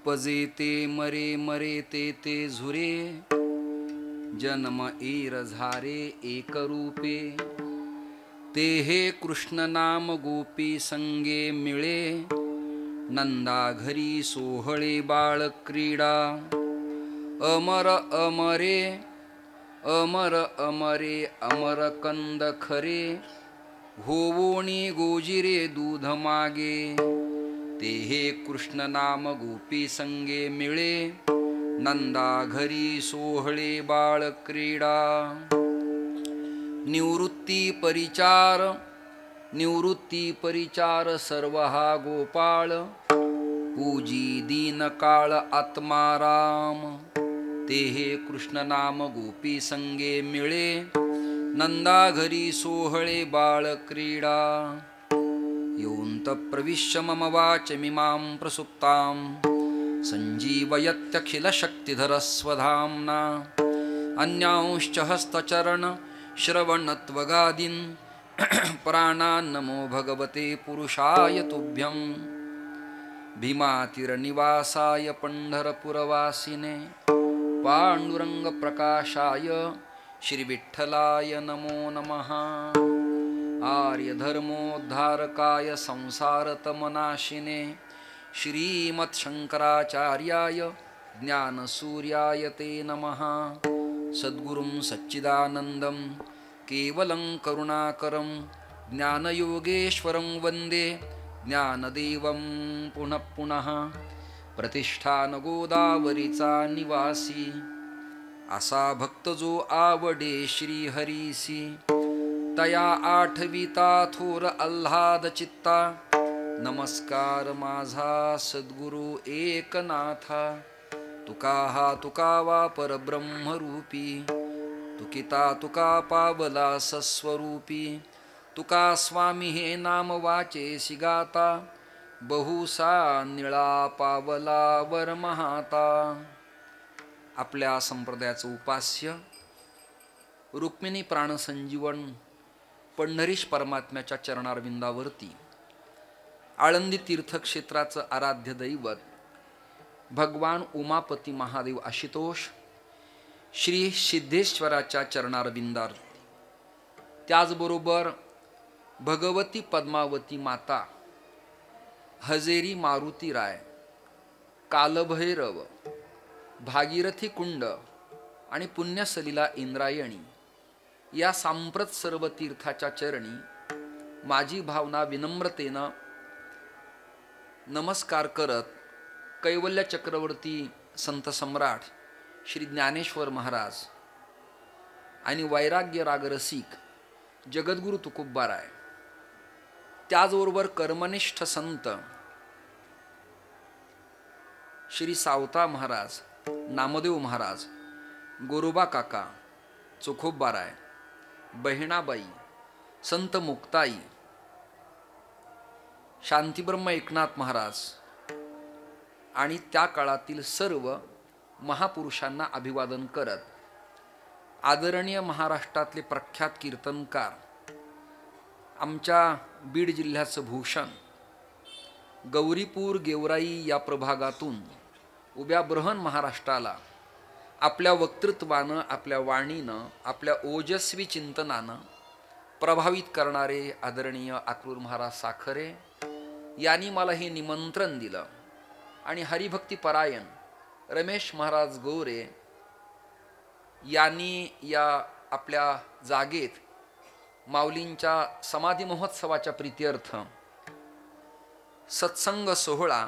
उपजेते मरे मरे ते झुरे जन्म ईर झारे एक रूपे ते हे कृष्ण नाम गोपी संगे मिळे नंदा घरी सोहळे बाळ क्रीडा अमर अमरे अमर अमरे अमर कंद खरे होवोणी गोजिरे दूध मागे ते हे कृष्ण नाम गोपी संगे मिळे नंदा घरी सोहळे बाळ क्रीडा निवृत्ती परिचार सर्व हा गोपाळ पूजी दीन काळ आत्माराम ते हे कृष्ण नाम गोपी संगे मिळे नंदा घरी सोहळे बाळ क्रीडा योऽन्त प्रविश्य मम वाचमिमां प्रसुप्तां सञ्जीवयत्यखिलशक्तिधरस्वधाम्ना अन्यांश्च हस्तचरण श्रवणत्वगादीन् प्राणान्नमो भगवते पुरुषाय तुभ्यं भीमातिरनिवासाय पंढरपुरवासिने पाण्डुरङ्गप्रकाशाय श्रीविठ्ठलाय नमो नमः आर्यधर्मोद्धारकाय संसारतमनाशिने श्रीमत्शंकराचार्याय ज्ञानसूर्याय ते नमः सद्गुरुं सच्चिदानन्दं केवलं करुणाकरं ज्ञानयोगेश्वरं वन्दे ज्ञानदेवं पुनः पुनः प्रतिष्ठान गोदावरीचा निवासी असा भक्त जो आवडे श्रीहरीसी तया आठविता थोर आल्हाद चित्ता नमस्कार माझा सद्गुरु एकनाथा तुका हा तुका वा परब्रह्मरूपी तुकिता तुका पावला सस्वरूपी तुका स्वामी हे नाम वाचेसी गाता बहुसा निळा पावला वरमहाता आपल्या संप्रदायाचं उपास्य रुक्मिणी प्राणसंजीवन पंढरीश परमात्म्याच्या चरणारविंदावरती आळंदी तीर्थक्षेत्राचं आराध्य दैवत भगवान उमापती महादेव आशुतोष श्री सिद्धेश्वराच्या चरणारविंदार त्याचबरोबर भगवती पद्मावती माता हजेरी मारुती राय कालभैरव भागीरथी कुंड आणि पुण्यसलिला इंद्रायणी या सांप्रत सर्व तीर्थाच्या चरणी माझी भावना विनम्रतेनं नमस्कार करत कैवल्य चक्रवर्ती संत सम्राट श्री ज्ञानेश्वर महाराज आणि वैराग्य रागरसिक जगद्गुरु तुकोबाराय त्याचबरोबर कर्मनिष्ठ संत श्री सावता महाराज नामदेव महाराज गोरोबा काका चोखोबाराय बहिणाबाई संत मुक्ताई शांतीब्रह्म एकनाथ महाराज आणि त्या काळातील सर्व महापुरुषांना अभिवादन करत आदरणीय महाराष्ट्रातले प्रख्यात कीर्तनकार आमच्या बीड जिल्ह्याचं भूषण गौरीपूर गेवराई या प्रभागातून उभ्या बृहन महाराष्ट्राला आपल्या वक्तृत्वानं आपल्या वाणीनं आपल्या ओजस्वी चिंतनानं प्रभावित करणारे आदरणीय आक्रूर महाराज साखरे यांनी मला हे निमंत्रण दिलं आणि हरिभक्तीपरायण रमेश महाराज गोरे यांनी या आपल्या जागेत माऊलींच्या समाधी महोत्सवाच्या प्रीत्यर्थ सत्संग सोहळा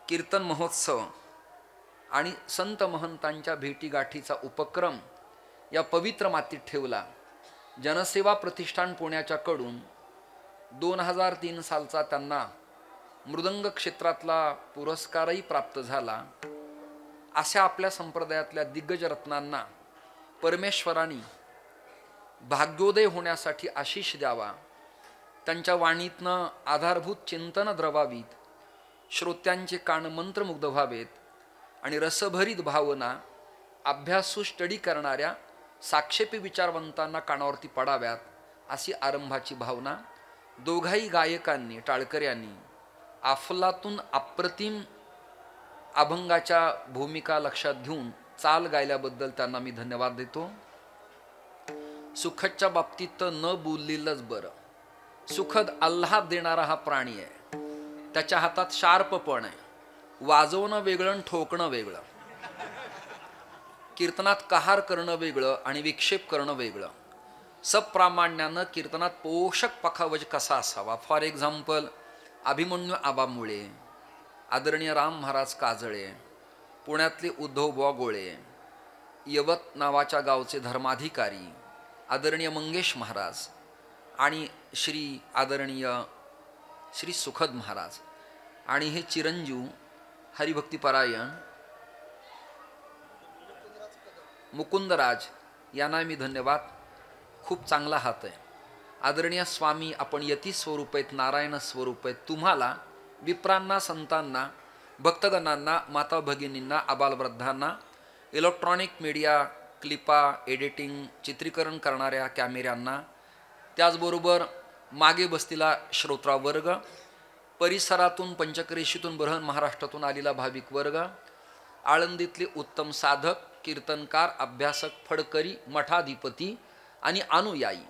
कीर्तन महोत्सव आणि संत महंतांच्या भेटीगाठीचा उपक्रम या पवित्र मातीत ठेवला. जनसेवा प्रतिष्ठान पुण्याच्याकडून 2003 सालचा त्यांना मृदंग क्षेत्रातला पुरस्कारही प्राप्त झाला. अशा आपल्या संप्रदायातल्या दिग्गज रत्नांना परमेश्वराने भाग्योदय होण्यासाठी आशीष द्यावा, त्यांच्या वाणीतनं आधारभूत चिंतन द्रवावीत, श्रोत्यांचे कान मंत्रमुग्ध व्हावेत आणि रसभरीत भावना अभ्यासू स्टडी करणाऱ्या साक्षेपी विचारवंतांना कानावरती पडाव्यात, अशी आरंभाची भावना दोघाही गायकांनी टाळकऱ्यांनी अफलातून अप्रतिम अभंगाच्या भूमिका लक्षात घेऊन चाल गायल्याबद्दल त्यांना मी धन्यवाद देतो. सुखदच्या बाबतीत तर न बोललेलंच बरं. सुखद आल्हाद देणारा हा प्राणी आहे. त्याच्या हातात शार्पपण आहे. वाजवणं वेगळं आणि ठोकणं वेगळं. कीर्तनात कहार करणं वेगळं आणि विक्षेप करणं वेगळं. सप्रामाण्यानं कीर्तनात पोषक पखावज कसा असावा. फॉर एक्झाम्पल अभिमन्यू आबा मुळे, आदरणीय राम महाराज काजळे, पुण्यातले उद्धव बुवा गोळे, यवत नावाच्या गावचे धर्माधिकारी आदरणीय मंगेश महाराज आणि आदरणीय श्री सुखद महाराज आणि हे चिरंजीव हरिभक्तीपरायण मुकुंदराज यांना मी धन्यवाद. खूप चांगला हात आहे. आदरणीय स्वामी, आपण यती स्वरूप आहेत, नारायण स्वरूप आहेत. तुम्हाला विप्रांना, संतांना, भक्तगणांना, माता भगिनींना, आबालवृद्धांना, इलेक्ट्रॉनिक मीडिया, क्लिपा, एडिटिंग, चित्रीकरण करणाऱ्या कॅमेऱ्यांना, त्याचबरोबर मागे बसलेला श्रोत्रावर्ग, परिसरातून पंचक्रोशीतून बृहन महाराष्ट्रातून आलेला भाविक वर्ग, आळंदीतले उत्तम साधक, कीर्तनकार, अभ्यासक, फडकरी, मठाधिपती आणि अनुयायी,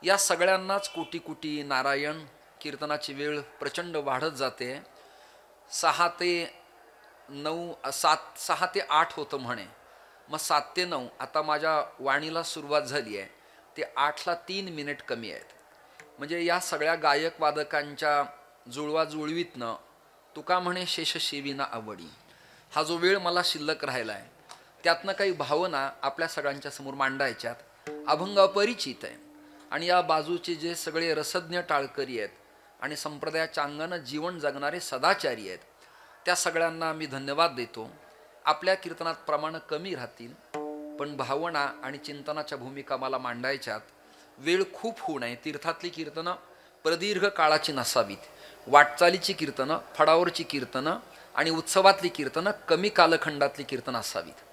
या सगळ्यांनाच कोटी कोटी नारायण. कीर्तनाची वेळ प्रचंड वाढत जाते. 6 ते 8 होतं म्हणे, मग 7 ते 9 आता माझ्या वाणीला सुरुवात झाली आहे. ते 8ला 3 मिनिट कमी आहेत. म्हणजे या सगळ्या गायक वादकांच्या जुळवाजुळवीतनं तुका म्हणे शेष शिवीना आवडी, हा जो वेळ मला शिल्लक राहिला आहे, त्यातनं काही भावना आपल्या सगळ्यांच्या समोर मांडायच्यात. अभंग अपरिचित आहे आणि या बाजूचे जे सगळे रसज्ञ टाळकरी आहेत आणि संप्रदायाच्या अंगानं जीवन जगणारे सदाचारी आहेत, त्या सगळ्यांना मी धन्यवाद देतो. आपल्या कीर्तनात प्रमाण कमी राहतील, पण भावना आणि चिंतनाच्या भूमिका मला मांडायच्यात. वेळ खूप होऊ नये. तीर्थातली कीर्तनं प्रदीर्घ काळाची नसावीत. वाटचालीची कीर्तनं, फडावरची कीर्तनं आणि उत्सवातली कीर्तनं कमी कालखंडातली कीर्तन असावीत,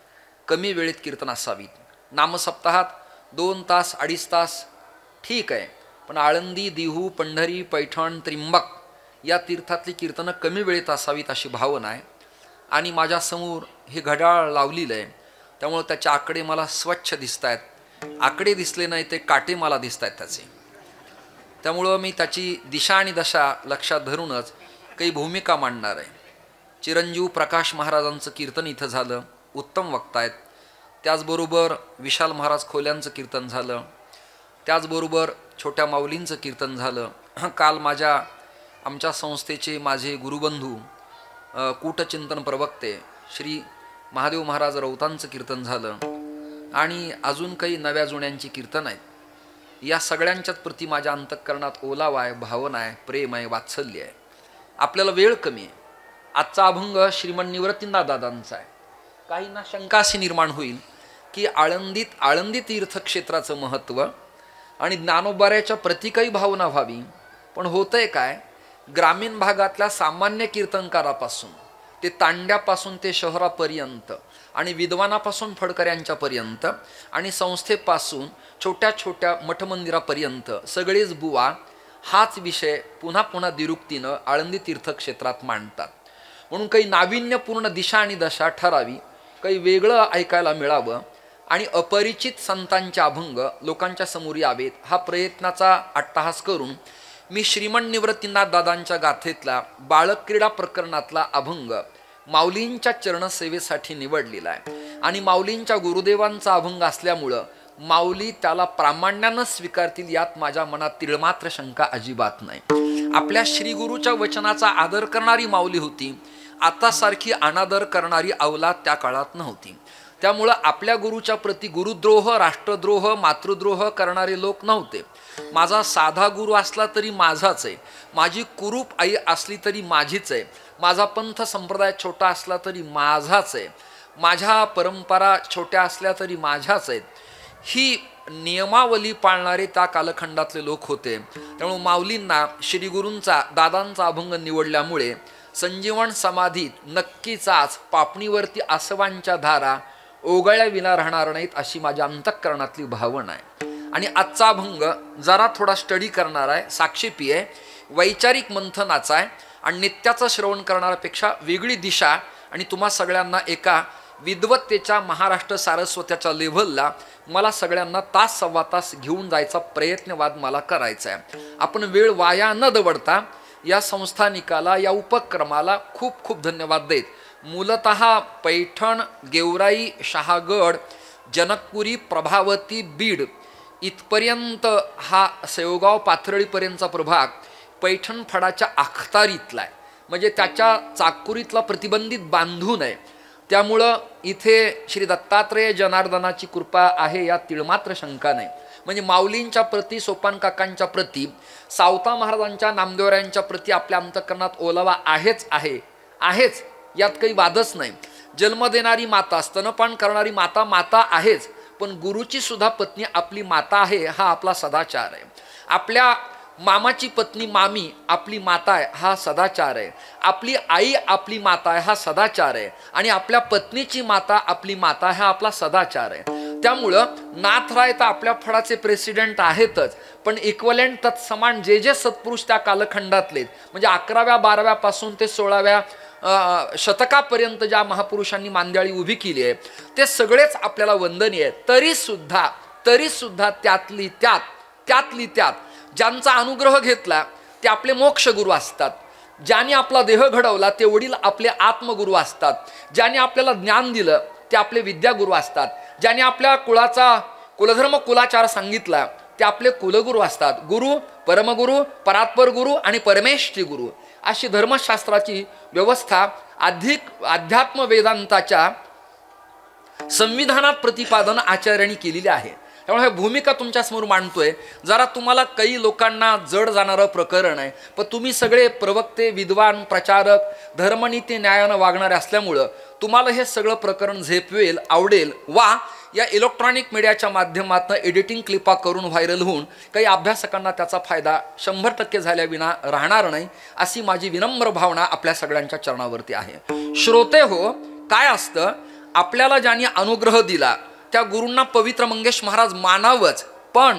कमी वेळेत कीर्तन असावीत. नामसप्ताहात 2 तास 2.5 तास ठीक आहे, पण आळंदी, देहू, पंढरी, पैठण, त्रिंबक या तीर्थातली कीर्तनं कमी वेळेत असावीत अशी भावना आहे. आणि माझ्यासमोर हे घड्याळ लावलेलं आहे, त्यामुळे त्याचे आकडे मला स्वच्छ दिसत आहेत. आकडे दिसले नाही ते काटे मला दिसत आहेत त्याचे. त्यामुळं मी त्याची दिशा आणि दशा लक्षात धरूनच काही भूमिका मांडणार आहे. चिरंजीव प्रकाश महाराजांचं कीर्तन इथं झालं, उत्तम वक्ता आहेत. त्याचबरोबर विशाल महाराज खोल्यांचं कीर्तन झालं. त्याचबरोबर छोट्या माऊलींचं कीर्तन झालं. काल आमच्या संस्थेचे माझे गुरुबंधू कूटचिंतन प्रवक्ते श्री महादेव महाराज रौतांचं कीर्तन झालं. आणि अजून काही नव्या जुन्यांची कीर्तन आहेत. या सगळ्यांच्याच प्रती माझ्या अंतःकरणात ओलावा आहे, भावना आहे, प्रेम आहे, वात्सल्य आहे. आपल्याला वेळ कमी आहे. आजचा अभंग श्रीमन निवृत्तीनाथ दादांचा आहे. काहींना शंका अशी निर्माण होईल की आळंदी तीर्थक्षेत्राचं महत्त्व आणि ज्ञानोबाऱ्याच्या प्रति काही भावना व्हावी. पण होतंय काय, ग्रामीण भागातल्या सामान्य कीर्तनकारापासून ते तांड्यापासून ते शहरापर्यंत आणि विद्वानापासून फडकऱ्यांच्यापर्यंत आणि संस्थेपासून छोट्या छोट्या मठमंदिरापर्यंत सगळेच बुवा हाच विषय पुन्हा पुन्हा दिरुक्तीनं आळंदी तीर्थक्षेत्रात मांडतात. म्हणून काही नाविन्यपूर्ण दिशा आणि दशा ठरावी, काही वेगळं ऐकायला मिळावं आणि अपरिचित संतांचे अभंग लोकांच्या समोर यावेत, हा प्रयत्नाचा अट्टहास करून मी श्रीमन निवृत्तीनाथ दादांच्या गाथेतला बालक क्रीडा प्रकरणातला अभंग माऊलींच्या चरणसेवेसाठी निवडलेला आहे. आणि माऊलींच्या गुरुदेवांचा अभंग असल्यामुळं माऊली त्याला प्रामाण्यानं स्वीकारतील यात माझ्या मनात तिळमात्र शंका अजिबात नाही. आपल्या श्रीगुरूच्या वचनाचा आदर करणारी माऊली होती. आता सारखी अनादर करणारी अवलाद त्या काळात नव्हती. त्यामुळं आपल्या गुरुच्या प्रती गुरुद्रोह, राष्ट्रद्रोह, मातृद्रोह करणारे लोक नव्हते. माझा साधा गुरु असला तरी माझाच आहे, माझी कुरूप आई असली तरी माझीच आहे, माझा पंथ संप्रदाय छोटा असला तरी माझाच आहे, माझ्या परंपरा छोट्या असल्या तरी माझ्याच आहेत, ही नियमावली पाळणारे त्या कालखंडातले लोक होते. त्यामुळे माऊलींना श्रीगुरूंचा दादांचा अभंग निवडल्यामुळे संजीवन समाधीत नक्कीच आज पापणीवरती आसवांच्या धारा ओघळल्या विना राहणार नाहीत अशी माझ्या अंतःकरणातली भावना आहे. आणि आजचा अभंग जरा थोडा स्टडी करणारा आहे, साक्षेपी आहे, वैचारिक मंथनाचा आहे आणि नित्याचं श्रवण करणाऱ्यापेक्षा वेगळी दिशा आणि तुम्हा सगळ्यांना एका विद्वत्तेच्या महाराष्ट्र सारस्वताच्या लेव्हलला मला सगळ्यांना तास सव्वा तास घेऊन जायचा प्रयत्नवाद मला करायचा आहे. आपण वेळ वाया न दवडता या संस्थानिकाला, या उपक्रमाला खूप खूप धन्यवाद देत, मूलतः पैठण, गेवराई, शहागड, जनकपुरी, प्रभावती, बीड इथपर्यंत हा शेवगाव पाथर्डीपर्यंतचा प्रभाग पैठण फडाच्या अखतारीतला आहे, म्हणजे त्याच्या चाकुरीतला प्रतिबंधित बांधू नये. त्यामुळं इथे श्री दत्तात्रेय जनार्दनाची कृपा आहे यात तिळमात्र शंका नाही. म्हणजे माऊलींच्या प्रती, सोपान काकांच्या प्रती, सावता महाराजांच्या, नामदेवरायांच्या प्रती आपल्या अंतःकरणात ओलावा आहेच, यात काही वादच नाही. जन्म देणारी माता, स्तनपान करणारी माता माता आहेच, पण गुरुची सुद्धा पत्नी आपली माता आहे हा आपला सदाचार आहे. आपल्या मामाची पत्नी मामी आपली माता आहे हा सदाचार आहे. आपली आई आपली माता आहे हा सदाचार आहे. आणि आपल्या पत्नीची माता आपली माता हा आपला सदाचार आहे. त्यामुळं नाथराय तर आपल्या फडाचे प्रेसिडेंट आहेतच, पण इक्वलेंट तत्समान जे जे सत्पुरुष त्या कालखंडातले, म्हणजे 11व्या 12व्या पासून ते 16व्या शतकापर्यंत ज्या महापुरुषांनी मांदियाळी उभी केली आहे ते सगळेच आपल्याला वंदनीय आहे. तरी सुद्धा त्यातली त्यात ज्यांचा अनुग्रह घेतला ते आपले मोक्षगुरू असतात. ज्यांनी आपला देह घडवला ते वडील आपले आत्मगुरू असतात. ज्यांनी आपल्याला ज्ञान दिलं ते आपले विद्यागुरू असतात. ज्यांनी आपल्या कुळाचा कुलधर्म कुलाचार सांगितला ते आपले कुलगुरू असतात. गुरु, परमगुरू, परात्पर गुरु आणि परमेष्ठी गुरु अशी धर्मशास्त्राची व्यवस्था अध्यात्म वेदांताच्या संविधानात प्रतिपादन आचार्यांनी केलेली आहे. त्यामुळे ही भूमिका तुमच्या समोर मांडतोय. जरा तुम्हाला काही लोकांना जड जाणारं प्रकरण आहे, पण तुम्ही सगळे प्रवक्ते, विद्वान, प्रचारक, धर्मनीती न्यायानं वागणारे असल्यामुळं तुम्हाला हे सगळं प्रकरण झेपवेल, आवडेल, वा या इलेक्ट्रॉनिक मीडियाच्या माध्यमातून एडिटिंग क्लिपा करून व्हायरल होऊन काही अभ्यासकांना त्याचा फायदा 100% झाल्याविना राहणार नाही, अशी माझी विनम्र भावना आपल्या सगळ्यांच्या चरणावरती आहे. श्रोते हो, काय असतं, आपल्याला ज्यांनी अनुग्रह दिला त्या गुरूंना पवित्र मंगेश महाराज मानावच, पण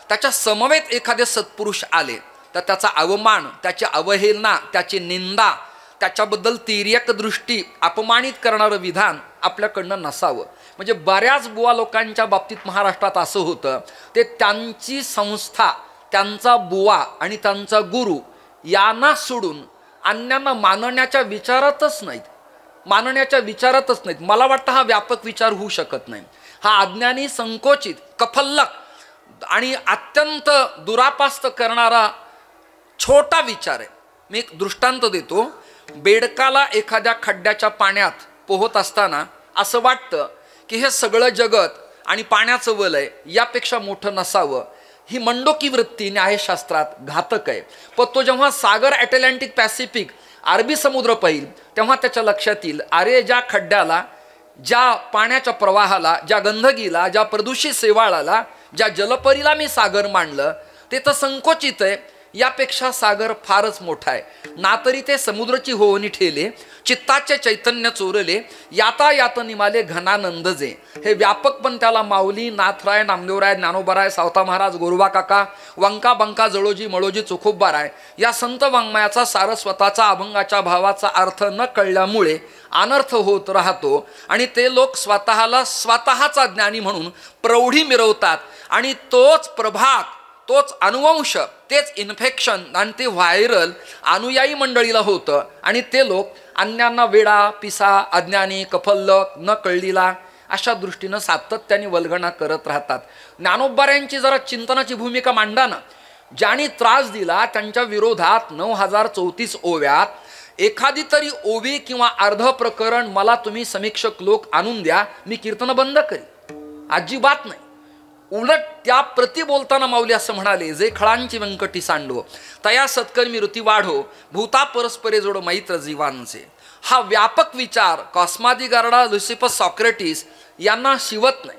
त्याच्या समवेत एखादे सत्पुरुष आले तर त्याचा अवमान, त्याची अवहेलना, त्याची निंदा, त्याच्याबद्दल तिर्यक दृष्टी, अपमानित करणारं विधान आपल्याकडनं नसावं. म्हणजे बऱ्याच बुवा लोकांच्या बाबतीत महाराष्ट्रात असं होतं, ते त्यांची संस्था, त्यांचा बुवा आणि त्यांचा गुरु यांना सोडून अन्यांना मानण्याच्या विचारातच नाहीत. मला वाटतं हा व्यापक विचार होऊ शकत नाही. हा अज्ञानी, संकोचित, कफल्लक आणि अत्यंत दुरापास्त करणारा छोटा विचार आहे. मी एक दृष्टांत देतो. बेडकाला एखाद्या खड्ड्याच्या पाण्यात पोहत असताना असं वाटतं की हे सगळं जगत आणि पाण्याचं वलय यापेक्षा मोठं नसावं. ही मंडोकी वृत्ती न्यायशास्त्रात घातक आहे. पण तो जेव्हा सागर, अटलांटिक, पॅसिफिक, अरबी समुद्र पाहिल तेव्हा त्याच्या लक्षात येईल, अरे ज्या खड्ड्याला, ज्या पाण्याच्या प्रवाहाला, ज्या गंदगीला, ज्या प्रदूषित शेवाळाला, ज्या जलपरीला मी सागर मानलं ते तर संकोचित आहे, यापेक्षा सागर फारच मोठा आहे. ना तरी ते समुद्राची होवणी ठेले, चित्ताचे चैतन्य चोरले, याता यात निमाले घनानंद जे. हे व्यापक पण त्याला माऊली, नाथराय, नामदेवराय, ज्ञानोबाराय, सावता महाराज, गोरबा काका, वंका बंका, जळोजी, मळोजी, चोखोबबाराय या संत वाङ्मयाचा सारस्वताचा अभंगाच्या भावाचा अर्थ न कळल्यामुळे अनर्थ होत राहतो. आणि ते लोक स्वतःचा ज्ञानी म्हणून प्रौढी मिरवतात आणि तोच प्रभाग, तोच अनुवंश, तेच इन्फेक्शन आणि ते व्हायरल अनुयायी मंडळीला होतं. आणि ते लोक अन्यांना वेडा, पिसा, अज्ञानी, कफल्लक, न कळलीला अशा दृष्टीनं सातत्याने वल्गणा करत राहतात. ज्ञानोबाऱ्यांची जरा चिंतनाची भूमिका मांडा ना. ज्यांनी त्रास दिला त्यांच्या विरोधात 9034 ओव्यात एखादी तरी ओवी किंवा अर्ध प्रकरण मला तुम्ही समीक्षक लोक आणून द्या, मी कीर्तन बंद करी. अजिबात नाही. उलट त्या प्रति बोलताना माऊली असं म्हणाले, जे खळांची व्यंकटी सांडो तया सत्कर्मी ऋती वाढो, भूता परस्परे जोडो मैत्र जीवांचे. हा व्यापक विचार कॉस्मादी गार्डा, लुसिफस, सॉक्रेटिस यांना शिवत नाही,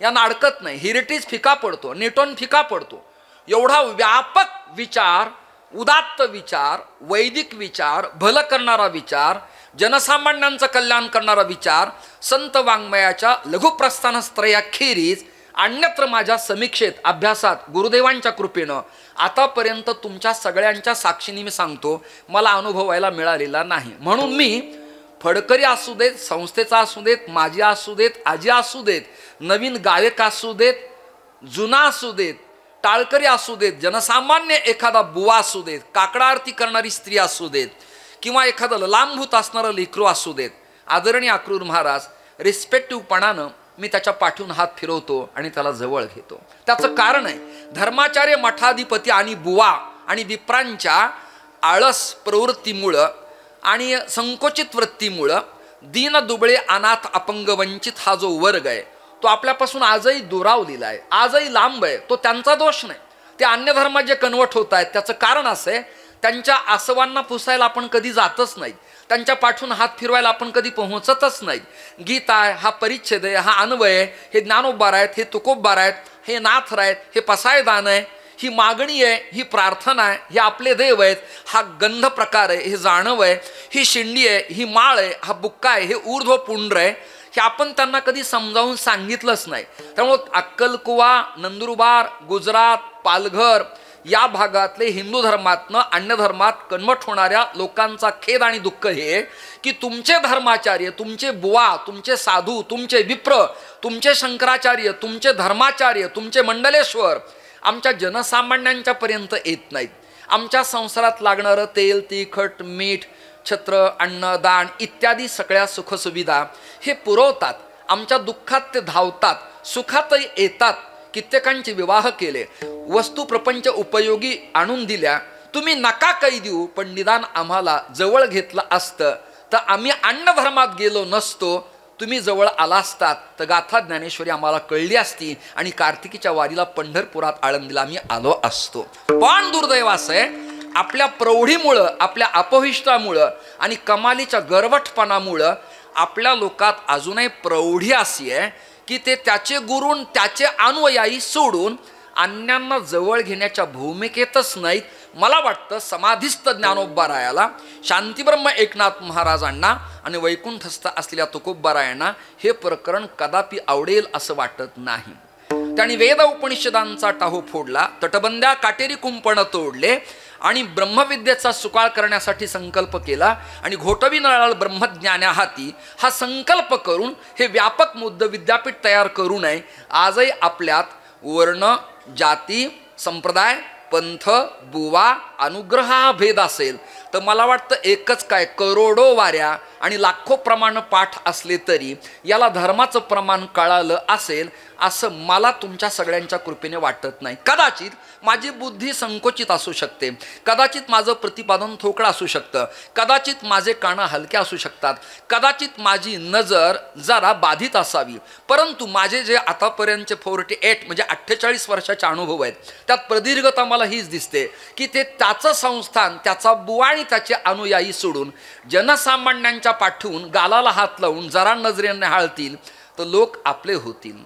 यांना अडकत नाही. हिरेटिस फिका पडतो, न्यूटन फिका पडतो. एवढा व्यापक विचार, उदात्त विचार, वैदिक विचार, भलं करणारा विचार, जनसामान्यांचं कल्याण करणारा विचार संत वाङ्मयाच्या लघुप्रस्थानत्रयाखेरीज अन्यत्र माझ्या समीक्षेत, अभ्यासात, गुरुदेवांच्या कृपेनं आतापर्यंत तुमच्या सगळ्यांच्या साक्षीने मी सांगतो, मला अनुभवायला मिळालेला नाही. म्हणून मी फडकरी असू देत, संस्थेचा असू देत, माझी असू देत, आजी असू देत, नवीन गायक असू देत, जुना असू देत, टाळकरी असू देत, जनसामान्य एखादा बुवा असू देत, काकडा आरती करणारी स्त्री असू देत, किंवा एखादं लांबभूत असणारं लेकरू असू देत, आदरणीय अक्रूर महाराज रिस्पेक्टिव्हपणानं मी त्याच्या पाठीवरून हात फिरवतो आणि त्याला जवळ घेतो. त्याचं कारण आहे, धर्माचार्य मठाधिपती आणि बुवा आणि विप्रांच्या आळस प्रवृत्तीमुळं आणि संकोचित वृत्तीमुळं दीन दुबळे अनाथ अपंग वंचित हा जो वर्ग आहे तो आपल्यापासून आजही दुरावलेला आहे, आजही लांब आहे. तो त्यांचा दोष नाही. ते अन्य धर्मात जे कन्वर्ट होत आहेत त्याचं कारण असं आहे, त्यांच्या आसवांना पुसायला आपण कधी जातच नाही, त्यांच्या पाठून हात फिरवायला आपण कधी पोहोचतच नाही. गीता आहे, हा परिच्छेद आहे, हा अन्वय आहे, हे ज्ञानोबा आहेत, हे तुकोबा आहेत, हे नाथ आहेत, हे पसायदान आहे, ही मागणी आहे, ही प्रार्थना आहे, हे आपले देव आहेत, हा गंध प्रकार आहे, हे जाणव आहे, ही शिंडी आहे, ही माळ आहे, हा बुक्का आहे, हे ऊर्ध्व पुंड्र आहे, हे आपण त्यांना कधी समजावून सांगितलंच नाही. त्यामुळं अक्कलकुवा, नंदुरबार, गुजरात, पालघर या भागातले हिंदू धर्मातनं अन्य धर्मात कन्वर्ट होणाऱ्या लोकांचा खेद आणि दुःख हे की तुमचे धर्माचार्य, तुमचे बुवा, तुमचे साधू, तुमचे विप्र, तुमचे शंकराचार्य, तुमचे धर्माचार्य, तुमचे मंडलेश्वर आमच्या जनसामान्यांच्या पर्यंत येत नाहीत. आमच्या संसारात लागणारं तेल, तिखट, मीठ, छत्र, अन्न, दान इत्यादी सगळ्या सुखसुविधा हे पुरवतात. आमच्या दुःखात ते धावतात, सुखातही येतात. कित्येकांचे विवाह केले, वस्तू प्रपंच उपयोगी आणून दिल्या, तुम्ही नका काही देऊ, पण निदान आम्हाला जवळ घेतलं असतं तर आम्ही अन्न धर्मात गेलो नसतो, तुम्ही जवळ आला असतात तर गाथा ज्ञानेश्वरी आम्हाला कळली असती आणि कार्तिकीच्या वारीला पंढरपुरात आळंदीला आम्ही आलो असतो. पण दुर्दैव असं आहे, आपल्या प्रौढीमुळं, आपल्या अपविष्टामुळं आणि कमालीच्या गरवटपणामुळं आपल्या लोकात अजूनही प्रौढी अशी आहे की ते त्याचे गुरुन त्याचे अनुयायी सोडून अन्यांना जवळ घेण्याच्या भूमिकेतच नाहीत. मला वाटतं समाधिस्थ ज्ञानोबारायाला, शांतीब्रह्म एकनाथ महाराजांना आणि वैकुंठस्थ असलेल्या तुकोबारायांना हे प्रकरण कदापि आवडेल असं वाटत नाही. त्यांनी वेद उपनिषदांचा टाहू फोडला, तटबंद्या काटेरी कुंपण तोडले आणि ब्रह्मविद्येचा सुकाळ करण्यासाठी संकल्प केला आणि घोटवी नळाळ ब्रह्मज्ञान्या हाती हा संकल्प करून हे व्यापक मुद्द विद्यापीठ तयार करू नये. आजही आपल्यात वर्ण, जाती, संप्रदाय, पंथ, बुवा, अनुग्रह हा भेद असेल तर मला वाटतं एकच काय, करोडो वाऱ्या आणि लाखो प्रमाण पाठ असले तरी याला धर्माचं प्रमाण कळालं असेल असं मला तुमच्या सगळ्यांच्या कृपेने वाटत नाही. कदाचित माझी बुद्धी संकोचित असू शकते, कदाचित माझं प्रतिपादन थोकळं असू शकतं, कदाचित माझे कानं हलके असू शकतात, कदाचित माझी नजर जरा बाधित असावी, परंतु माझे जे आतापर्यंतचे 48 म्हणजे 48 वर्षाचे अनुभव आहेत त्यात प्रदीर्घता मला हीच दिसते की ते त्याचं संस्थान, त्याचा बुवा आणि त्याचे अनुयायी सोडून जनसामान्यांच्या पाठवून गालाला हात लावून जरा नजरेने हाळतील तर लोक आपले होतील,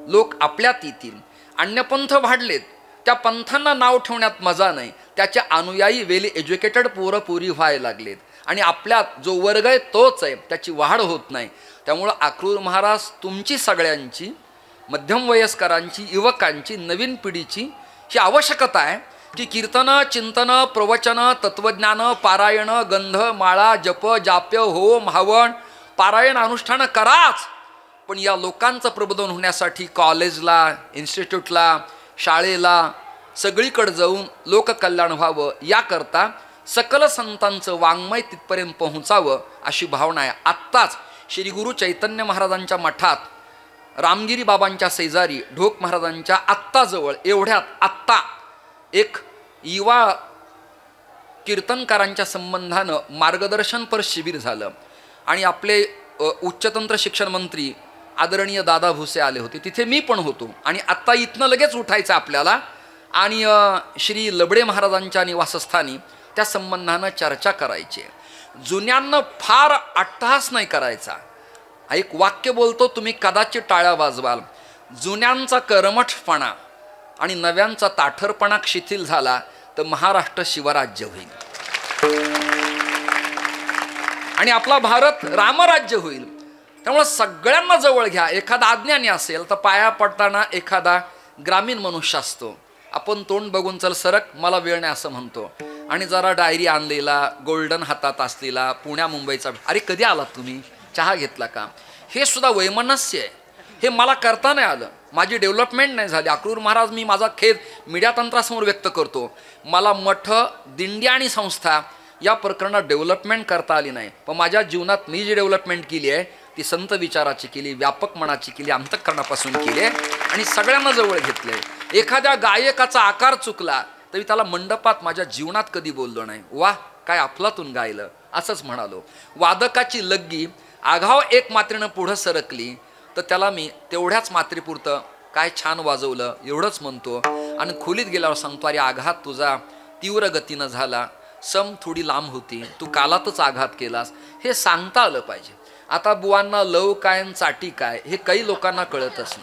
लोक आपल्यात येतील. अन्यपंथ वाढलेत, त्या पंथांना नाव ठेवण्यात मजा नाही, त्याचे अनुयायी वेली एज्युकेटेड पोरं पुरी व्हायला लागलेत आणि आपल्यात जो वर्ग आहे तोच आहे, त्याची वाढ होत नाही. त्यामुळं अक्रूर महाराज तुमची सगळ्यांची, मध्यम वयस्करांची, युवकांची, नवीन पिढीची ही आवश्यकता आहे की कीर्तन, चिंतन, प्रवचन, तत्वज्ञान, पारायण, गंध, माळा, जप, जाप्य, होम, हवन, पारायण अनुष्ठान कराच. पण या लोकांचं प्रबोधन होण्यासाठी कॉलेजला, इन्स्टिट्यूटला, शाळेला सगळीकडे जाऊन लोककल्याण व्हावं याकरता सकल संतांचं वाङ्मय तिथपर्यंत पोहोचावं अशी भावना आहे. आत्ताच श्री गुरु चैतन्य महाराजांच्या मठात रामगिरी बाबांच्या शेजारी ढोक महाराजांच्या आत्ताजवळ एवढ्यात आत्ता एक युवा कीर्तनकारांच्या संबंधानं मार्गदर्शनपर शिबिर झालं आणि आपले उच्चतंत्र शिक्षण मंत्री आदरणीय दादा भुसे आले होते, तिथे मी पण होतो. आणि आत्ता इथनं लगेच उठायचं आपल्याला आणि श्री लबडे महाराजांच्या निवासस्थानी त्या संबंधानं चर्चा करायची. जुन्यांना फार अट्टहास नाही करायचा. एक वाक्य बोलतो, तुम्ही कदाचित टाळ्या वाजवाल. जुन्यांचा कर्मठपणा आणि नव्यांचा ताठरपणा शिथिल झाला तर महाराष्ट्र शिवराज्य होईल आणि आपला भारत रामराज्य होईल. त्यामुळे सगळ्यांना जवळ घ्या. एखादा अज्ञानी असेल तर पाया पडताना एखादा ग्रामीण मनुष्य असतो, आपण तोंड बघून चल सरक, मला वेळ नाही असं म्हणतो. आणि जरा डायरी आणलेला, गोल्डन हातात असलेला, पुण्या मुंबईचा, अरे कधी आलात तुम्ही, चहा घेतला का, हे सुद्धा वैमनस्य आहे. हे मला करता नाही आलं, माझी डेव्हलपमेंट नाही झाली. अक्रूर महाराज, मी माझा खेद मीडिया तंत्रासमोर व्यक्त करतो. मला मठ, दिंडी आणि संस्था या प्रकरणात डेव्हलपमेंट करता आली नाही. पण माझ्या जीवनात मी जी डेव्हलपमेंट केली आहे ती संत विचाराची केली, व्यापक मनाची केली, अंतःकरणापासून केली आहे आणि सगळ्यांना जवळ घेतलं आहे. एखाद्या गायकाचा आकार चुकला तरी त्याला मंडपात माझ्या जीवनात कधी बोललो नाही, वा काय अफलातून गायलं असंच म्हणालो. वादकाची लग्गी आघाव एक मात्रेनं पुढं सरकली तर त्याला मी तेवढ्याच मात्रेपुरतं काय छान वाजवलं एवढंच म्हणतो आणि खोलीत गेल्यावर सांगतो, अरे आघात तुझा तीव्र गतीनं झाला, सम थोडी लांब होती, तू कालातच आघात केलास, हे सांगता आलं पाहिजे. आता बुवांना लव काय आणि चाटी काय हे काही लोकांना कळतच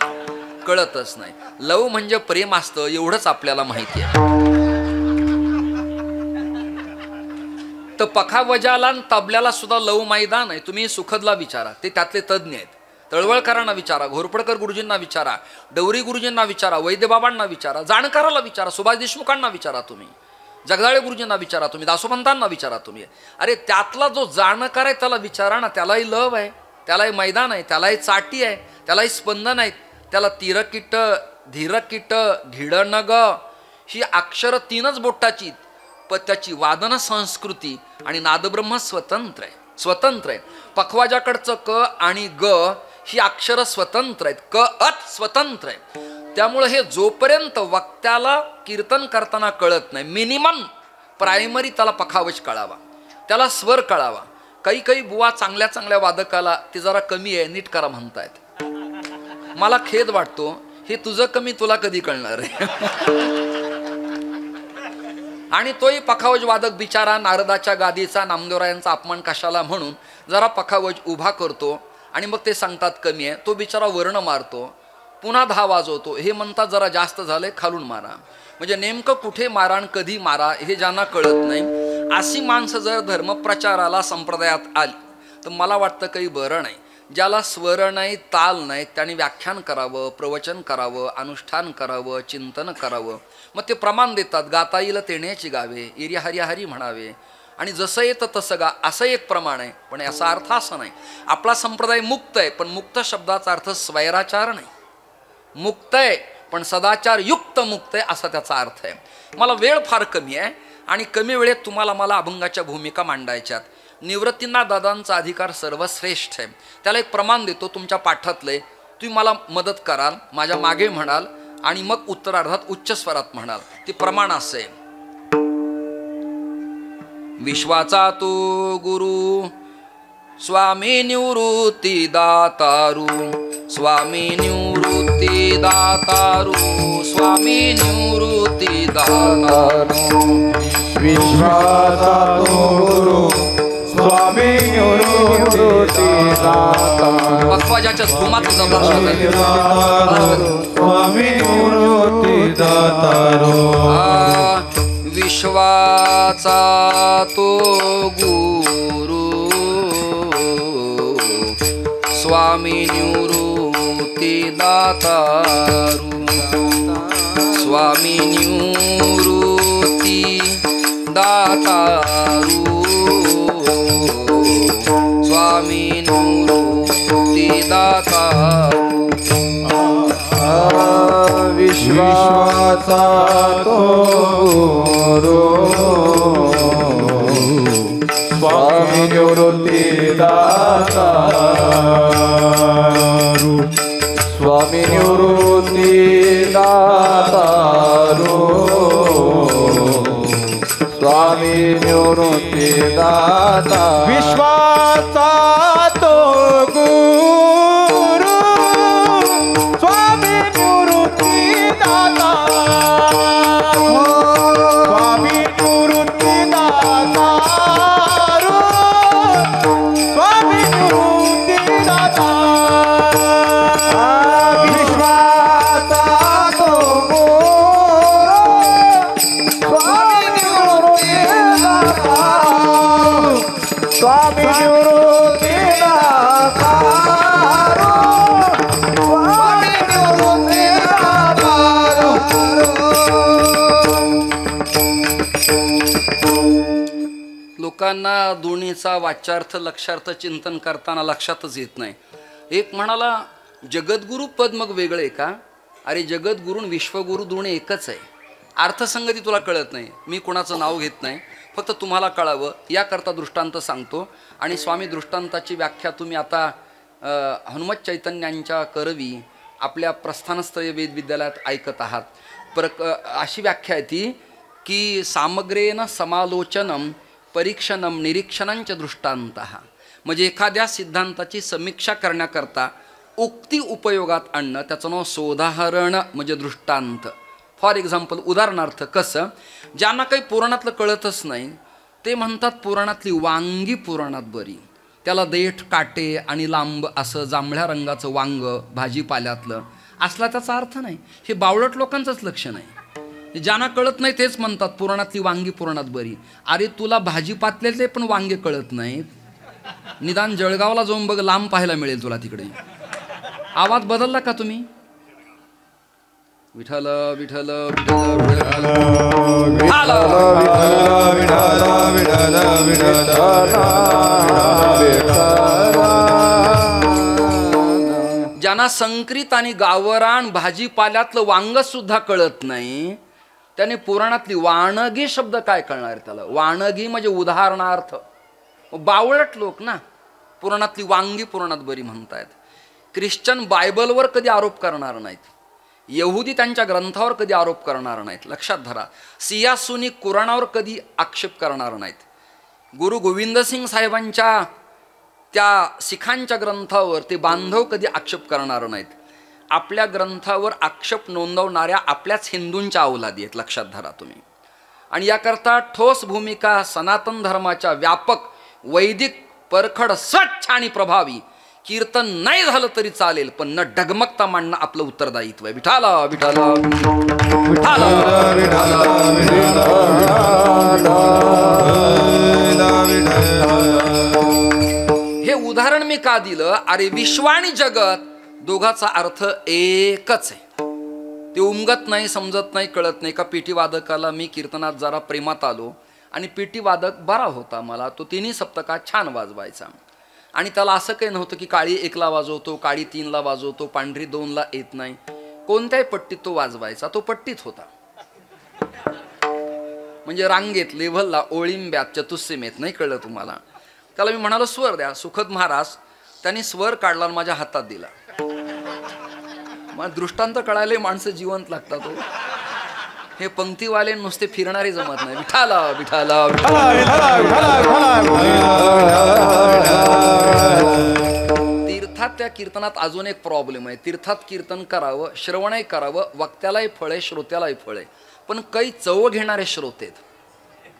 नाही. लव म्हणजे प्रेम असतं एवढंच आपल्याला माहिती आहे. तर पखावजाला आणि तबल्याला सुद्धा लव मैदान आहे. तुम्ही सुखदला विचारा, ते त्यातले तज्ज्ञ आहेत. तळवळकरांना विचारा, घोरपडकर गुरुजींना विचारा, डवरी गुरुजींना विचारा, वैद्यबाबांना विचारा, जाणकाराला विचारा, सुभाष देशमुखांना विचारा, तुम्ही जगदाळे गुरुजींना विचारा, तुम्ही दासोपंतांना विचारा तुम्ही. अरे त्यातला जो जाणकार आहे त्याला विचारा ना, त्यालाही लव आहे, त्यालाही मैदान आहे, त्यालाही चाटी आहे, त्यालाही स्पंदन आहेत, त्याला तिरकिट, धीरकिट, घिडनग ही अक्षर 3च बोटाची, पण त्याची वादन संस्कृती आणि नादब्रह्म स्वतंत्र आहे. पखवाजाकडचं क आणि ग ही अक्षर स्वतंत्र आहेत, क अत स्वतंत्र आहे. त्यामुळे हे जोपर्यंत वक्त्याला कीर्तन करताना कळत नाही, मिनिमम प्रायमरी त्याला पखावज कळावा, त्याला स्वर कळावा. काही बुवा चांगल्या वादकाला ते जरा कमी आहे, नीट करा म्हणतायत. मला खेद वाटतो, हे तुझं कमी तुला कधी कळणार आहे. आणि तोही पखावज वादक बिचारा नारदाच्या गादीचा नामदेवरायांचा अपमान कशाला म्हणून जरा पखावज उभा करतो आणि मग ते सांगतात कमी आहे, तो बिचारा वर्ण मारतो, पुन्हा 10 वाजवतो. हे म्हणतात जरा जास्त झालंय, खालून मारा. म्हणजे नेमकं कुठे मारा आणि कधी मारा हे ज्यांना कळत नाही, अशी माणसं जर धर्मप्रचाराला संप्रदायात आली तर मला वाटतं काही बरं नाही. ज्याला स्वर नाही, ताल नाही, त्याने व्याख्यान करावं, प्रवचन करावं, अनुष्ठान करावं, चिंतन करावं. मग ते प्रमाण देतात, गाता येईल तेण्याची गावे, एरी हरी हरी म्हणावे आणि जसं येतं तसं गा, असं एक प्रमाण आहे. पण याचा अर्थ असा नाही. आपला संप्रदाय मुक्त आहे, पण मुक्त शब्दाचा अर्थ स्वैराचार नाही. मुक्त आहे पण सदाचार युक्त मुक्त आहे असा त्याचा अर्थ आहे. मला वेळ फार कमी आहे आणि कमी वेळेत तुम्हाला मला अभंगाच्या भूमिका मांडायच्यात. निवृत्तींना दादांचा अधिकार सर्वश्रेष्ठ आहे, त्याला एक प्रमाण देतो तुमच्या पाठातले. तुम्ही मला मदत कराल, माझ्या मागे म्हणाल आणि मग उत्तरार्धात उच्च स्वरात म्हणाल. ते प्रमाण असे, विश्वाचा तो गुरु स्वामी निवृत्ती दातारू, स्वामी निवृत्ती दातारू, स्वामी निवृत्ती दातारू. विश्वाचा तो गुरु स्वामी निवृत्ती दातारू, पखवाजाच्या धुमात स्वामी निवृत्ती दातारू. विश्वाचा तो गुरु स्वामी निवृत्ती दातारू, स्वामी निवृत्ती दातारू, स्वामी निवृत्ती दातारू. विश्वाचा तो गुरु स्वामी निवृत्ती दातारू, स्वामी निवृत्ती दातारू, स्वामी निवृत्ती दातारू. विश्वाचा तो गुरु स्वामी निवृत्ती दातारू, स्वामी निवृत्ती दातारू, स्वामी निवृत्ती दातारू. विश्वाचा तो गुरु स्वामी निवृत्ती दातारू, स्वामी निवृत्ती दातारू. जमिनीचा वाच्यार्थ लक्षार्थ चिंतन करताना लक्षातच येत नाही. एक म्हणाला जगद्गुरु पद मग वेगळे का? अरे जगद्गुरू विश्वगुरु दोन्ही एकच आहे. अर्थसंगती तुला कळत नाही. मी कोणाचं नाव घेत नाही, फक्त तुम्हाला कळावं याकरता दृष्टांत सांगतो. आणि स्वामी दृष्टांताची व्याख्या तुम्ही आता हनुमत चैतन्यांच्या करवी आपल्या प्रस्थानस्तरीय वेदविद्यालयात ऐकत आहात. अशी व्याख्या आहे ती की सामग्रेन समालोचनम परीक्षणम निरीक्षणांच्या दृष्टांतः. म्हणजे एखाद्या सिद्धांताची समीक्षा करण्याकरता उक्ती उपयोगात आणणं, त्याचं नाव सोदाहरण म्हणजे दृष्टांत. फॉर एक्झाम्पल, उदाहरणार्थ कसं, ज्यांना काही पुराणातलं कळतच नाही ते म्हणतात पुराणातली वांगी पुराणात बरी. त्याला देठ काटे आणि लांब असं जांभळ्या रंगाचं वांग भाजीपाल्यातलं असला त्याचा अर्थ नाही. हे बावळट लोकांचंच लक्षण आहे. ज्यांना कळत नाही तेच म्हणतात पुराणातली वांगी पुराणात बरी. अरे तुला भाजीपातलेले पण वांगे कळत नाहीत, निदान जळगावला जाऊन बघ, लांब पाहायला मिळेल तुला तिकडे. आवाज बदलला का तुम्ही? विठ्ठल विठ्ठल विठ्ठल ज्यांना संक्रित आणि गावरान भाजीपाल्यातलं वांग सुद्धा कळत नाही त्याने पुराणातली वाणगी शब्द काय कळणार त्याला? वाणगी म्हणजे उदाहरणार्थ. बावळट लोक ना पुराणातली वांगी पुराणात बरी म्हणतायत. ख्रिश्चन बायबलवर कधी आरोप करणार नाहीत, यहुदी त्यांच्या ग्रंथावर कधी आरोप करणार नाहीत. लक्षात धरा. सिया सुनी कुराणावर कधी आक्षेप करणार नाहीत. गुरु गोविंदसिंग साहेबांच्या त्या सिखांच्या ग्रंथावर ते बांधव कधी आक्षेप करणार नाहीत. आपल्या ग्रंथावर आक्षेप नोंदवणाऱ्या आपल्याच हिंदूंच्या अवलादी आहेत. लक्षात धरा तुम्ही. आणि याकरता ठोस भूमिका सनातन धर्माच्या व्यापक वैदिक परखड स्वच्छ आणि प्रभावी कीर्तन नाही झालं तरी चालेल, पण न डगमगता मांडणं आपलं उत्तरदायित्व आहे. विठाला विठाला विठाला. हे उदाहरण मी का दिलं? अरे विश्व आणि जगत दोघाचा अर्थ एकच आहे. ते उमगत नाही, समजत नाही, कळत नाही. का पेटी वादकाला मी कीर्तनात जरा प्रेमात आलो आणि पेटी वादक बरा होता, मला तो तिन्ही सप्तकात छान वाजवायचा. आणि त्याला असं काही नव्हतं की काळी 1ला वाजवतो, काळी 3ला वाजवतो, पांढरी 2ला येत नाही. कोणत्याही पट्टीत तो वाजवायचा, तो पट्टीत होता. म्हणजे रांगेत, लेव्हलला, ओळिंब्यात, चतुस्सीमेत. नाही कळलं तुम्हाला? त्याला मी म्हणालो स्वर द्या. सुखद महाराज त्यांनी स्वर काढला आणि माझ्या हातात दिला. मग दृष्टांत कळायला माणसं जिवंत लागतात. तो हे पंक्तीवाले नुसते फिरणारे जमत नाही. विठाला विठाला तीर्थात त्या कीर्तनात अजून एक प्रॉब्लेम आहे. तीर्थात कीर्तन करावं, श्रवणही करावं, वक्त्यालाही फळ आहे, श्रोत्यालाही फळ आहे, पण काही चव घेणारे श्रोते आहेत.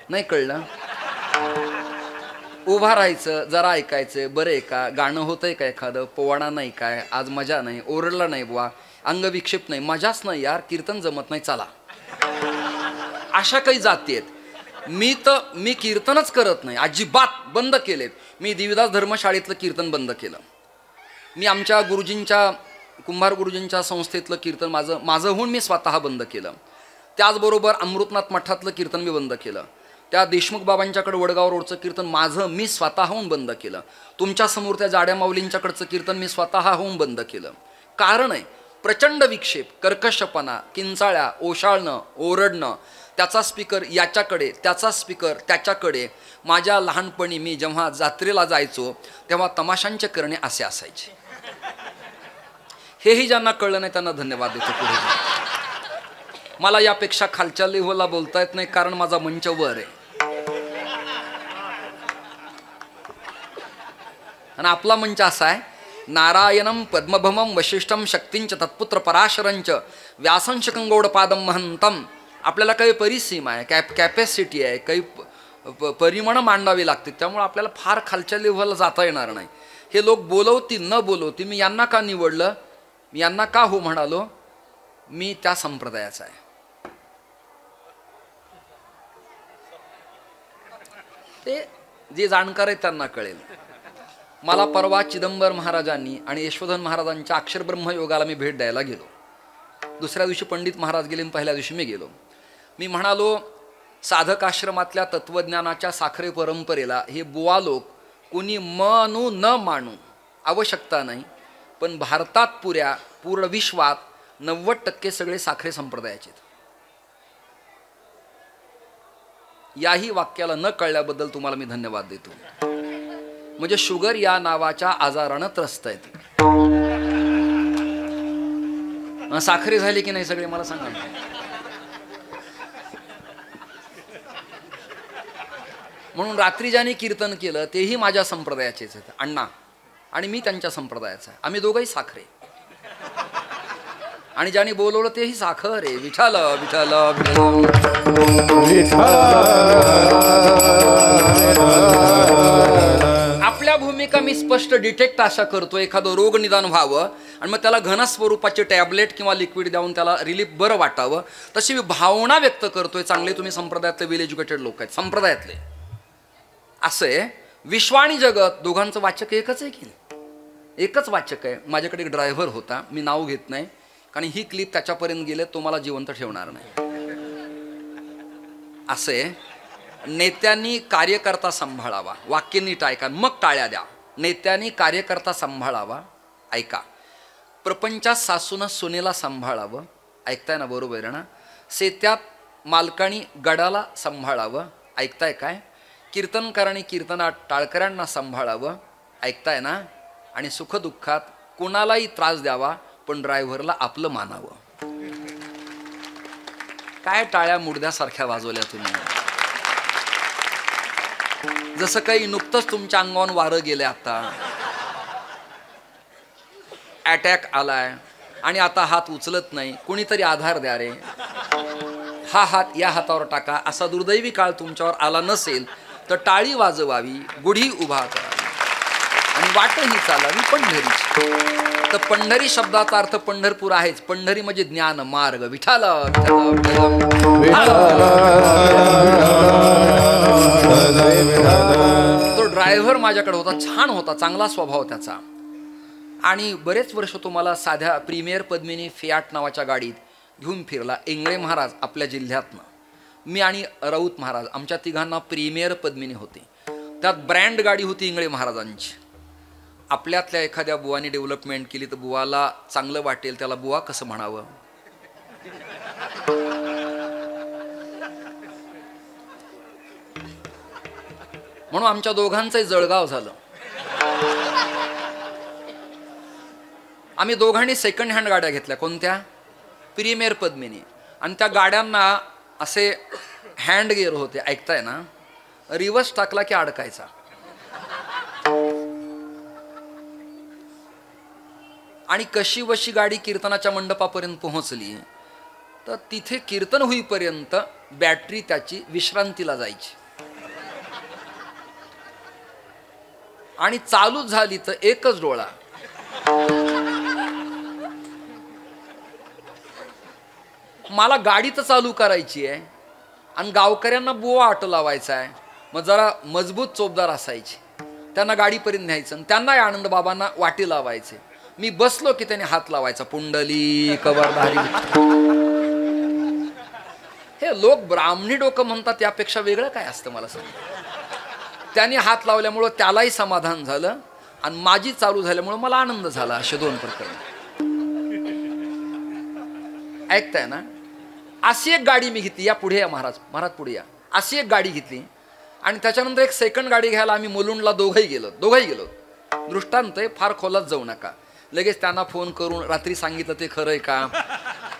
नाही कळलं? उभा राहायचं, जरा ऐकायचं, बरं आहे का, गाणं होतंय का, एखादं पोवाडा नाही काय, आज मजा नाही, ओरडला नाही बुवा, अंगविक्षेप नाही, मजाच नाही यार, कीर्तन जमत नाही, चला. अशा काही जाती आहेत. मी कीर्तनच करत नाही, अजिबात बंद केलेत. मी देवीदास धर्मशाळेतलं कीर्तन बंद केलं. मी आमच्या गुरुजींच्या, कुंभार गुरुजींच्या संस्थेतलं कीर्तन माझं होऊन मी स्वतः बंद केलं. त्याचबरोबर अमृतनाथ मठातलं कीर्तन मी बंद केलं. त्या देशमुख बाबांच्याकडे वडगाव रोडचं कीर्तन माझं मी स्वतःहून बंद केलं. तुमच्यासमोर त्या जाड्या माऊलींच्याकडचं कीर्तन मी स्वतःहून बंद केलं. कारण आहे प्रचंड विक्षेप, कर्कशपणा, किंचाळ्या, ओशाळणं, ओरडणं, त्याचा स्पीकर याच्याकडे, त्याचा स्पीकर त्याच्याकडे. माझ्या लहानपणी मी जेव्हा जात्रेला जायचो तेव्हा तमाशांचे करणे असे असायचे. हेही ज्यांना कळलं नाही त्यांना धन्यवाद देतो. पुढे मला यापेक्षा खालच्या लेव्हलला बोलता येत नाही, कारण माझा मंच वर आहे. आणि आपला मंच असा आहे, नारायणम पद्मभमम वशिष्ठम शक्तींच तत्पुत्र पराशरंच व्यासंश कंगौडपादम महंतम. आपल्याला काही परिसीमा आहे, कॅपॅसिटी आहे, काही परिमाणं मांडावी लागते. त्यामुळे आपल्याला फार खालच्या लेव्हलला जाता येणार नाही. हे लोक बोलवतील न बोलवतील, मी यांना का निवडलं, मी यांना का हो म्हणालो, मी त्या संप्रदायाचा आहे. ते जे जाणकार आहेत त्यांना कळेल. मला परवा चिदंबर महाराजांनी आणि यशोधन महाराजांच्या अक्षरब्रह्म योगाला मी भेट द्यायला गेलो. दुसऱ्या दिवशी पंडित महाराज गेले, पहिल्या दिवशी मी गेलो. मी म्हणालो साधकाश्रमातल्या तत्वज्ञानाच्या साखरे परंपरेला हे बुवा लोक कोणी मानू न मानू आवश्यकता नाही, पण भारतात पूर्ण विश्वात 90% सगळे साखरे संप्रदायाचे. याही वाक्याला न कळल्याबद्दल तुम्हाला मी धन्यवाद देतो. म्हणजे शुगर या नावाच्या आजारानं त्रस्त आहेत. साखरे झाली की नाही सगळे मला सांगा. म्हणून रात्री ज्याने कीर्तन केलं तेही माझ्या संप्रदायाचेच आहेत अण्णा, आणि मी त्यांच्या संप्रदायाचा आहे. आम्ही दोघंही साखरे. आणि ज्याने बोलवलं तेही साखर आहे. विठ्ठल विठ्ठल आपल्या भूमिका मी स्पष्ट डिटेक्ट अशा करतो, एखादं रोग निदान व्हावं आणि मग त्याला घन स्वरूपाचे टॅबलेट किंवा लिक्विड देऊन त्याला रिलीफ बरं वाटावं, तशी मी भावना व्यक्त करतोय. चांगले तुम्ही संप्रदायातले वेल एज्युकेटेड लोक आहेत संप्रदायातले. असे विश्व आणि जगत दोघांचं वाचक एकच आहे की नाही? एकच वाचक आहे. माझ्याकडे एक ड्रायव्हर होता, मी नाव घेत नाही कारण ही क्लिप त्याच्यापर्यंत गेले तो मला जिवंत ठेवणार नाही. असे नेत्यांनी कार्यकर्ता सांभाळावा. वाक्य नीट ऐका, मग टाळ्या द्या. नेत्यांनी कार्यकर्ता सांभाळावा. ऐका. प्रपंचात सासूनं सुनेला सांभाळावं. ऐकताय ना? बरोबर आहे ना? शेत्यात मालकानी गडाला सांभाळावं. ऐकताय काय? कीर्तनकारांनी कीर्तनात टाळकऱ्यांना सांभाळावं. ऐकताय ना? आणि सुखदुःखात कोणालाही त्रास द्यावा पण ड्रायव्हरला आपलं मानावं. काय टाळ्या मुडद्यासारख्या वाजवल्या तुम्ही? जसं काही नुकतंच तुमच्या अंगावर वारं गेले. आता अटॅक आलाय आणि आता हात उचलत नाही. कोणीतरी आधार द्या रे. हा हात या हातावर टाका. असा दुर्दैवी काळ तुमच्यावर आला नसेल तर टाळी वाजवावी, गुढी उभा करावी आणि वाटही चालावी पंढरीची. तर पंढरी शब्दाचा अर्थ पंढरपूर आहेच. पंढरी म्हणजे ज्ञान मार्ग. विठ्ठल तो ड्रायव्हर माझ्याकडे होता. छान होता, चांगला स्वभाव त्याचा. आणि बरेच वर्ष तो मला साध्या प्रीमियर पद्मिनी फियाट नावाच्या गाडीत घेऊन फिरला. इंगळे महाराज आपल्या जिल्ह्यातनं, मी आणि राऊत महाराज, आमच्या तिघांना प्रीमियर पद्मिनी होती. त्यात ब्रँड गाडी होती इंगळे महाराजांची. आपल्यातल्या एखाद्या बुवानी डेव्हलपमेंट केली तर बुवाला चांगलं वाटेल, त्याला बुवा कसं म्हणावं. म्हणून आमच्या दोघांचंही जळगाव झालं. आम्ही दोघांनी सेकंड हँड गाड्या घेतल्या. कोणत्या? प्रीमियर पद्मिनी. आणि त्या गाड्यांना असे हँड गिअर होते. ऐकताय ना? रिवर्स टाकला की अडकायचा. आणि कशी वशी गाडी कीर्तनाच्या मंडपापर्यंत पोहोचली तर तिथे कीर्तन होईपर्यंत बॅटरी त्याची विश्रांतीला जायची. आणि चालू झाली तर एकच डोळा. मला गाडी तर चालू करायची आहे आणि गावकऱ्यांना बुवा ऑटो लावायचा आहे. मग जरा मजबूत चोपदार असायची, त्यांना गाडीपर्यंत न्यायचं आणि त्यांनाही आनंद बाबांना वाटी लावायचे. मी बसलो की त्याने हात लावायचा. पुंडली कवरधारी. हे लोक ब्राह्मणी डोकं म्हणतात, यापेक्षा वेगळं काय असतं मला सांग. त्याने हात लावल्यामुळं त्यालाही समाधान झालं आणि माझी चालू झाल्यामुळं मला आनंद झाला. असे दोन प्रकरण. ऐकताय ना? अशी एक गाडी मी घेतली. या पुढे या महाराज पुढे या. अशी एक गाडी घेतली आणि त्याच्यानंतर एक सेकंड गाडी घ्यायला आम्ही मुलुंडला दोघंही गेलो. दृष्टांत आहे, फार खोलात जाऊ नका. लगेच त्यांना फोन करून रात्री सांगितलं ते खरं आहे का,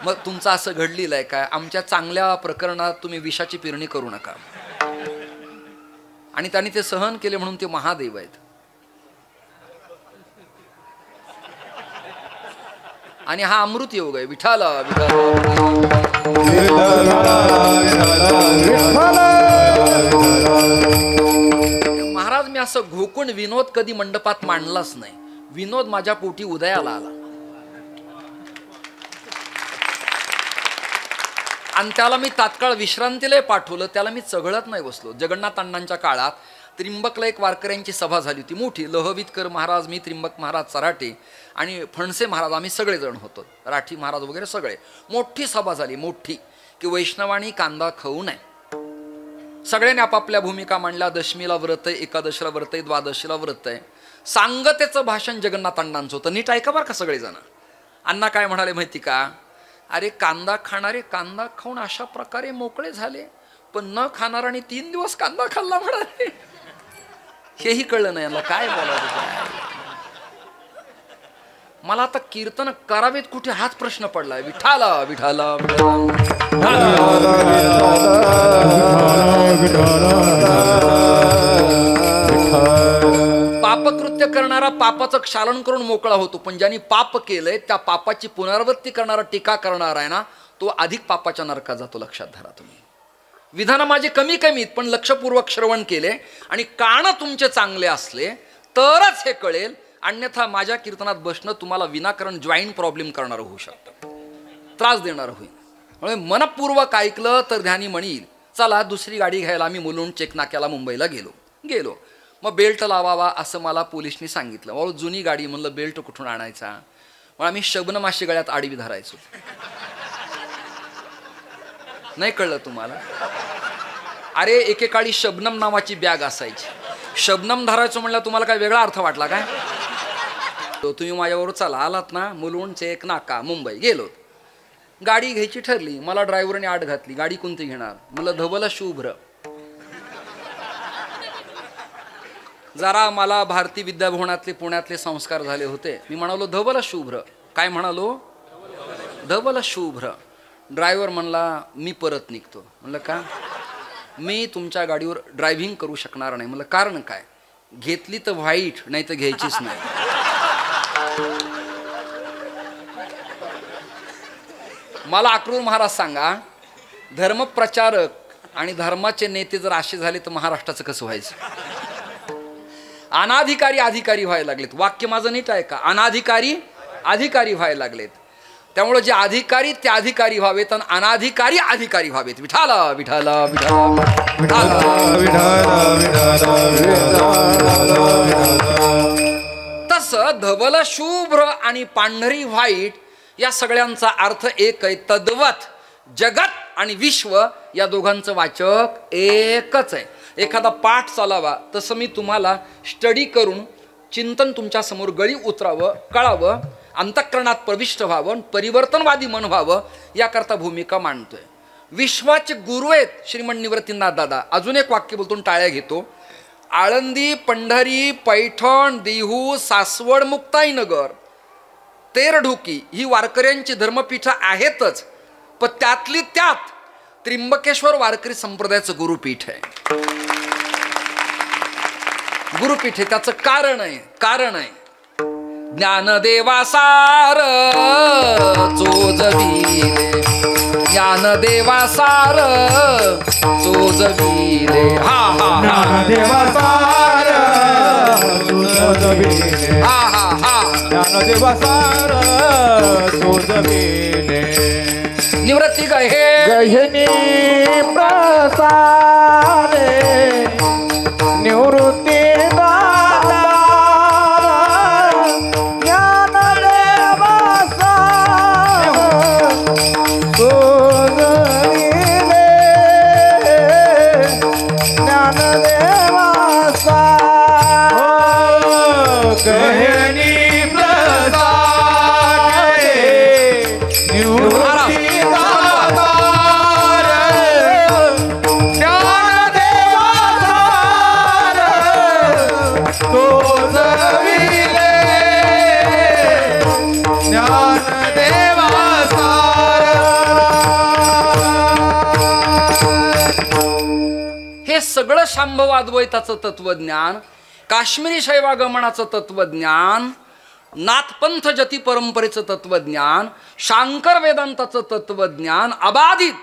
मग तुमचं असं घडलेलं आहे काय, आमच्या चांगल्या प्रकरणात तुम्ही विषाची पेरणी करू नका. आणि त्यांनी ते सहन केले म्हणून ते महादेव आहेत. आणि हा अमृत योग आहे. विठ्ठल महाराज, मी असं घोकून विनोद कधी मंडपात मांडलाच नाही. विनोद माझ्या पोटी उदयाला आला आणि त्याला मी तात्काळ विश्रांतीला पाठवलं. त्याला मी चघळत नाही बसलो. जगन्नाथ अण्णांच्या काळात त्रिंबकला एक वारकऱ्यांची सभा झाली होती मोठी. लहवीतकर महाराज, मी, त्रिंबक महाराज चराटे आणि फणसे महाराज, आम्ही सगळेजण होतो. राठी महाराज वगैरे सगळे. मोठी सभा झाली, मोठी, की वैष्णवानी कांदा खाऊ नये. सगळ्यांनी आपापल्या भूमिका मांडल्या. दशमीला व्रत आहे, एकादशीला व्रत आहे, द्वादशीला व्रत आहे. सांगतेचं भाषण जगन्नाथ अण्णांचं होतं. नीट ऐका बरं का सगळेजण. अण्णा काय म्हणाले माहिती का? अरे कांदा खाणारे कांदा खाऊन अशा प्रकारे मोकळे झाले, पण न खाणाराने 3 दिवस कांदा खाल्ला म्हणाले. हेही कळलं नाही यांना काय बोलायचं. मला आता कीर्तन करावेत कुठे हाच प्रश्न पडलाय. विठाला विठाला पापकृत्य करणारा पापाचं क्षालन करून मोकळा होतो, पण ज्यांनी पाप केलंय त्या पापाची पुनरावृत्ती करणारा, टीका करणार आहे ना, तो अधिक पापाच्या नरकात जातो. लक्षात धरा तुम्ही. विधान माझे कमी कमीत पण लक्षपूर्वक श्रवण केले आणि कान तुमचे चांगले असले तरच हे कळेल. अन्यथा माझ्या कीर्तनात बसणं तुम्हाला विनाकारण जॉईंट प्रॉब्लेम करणार होऊ शकतं, त्रास देणार होईल. म्हणून मनपूर्वक ऐकलं तर ध्यानी म्हणील चला दुसरी गाडी घ्यायला आम्ही मुलुंड चेक नाक्याला मुंबईला गेलो. मग बेल्ट लावावा असं मला पोलिसनी सांगितलं. मग जुनी गाडी, म्हणलं बेल्ट कुठून आणायचा? मग आम्ही शबनमाशी गळ्यात आडवी धरायचो. नाही कळलं तुम्हाला? अरे एकेकाळी शबनम नावाची बॅग असायची. शबनम धरायचो म्हणलं तुम्हाला काय वेगळा अर्थ वाटला काय? तुम्ही माझ्याबरोबर चला, आलात ना मुलुंड चेक नाका मुंबई. गेलो, गाडी घ्यायची ठरली. मला ड्रायव्हरने आड घातली. गाडी कोणती घेणार? मला धवल शुभ्र. जरा मला भारतीय विद्याभवनातले पुण्यातले संस्कार झाले होते. मी म्हणालो धवल शुभ्र. काय म्हणालो? धवल शुभ्र. ड्रायव्हर म्हणला मी परत निघतो. म्हणलं का? मी तुमच्या गाडीवर ड्रायव्हिंग करू शकणार नाही. म्हणलं कारण काय? घेतली तर व्हाईट, नाही तर घ्यायचीच नाही. मला अक्रूर महाराज सांगा, धर्मप्रचारक आणि धर्माचे नेते जर असे झाले तर महाराष्ट्राचं कसं व्हायचं? अनाधिकारी अधिकारी व्हायला लागलेत. वाक्य माझं नीट आहे का? अनाधिकारी अधिकारी व्हायला लागलेत. त्यामुळे जे अधिकारी ते अधिकारी व्हावेत आणि अनाधिकारी अधिकारी व्हावेत. विठाला विठाला तसं धवल शुभ्र आणि पांढरी व्हाईट या सगळ्यांचा अर्थ एक आहे. तद्वत जगत आणि विश्व या दोघांचं वाचक एकच आहे. एखादा पाठ चालावा तसं मी तुम्हाला स्टडी करून चिंतन तुमच्या समोर गळी उतरावं, कळावं, अंतःकरणात प्रविष्ट व्हावं, परिवर्तनवादी मन व्हावं याकरता भूमिका मांडतोय. विश्वाचे गुरु आहेत श्रीमंत निवृत्तीनाथ दादा. अजून एक वाक्य बोलतो, टाळ्या घेतो. आळंदी, पंढरी, पैठण, देहू, सासवड, मुक्ताईनगर, तेरढुकी ही वारकऱ्यांची धर्मपीठं आहेतच, पण त्यातली त्यात त्र्यंबकेश्वर वारकरी संप्रदायाचं गुरुपीठ आहे. गुरुपीठ आहे. त्याचं कारण आहे ज्ञानदेवा सार चोजविले, ज्ञानदेवा सार चोजविले. हा हा ज्ञानदेवा सार चोजविले, हा हा हा ज्ञानदेवा सार चोजविले. निवृत्ती गहे गहिनी प्रसारे निवृत्ती दाता, ज्ञानदेवा सार चोजविले, ज्ञानदेवा सार गहिनी प्रसारे निवृत्ती सगळं शांभव अद्वैताचं तत्वज्ञान, काश्मीरी शैवागमनाचं तत्वज्ञान, नाथपंथ जती परंपरेचं तत्वज्ञान, शांकर वेदांताचं तत्वज्ञान अबाधित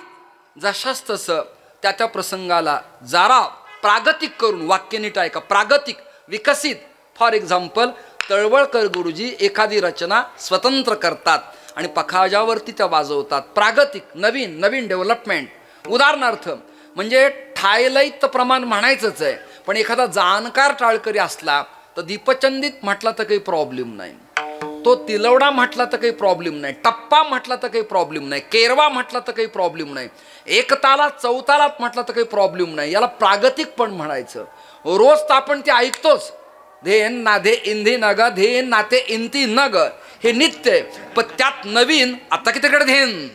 जशास तसं त्या त्या प्रसंगाला जरा प्रागतिक करून, वाक्य नीट आहे का, प्रागतिक विकसित. फॉर एक्झाम्पल तळवळकर गुरुजी एखादी रचना स्वतंत्र करतात आणि पखाजावरती त्या वाजवतात. प्रागतिक नवीन नवीन डेव्हलपमेंट. उदाहरणार्थ म्हणजे ठायलयित प्रमाण म्हणायचंच आहे, पण एखादा जाणकार टाळकरी असला तर दीपचंदित म्हटला तर काही प्रॉब्लेम नाही. तो तिलवडा म्हटला तर काही प्रॉब्लेम नाही, टप्पा म्हटला तर काही प्रॉब्लेम नाही, केरवा म्हटला तर काही प्रॉब्लेम नाही, एक तालात चौतालात म्हटला तर काही प्रॉब्लेम नाही. याला प्रागतिक पण म्हणायचं. रोज तर आपण ते ऐकतोच, धेन नाधे इंधी नग धेन नाते इंती नग, हे नित्य आहे. पण त्यात नवीन आता की तिकडे धेन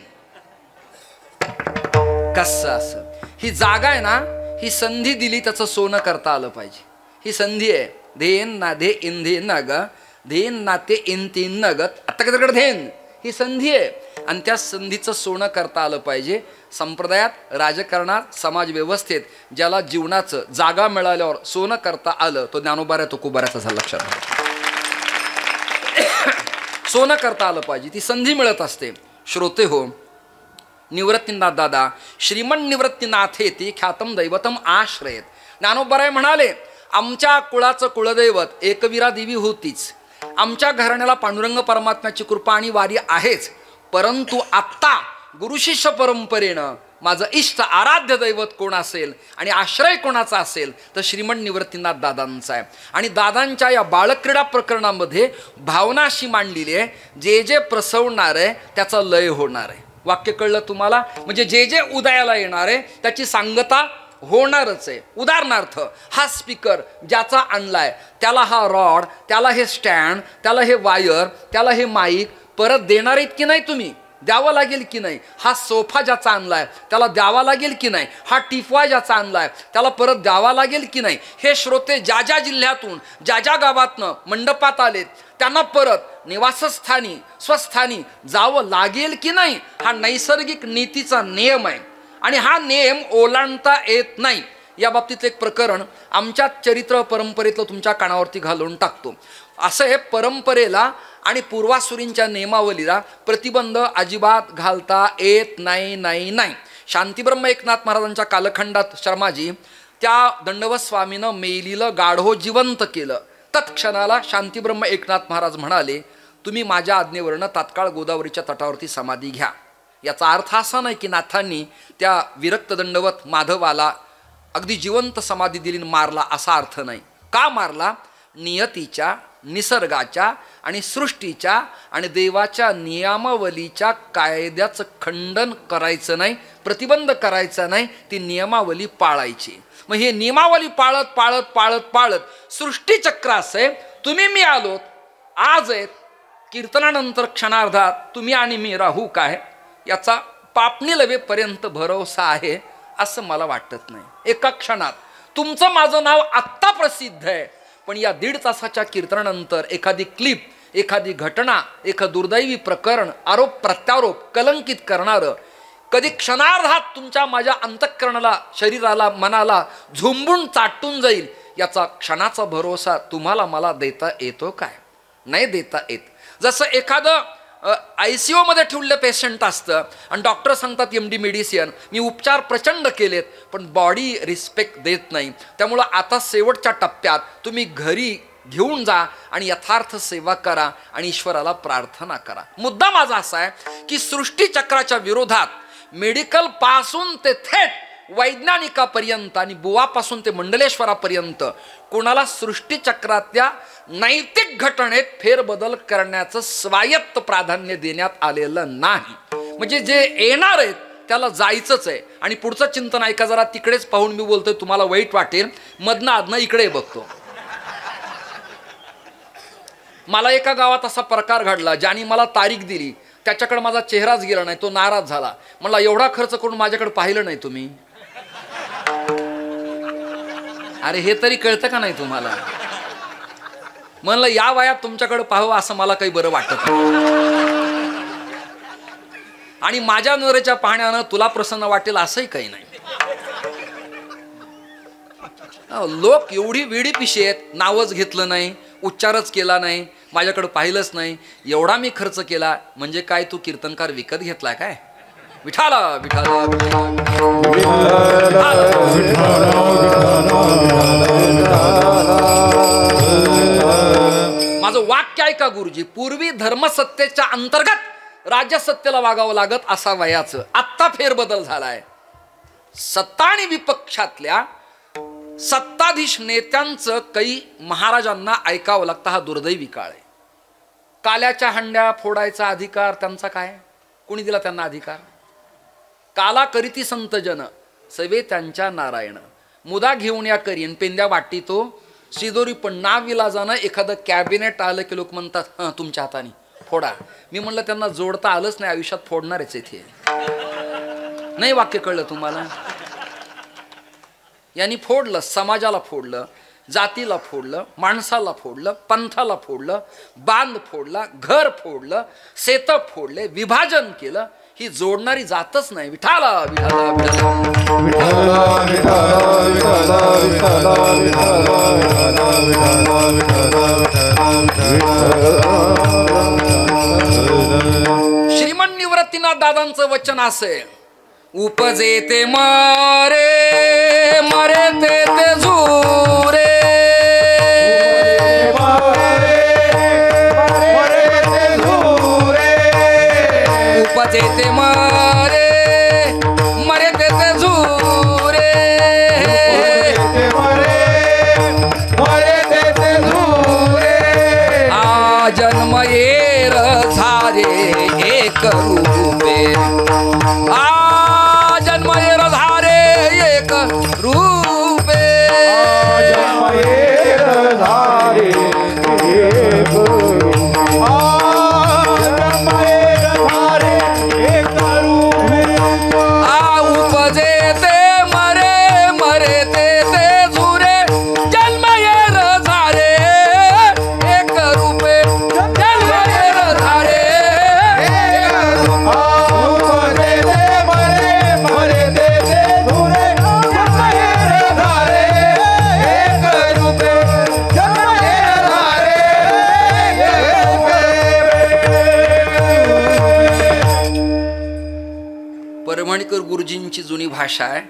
कसं असं. ही जागा आहे ना, ही संधी दिली त्याचं सोनं करता आलं पाहिजे. ही संधी आहे. धेन नाधे इंधी नग धेन नाते इंती नगत आता की तिकडे धेन, ही संधी आहे. आणि त्या संधीचं सोनं करता आलं पाहिजे. संप्रदायात, राजकारणात, समाज व्यवस्थेत ज्याला जीवनाचं जागा मिळाल्यावर सोनं करता आलं तो ज्ञानोबाऱ्या तुकोबाऱ्याचा झाला. लक्षात सोनं करता आलं पाहिजे, ती संधी मिळत असते. श्रोते हो, निवृत्तीनाथ दादा श्रीमन निवृत्तीनाथेती ख्यातम दैवतम आश्रयत. ज्ञानोबाराय म्हणाले, आमच्या कुळाचं कुळदैवत एकवीरा देवी होतीच, आमच्या घराण्याला पांडुरंग परमात्म्याची कृपा आणि वारी आहेच, परंतु आत्ता गुरुशिष्य परंपरेनं माझं इष्ट आराध्य दैवत कोण असेल आणि आश्रय कोणाचा असेल तर श्रीमंत निवृत्तीनाथ दादांचा आहे. आणि दादांच्या या बालक्रीडा प्रकरणामध्ये भावना अशी मांडलेली आहे, जे जे प्रसवणार आहे त्याचा लय होणार आहे. वाक्य कळलं तुम्हाला? म्हणजे जे जे उदयाला येणार आहे त्याची सांगता होणारच आहे. उदाहरणार्थ, हा स्पीकर ज्याचा आणलाय त्याला हा रॉड, त्याला हे स्टँड, त्याला हे वायर, त्याला हे माईक परत देणार आहेत की नाही? तुम्ही द्यावं लागेल की नाही? हा सोफा ज्याचा आणलाय त्याला द्यावा लागेल की नाही? हा टिफॉय ज्याचा आणलाय त्याला परत द्यावा लागेल की नाही? हे श्रोते ज्या ज्या जिल्ह्यातून ज्या ज्या गावातनं मंडपात आलेत त्यांना परत निवासस्थानी स्वस्थानी जावं लागेल की नाही? हा नैसर्गिक नीतीचा नियम आहे आणि हा नियम ओलांडता येत नाही. या बाबतीत एक प्रकरण आमच्या चरित्र परंपरेतलं तुमच्या कानावरती घालून टाकतो. असं हे परंपरेला आणि पूर्वासुरींच्या नियमावलीला प्रतिबंध अजिबात घालता येत नाही नाही नाही. शांतीब्रह्म एकनाथ महाराजांच्या कालखंडात शर्माजी त्या दंडवत स्वामीनं मेलीलं गाढो जिवंत केलं. तत्क्षणाला शांतीब्रह्म एकनाथ महाराज म्हणाले, तुम्ही माझ्या आज्ञेवरनं तात्काळ गोदावरीच्या तटावरती समाधी घ्या. याचा अर्थ असा नाही की नाथांनी त्या विरक्त दंडवत माधवाला अगदी जिवंत समाधी दिली मारला, असा अर्थ नाही. का मारला? नियतीच्या, निसर्गाच्या आणि सृष्टीच्या आणि देवाच्या नियमावलीच्या कायद्याचं खंडन करायचं नाही, प्रतिबंध करायचा नाही, ती नियमावली पाळायची. मग हे नियमावली पाळत पाळत पाळत पाळत सृष्टीचक्र असे तुम्ही मी आलोत आज आहेत, कीर्तनानंतर क्षणार्धात तुम्ही आणि मी राहू काय याचा पापणी लवेपर्यंत भरोसा आहे असं मला वाटत नाही. एका क्षणात तुमचं माझं नाव आत्ता प्रसिद्ध आहे, पण या 1.5 तासाच्या कीर्तनानंतर एखादी क्लिप, एखादी घटना, एखादं दुर्दैवी प्रकरण, आरोप प्रत्यारोप कलंकित करणारं कधी क्षणार्धात तुमच्या माझ्या अंतःकरणाला, शरीराला, मनाला झुंबून चाटून जाईल याचा क्षणाचा भरोसा तुम्हाला मला देता येतो काय? नाही देता येत. जसं एखादं ICU मध्ये ठेवलेलं पेशंट असतं आणि डॉक्टर सांगतात MD मेडिसिन, मी उपचार प्रचंड केलेत पण बॉडी रिस्पेक्ट देत नाही, त्यामुळं आता शेवटच्या टप्प्यात तुम्ही घरी घेऊन जा आणि यथार्थ सेवा करा आणि ईश्वराला प्रार्थना करा. मुद्दा माझा असा आहे की सृष्टीचक्राच्या विरोधात मेडिकल पासून ते थेट वैज्ञानिकापर्यंत आणि बुवापासून ते मंडलेश्वरापर्यंत कोणाला सृष्टीचक्रातल्या नैतिक घटनेत फेरबदल करण्याचं स्वायत्त प्राधान्य देण्यात आलेलं नाही. म्हणजे जे येणार आहेत त्याला जायचंच आहे. आणि पुढचं चिंतन ऐका जरा, तिकडेच पाहून मी बोलतोय, तुम्हाला वाईट वाटेल, मधनं आधनं इकडे बघतो. मला एका गावात असा प्रकार घडला, ज्याने मला तारीख दिली, त्याच्याकडे माझा चेहराच गेला नाही, तो नाराज झाला. म्हणला, एवढा खर्च करून माझ्याकडे पाहिलं नाही तुम्ही? अरे हे तरी कळतं का नाही तुम्हाला? म्हणलं, या वयात तुमच्याकडे पाहावं असं मला काही बरं वाटत नाही, आणि माझ्या नजरेच्या पाहण्यानं तुला प्रसन्न वाटेल असंही काही नाही. लोक एवढी वेडी पिशी आहेत, नावच घेतलं नाही, उच्चारच केला नाही, माझ्याकडे पाहिलंच नाही, एवढा मी खर्च केला, म्हणजे काय तू कीर्तनकार विकत घेतलाय काय? विठाला विठाला माझं वाक्य आहे का गुरुजी? पूर्वी धर्मसत्तेच्या अंतर्गत राज्यसत्तेला वागावं लागत असा वयाचं, आत्ता फेरबदल झालाय. सत्ता आणि विपक्षातल्या सत्ताधीश नेत्यांचं काही महाराजांना ऐकावं लागतं. हा दुर्दैवी काळ आहे. काल्याच्या हंड्या फोडायचा अधिकार त्यांचा काय? कोणी दिला त्यांना अधिकार? काला करीती संत जन सवे त्यांच्या नारायण, मुदा घेऊन या करीन पेंद्या वाटी तो शिदोरी. पण नाविलाजानं एखादं कॅबिनेट आलं की लोक म्हणतात हं तुमच्या हाताने फोडा. मी म्हणलं त्यांना जोडता आलंच नाही, आयुष्यात फोडणारच इथे. नाही वाक्य कळलं तुम्हाला? यांनी फोडलं, समाजाला फोडलं, जातीला फोडलं, माणसाला फोडलं, पंथाला फोडलं, बांध फोडला, घर फोडलं, शेत फोडले, विभाजन केलं. ही जोडणारी जातच नाही. विठाला विठाला श्रीमन निवृत्तीनाथ दादांचं वचन असे, उपजे ते मरे मरे ते झुरे. उपजे ते मरे मरे ते झुरे. आ जन्म येर झारे एक रूपे. आ जन्म येर झारे एक रूपे. परभणीकर गुरुजींची जुनी भाषा आहे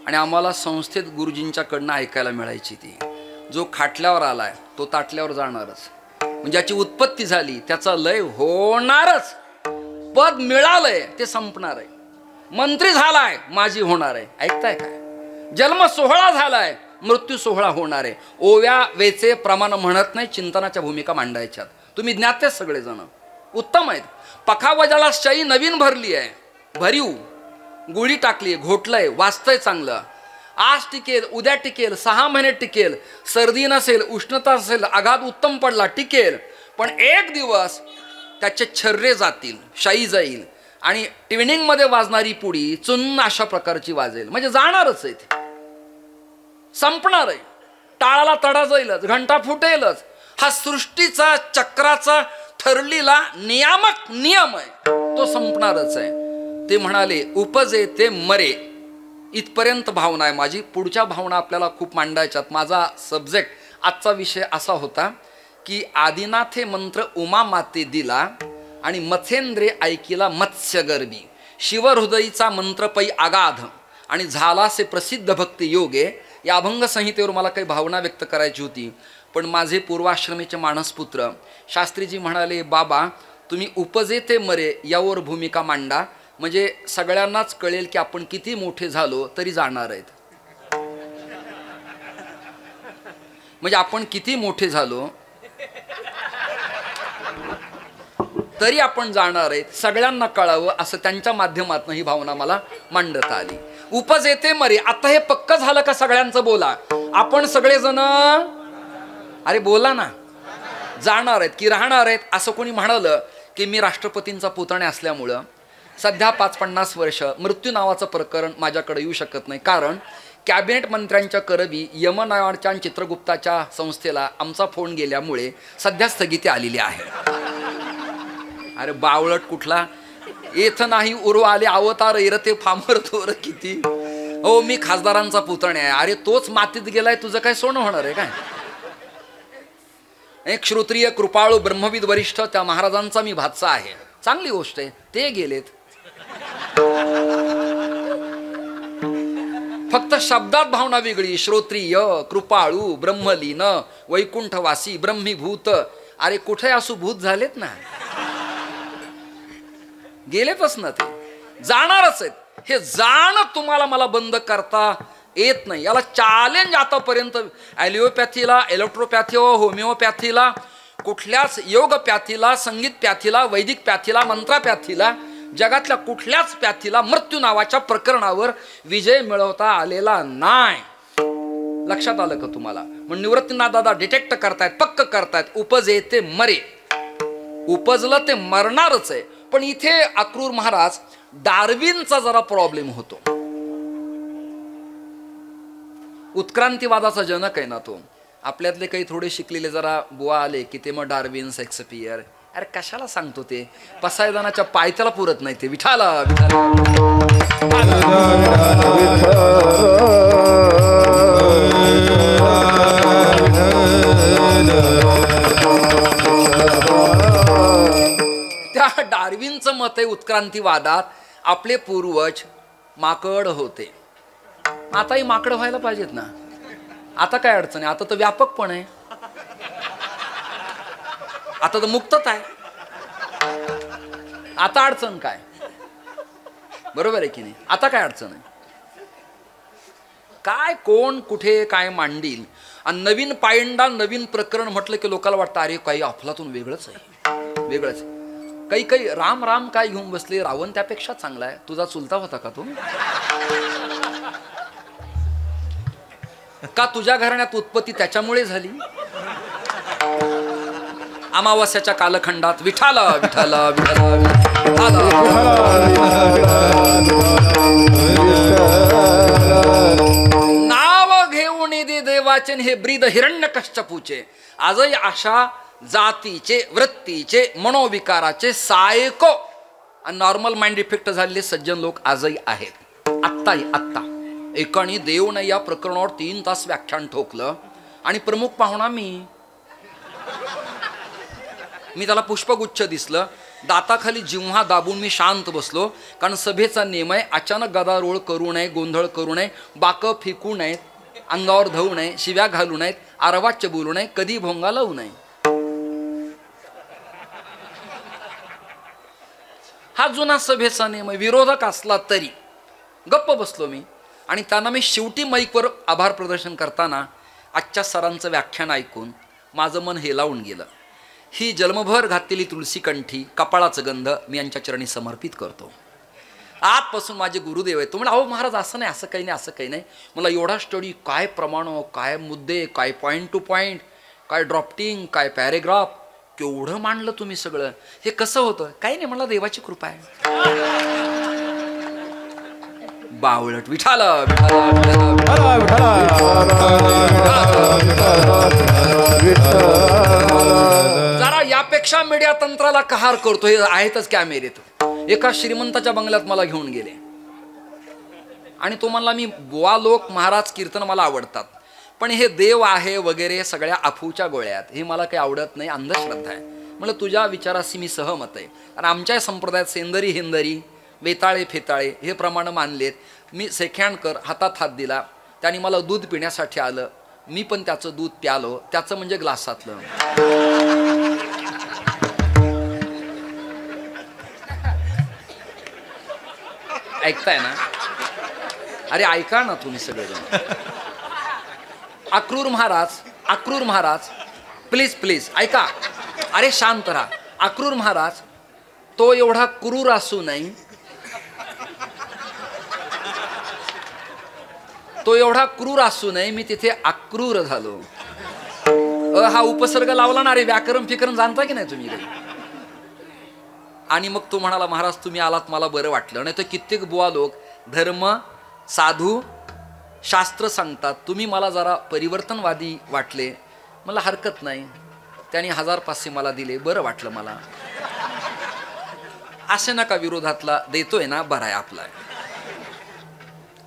आणि आम्हाला संस्थेत गुरुजींच्याकडनं ऐकायला मिळायची ती. जो खाटल्यावर आलाय तो ताटल्यावर जाणारच. म्हणजे ज्याची उत्पत्ती झाली त्याचा लय होणारच. पद मिळालंय ते संपणार आहे. मंत्री झालाय माझी होणार आहे. ऐकताय काय? जन्म सोहळा झालाय मृत्यू सोहळा होणार आहे. ओव्या वेचे प्रमाण म्हणत नाही, चिंतनाच्या भूमिका मांडायच्यात. तुम्ही ज्ञातेच सगळेजण उत्तम आहेत. पखावजाला शाई नवीन भरली आहे, भरीव गोळी टाकली, घोटलंय, वाचतंय चांगलं. आज टिकेल, उद्या टिकेल, 6 महिने टिकेल. सर्दी नसेल, उष्णता नसेल, आघात उत्तम पडला टिकेल. पण एक दिवस त्याचे छर्रे जातील, शाई जाईल आणि ट्विनिंग मध्ये वाजणारी पुडी चुन्न अशा प्रकारची वाजेल. म्हणजे जाणारच आहे, संपणार आहे. टाळाला तडा जाईलच, घंटा फुटेलच. हा सृष्टीचा चक्राचा ठरलेला नियामक नियम आहे, तो संपणारच आहे. ते म्हणाले उपजे ते मरे. इथपर्यंत भावना आहे माझी. पुढच्या भावना आपल्याला खूप मांडायच्यात. माझा सब्जेक्ट आजचा विषय असा होता की आदिनाथे मंत्र उमा माते दिला आणि मथेंद्रे ऐकिला मत्स्य गर्भी. शिवहृदयीचा मंत्र पै आगाध आणि झालासे प्रसिद्ध भक्ती योगे. या अभंग संहितेवर मला काही भावना व्यक्त करायची होती. पण माझे पूर्वाश्रमीचे मानसपुत्र शास्त्रीजी म्हणाले बाबा तुम्ही उपजे ते मरे यावर भूमिका मांडा, म्हणजे सगळ्यांनाच कळेल की आपण किती मोठे झालो तरी जाणार आहेत. म्हणजे आपण किती मोठे झालो तरी आपण जाणार आहेत, सगळ्यांना कळावं असं त्यांच्या माध्यमातून ही भावना मला मांडता आली. उपजे ते मरे. आता हे पक्क झालं का सगळ्यांचं? बोला. आपण सगळेजण अरे बोला ना. जाणार आहेत की राहणार आहेत? असं कोणी म्हणालं की मी राष्ट्रपतींचा पुतण्या असल्यामुळं सध्या 5-50 वर्ष मृत्यू नावाचं प्रकरण माझ्याकडे येऊ शकत नाही. कारण कॅबिनेट मंत्र्यांच्या करवी यमनावाच्या चित्रगुप्ताच्या संस्थेला आमचा फोन गेल्यामुळे सध्या स्थगिती आलेली आहे. अरे बावळट कुठला, येथ नाही उर्व आले अवतार इरते फामर थोर किती. हो मी खासदारांचा पुतण्या आहे. अरे तोच मातीत गेलाय, तुझं काय सोनं होणार आहे काय? एक श्रोत्रिय कृपाळू ब्रह्मविद वरिष्ठ त्या महाराजांचा मी भाचा आहे. चांगली गोष्ट आहे. ते गेलेत. फक्त शब्दात भावना वेगळी. श्रोत्रिय, कृपाळू, ब्रह्मलीन, वैकुंठवासी, ब्रह्मीभूत. अरे कुठे असू भूत झालेत ना, गेलेतच ना. ते जाणारच आहेत. हे जाण तुम्हाला मला बंद करता येत नाही. याला चॅलेंज आतापर्यंत ॲलिओपॅथीला, इलेक्ट्रोपॅथी, होमिओपॅथीला कुठल्याच योग प्याथीला, संगीत प्याथीला, वैदिक प्याथीला, मंत्रा प्याथीला, जगातल्या कुठल्याच प्याथीला मृत्यू नावाच्या प्रकरणावर विजय मिळवता आलेला नाही. लक्षात आलं का तुम्हाला? मग निवृत्तीनाथ दादा डिटेक्ट करतायत, पक्क करतायत, उपजे ते मरे. उपजलं ते मरणारच आहे. पण इथे अक्रूर महाराज डार्विनचा जरा प्रॉब्लेम होतो. उत्क्रांतीवादाचा जनक आहे ना तो. आपल्यातले काही थोडे शिकलेले जरा बुवा आले की ते मग डार्विन, शेक्सपियर, अरे कशाला सांगतो ते, पसायदानाच्या पायथ्याला पुरत नाही ते. विठाला त्या डार्विनचं मत आहे उत्क्रांतीवादात आपले पूर्वज माकड होते. आताही माकड व्हायला पाहिजेत ना. आता काय अडचण आहे? आता तर व्यापक पण आहे, आता तर मुक्तता आहे. आता अडचण काय? बरोबर आहे की नाही? आता काय अडचण आहे? काय कोण कुठे काय मांडील. आणि नवीन पायंडा, नवीन प्रकरण म्हटलं की लोकांना वाटतं अरे काही अफलातून वेगळंच आहे, वेगळंच आहे. काही काही राम राम काय घेऊन बसले, रावण त्यापेक्षा चांगला आहे. तुझा चुलता होता का तो? का तुझ्या घराण्यात उत्पत्ती त्याच्यामुळे झाली? अमावास्याच्या कालखंडात विठाला विठाला नाव घेऊन दे देवाचे हे ब्रीद हिरण्यकश्यपूचे. आजही अशा जातीचे, वृत्तीचे, मनोविकाराचे सायको आणि नॉर्मल माइंड इफेक्ट झालेले सज्जन लोक आजही आहेत. आत्ता एकाने देवने या प्रकरणावर 3 तास व्याख्यान ठोकलं आणि प्रमुख पाहुणा मी त्याला पुष्पगुच्छ दिसलं. दाताखाली जिव्हा दाबून मी शांत बसलो. कारण सभेचा नियम आहे, अचानक गदारोळ करू नये, गोंधळ करू नये, बाकं फेकू नयेत, अंगावर धावू नये, शिव्या घालू नयेत, आरवाच्य बोलू नये, कधी भोंगा लावू नये. हा जुना सभेचा नियम आहे. विरोधक असला तरी गप्प बसलो मी. आणि त्यांना मी शेवटी माईकवर आभार प्रदर्शन करताना आजच्या सरांचं व्याख्यान ऐकून माझं मन हेलावून गेलं. ही जन्मभर घातलेली तुळशी कंठी, कपाळाचं गंध मी यांच्या चरणी समर्पित करतो. आजपासून माझे गुरुदेव आहेत. तो म्हणजे अहो महाराज असं नाही, असं काही नाही, असं काही नाही. मला एवढा स्टडी, काय प्रमाण, काय मुद्दे, काय पॉईंट टू पॉईंट, काय ड्रॉफ्टिंग, काय पॅरेग्राफ, केवढं मांडलं तुम्ही सगळं. हे कसं होतं? काही नाही, मला देवाची कृपा आहे. बावळट विठाला जरा यापेक्षा मीडिया तंत्राला कहार करतो. हे आहेतच कॅमेरेत. एका श्रीमंताच्या बंगल्यात मला घेऊन गेले आणि तो म्हणला मी बुवा लोक महाराज कीर्तन मला आवडतात, पण हे देव आहे वगैरे सगळ्या अफूच्या गोळ्या आहेत, हे मला काही आवडत नाही, अंधश्रद्धा आहे. म्हणलं तुझ्या विचाराशी मी सहमत आहे. आणि आमच्या संप्रदायात सेंदरी हिंदरी, वेताळे फेताळे हे प्रमाण मानलेत. मी सेख्याणकर हातात हात दिला. त्याने मला दूध पिण्यासाठी आलं. मी पण त्याचं दूध प्यालो. त्याचं म्हणजे ग्लासातलं. ऐकताय ना? अरे ऐका ना तुम्ही सगळेजण. अक्रूर महाराज प्लीज ऐका. अरे शांत राहा. अक्रूर महाराज तो एवढा क्रूर असू नाही, मी तिथे अक्रूर झालो. हा उपसर्ग लावला ना रे, व्याकरण फिकरण जाणता की नाही तुम्ही? आणि मग तो म्हणाला महाराज तुम्ही आलात मला बरं वाटलं. नाही तर कित्येक बुवा लोक धर्म, साधू, शास्त्र सांगतात, तुम्ही मला जरा परिवर्तनवादी वाटले. मला हरकत नाही. त्यांनी 1000 पाचशे मला दिले, बरं वाटलं मला. असे नका विरोधातला देतोय ना, बरं आहे आपला.